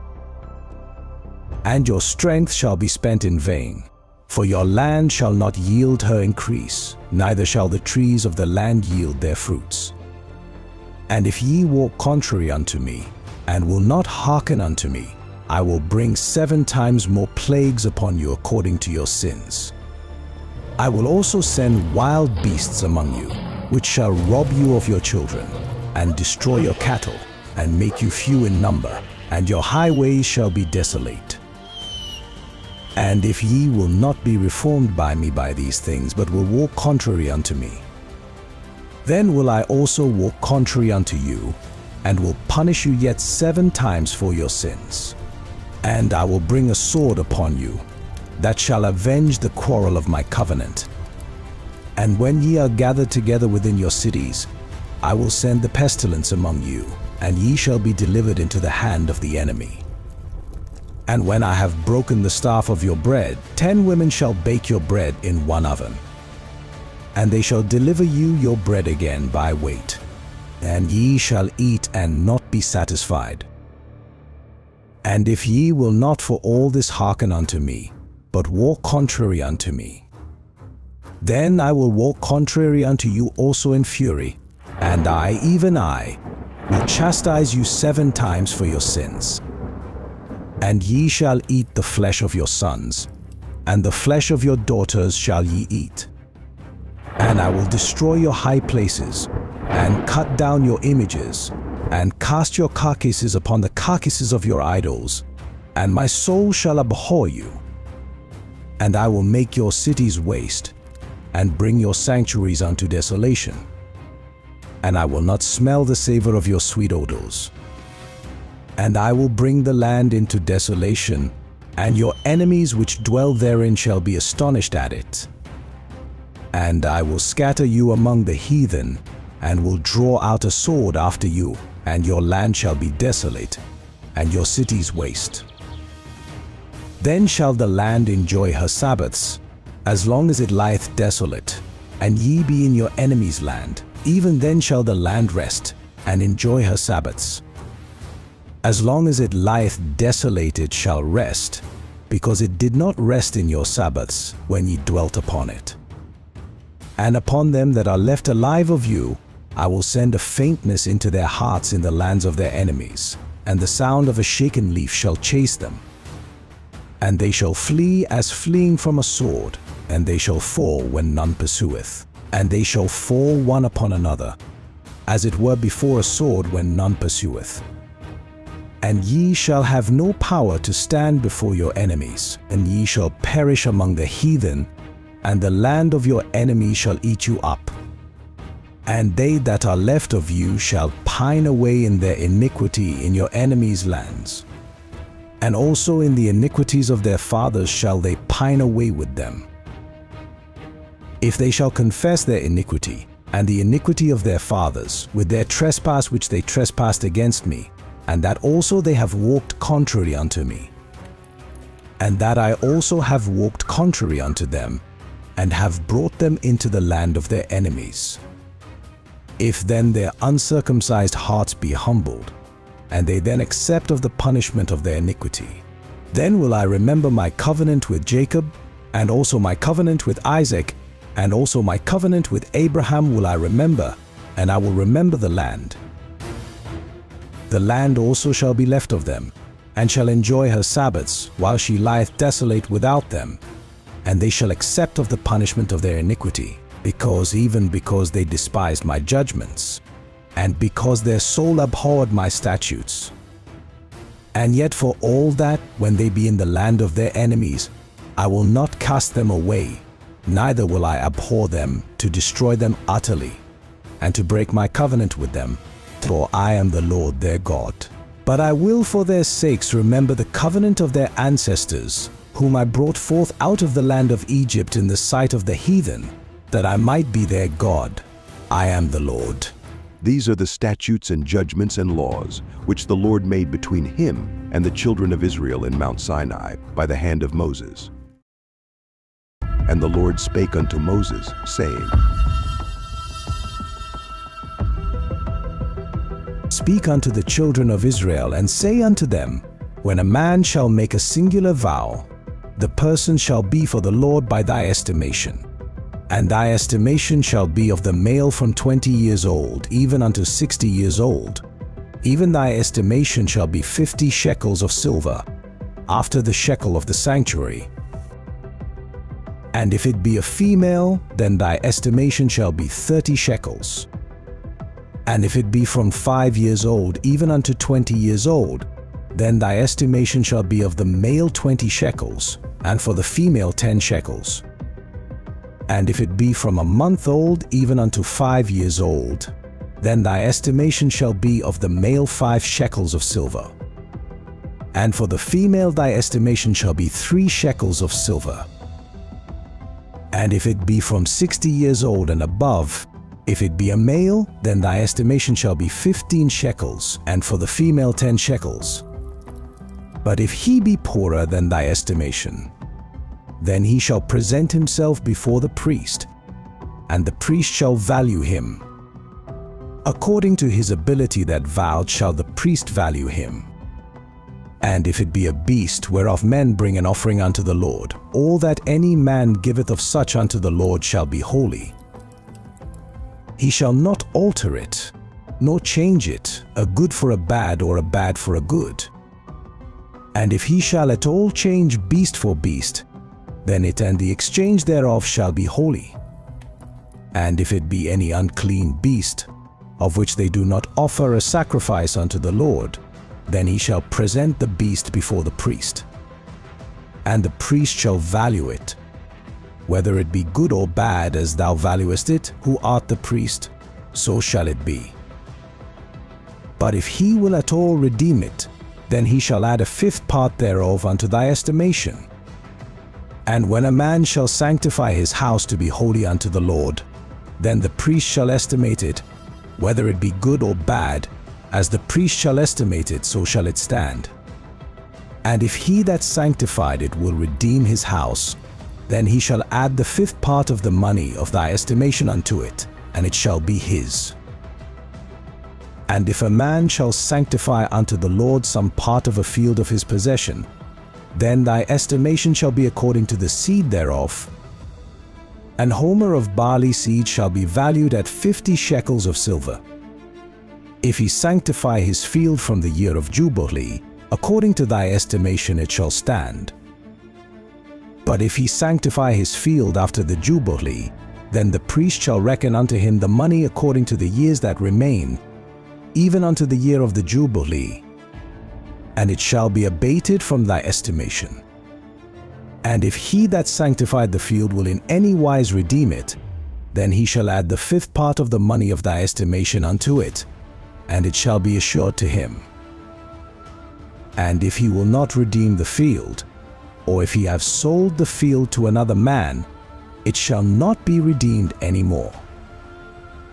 And your strength shall be spent in vain, for your land shall not yield her increase, neither shall the trees of the land yield their fruits. And if ye walk contrary unto me, and will not hearken unto me, I will bring 7 times more plagues upon you according to your sins. I will also send wild beasts among you, which shall rob you of your children, and destroy your cattle, and make you few in number, and your highways shall be desolate. And if ye will not be reformed by me by these things, but will walk contrary unto me, then will I also walk contrary unto you, and will punish you yet 7 times for your sins. And I will bring a sword upon you, that shall avenge the quarrel of my covenant. And when ye are gathered together within your cities, I will send the pestilence among you, and ye shall be delivered into the hand of the enemy. And when I have broken the staff of your bread, 10 women shall bake your bread in one oven. And they shall deliver you your bread again by weight, and ye shall eat and not be satisfied. And if ye will not for all this hearken unto me, but walk contrary unto me, then I will walk contrary unto you also in fury, and I, even I, will chastise you 7 times for your sins. And ye shall eat the flesh of your sons, and the flesh of your daughters shall ye eat. And I will destroy your high places, and cut down your images, and cast your carcasses upon the carcasses of your idols, and my soul shall abhor you. And I will make your cities waste, and bring your sanctuaries unto desolation. And I will not smell the savor of your sweet odors. And I will bring the land into desolation, and your enemies which dwell therein shall be astonished at it. And I will scatter you among the heathen, and will draw out a sword after you, and your land shall be desolate, and your cities waste. Then shall the land enjoy her Sabbaths, as long as it lieth desolate, and ye be in your enemy's land. Even then shall the land rest, and enjoy her Sabbaths. As long as it lieth desolate it shall rest, because it did not rest in your Sabbaths when ye dwelt upon it. And upon them that are left alive of you, I will send a faintness into their hearts in the lands of their enemies, and the sound of a shaken leaf shall chase them. And they shall flee as fleeing from a sword, and they shall fall when none pursueth. And they shall fall one upon another, as it were before a sword when none pursueth. And ye shall have no power to stand before your enemies, and ye shall perish among the heathen, and the land of your enemies shall eat you up. And they that are left of you shall pine away in their iniquity in your enemies' lands. And also in the iniquities of their fathers shall they pine away with them. If they shall confess their iniquity, and the iniquity of their fathers, with their trespass which they trespassed against me, and that also they have walked contrary unto me, and that I also have walked contrary unto them, and have brought them into the land of their enemies. If then their uncircumcised hearts be humbled, and they then accept of the punishment of their iniquity, then will I remember my covenant with Jacob, and also my covenant with Isaac, and also my covenant with Abraham will I remember, and I will remember the land. The land also shall be left of them, and shall enjoy her Sabbaths, while she lieth desolate without them, and they shall accept of the punishment of their iniquity, because they despised my judgments, and because their soul abhorred my statutes. And yet for all that, when they be in the land of their enemies, I will not cast them away, neither will I abhor them to destroy them utterly, and to break my covenant with them, for I am the Lord their God. But I will for their sakes remember the covenant of their ancestors, whom I brought forth out of the land of Egypt in the sight of the heathen, that I might be their God. I am the Lord. These are the statutes and judgments and laws which the Lord made between him and the children of Israel in Mount Sinai by the hand of Moses. And the Lord spake unto Moses, saying, Speak unto the children of Israel, and say unto them, When a man shall make a singular vow, the person shall be for the Lord by thy estimation. And thy estimation shall be of the male from 20 years old, even unto 60 years old. Even thy estimation shall be 50 shekels of silver, after the shekel of the sanctuary. And if it be a female, then thy estimation shall be 30 shekels. And if it be from 5 years old, even unto 20 years old, then thy estimation shall be of the male 20 shekels, and for the female 10 shekels. And if it be from a month old even unto 5 years old, then thy estimation shall be of the male 5 shekels of silver. And for the female thy estimation shall be 3 shekels of silver. And if it be from 60 years old and above, If it be a male, then thy estimation shall be 15 shekels, and for the female 10 shekels. But if he be poorer than thy estimation, then he shall present himself before the priest, and the priest shall value him. According to his ability that vowed shall the priest value him. And if it be a beast whereof men bring an offering unto the Lord, all that any man giveth of such unto the Lord shall be holy. He shall not alter it, nor change it, a good for a bad or a bad for a good. And if he shall at all change beast for beast, then it and the exchange thereof shall be holy. And if it be any unclean beast, of which they do not offer a sacrifice unto the Lord, then he shall present the beast before the priest. And the priest shall value it, whether it be good or bad as thou valuest it, who art the priest, so shall it be. But if he will at all redeem it, then he shall add a fifth part thereof unto thy estimation. And when a man shall sanctify his house to be holy unto the Lord, then the priest shall estimate it, whether it be good or bad, as the priest shall estimate it, so shall it stand. And if he that sanctified it will redeem his house, then he shall add the fifth part of the money of thy estimation unto it, and it shall be his. And if a man shall sanctify unto the Lord some part of a field of his possession, then thy estimation shall be according to the seed thereof. An homer of barley seed shall be valued at 50 shekels of silver. If he sanctify his field from the year of Jubilee, according to thy estimation it shall stand. But if he sanctify his field after the Jubilee, then the priest shall reckon unto him the money according to the years that remain, even unto the year of the Jubilee, and it shall be abated from thy estimation. And if he that sanctified the field will in any wise redeem it, then he shall add the fifth part of the money of thy estimation unto it, and it shall be assured to him. And if he will not redeem the field, or if he have sold the field to another man, it shall not be redeemed any more.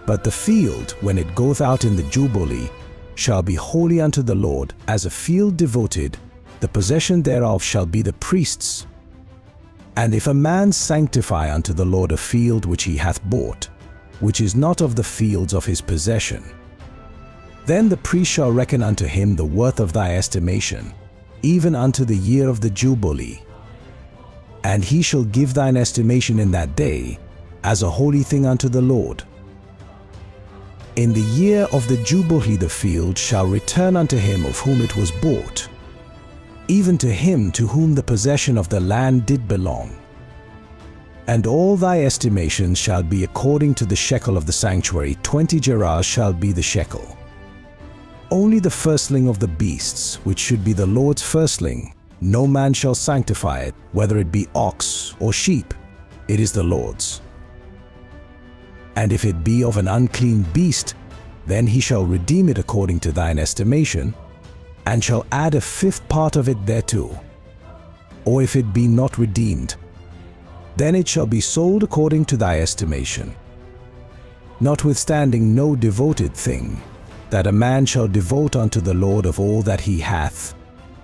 But the field, when it goeth out in the Jubilee, shall be holy unto the Lord, as a field devoted, the possession thereof shall be the priest's. And if a man sanctify unto the Lord a field which he hath bought, which is not of the fields of his possession, then the priest shall reckon unto him the worth of thy estimation, even unto the year of the Jubilee. And he shall give thine estimation in that day as a holy thing unto the Lord. In the year of the Jubilee the field shall return unto him of whom it was bought, even to him to whom the possession of the land did belong. And all thy estimations shall be according to the shekel of the sanctuary, 20 gerahs shall be the shekel. Only the firstling of the beasts, which should be the Lord's firstling, no man shall sanctify it, whether it be ox or sheep, it is the Lord's. And if it be of an unclean beast, then he shall redeem it according to thine estimation, and shall add a fifth part of it thereto. Or if it be not redeemed, then it shall be sold according to thy estimation. Notwithstanding no devoted thing, that a man shall devote unto the Lord of all that he hath,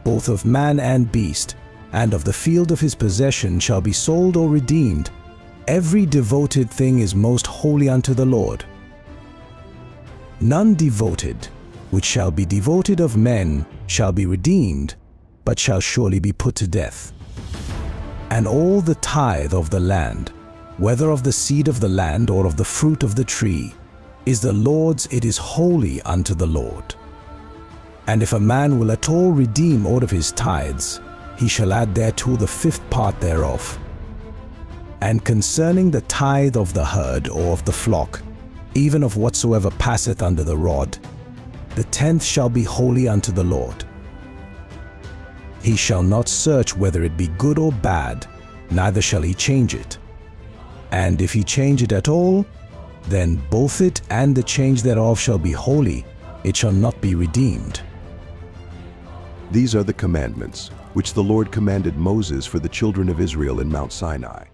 both of man and beast, and of the field of his possession shall be sold or redeemed, every devoted thing is most holy unto the Lord. None devoted, which shall be devoted of men, shall be redeemed, but shall surely be put to death. And all the tithe of the land, whether of the seed of the land or of the fruit of the tree, is the Lord's, it is holy unto the Lord. And if a man will at all redeem aught of his tithes, he shall add thereto the fifth part thereof. And concerning the tithe of the herd or of the flock, even of whatsoever passeth under the rod, the tenth shall be holy unto the Lord. He shall not search whether it be good or bad, neither shall he change it. And if he change it at all, then both it and the change thereof shall be holy, it shall not be redeemed. These are the commandments which the Lord commanded Moses for the children of Israel in Mount Sinai.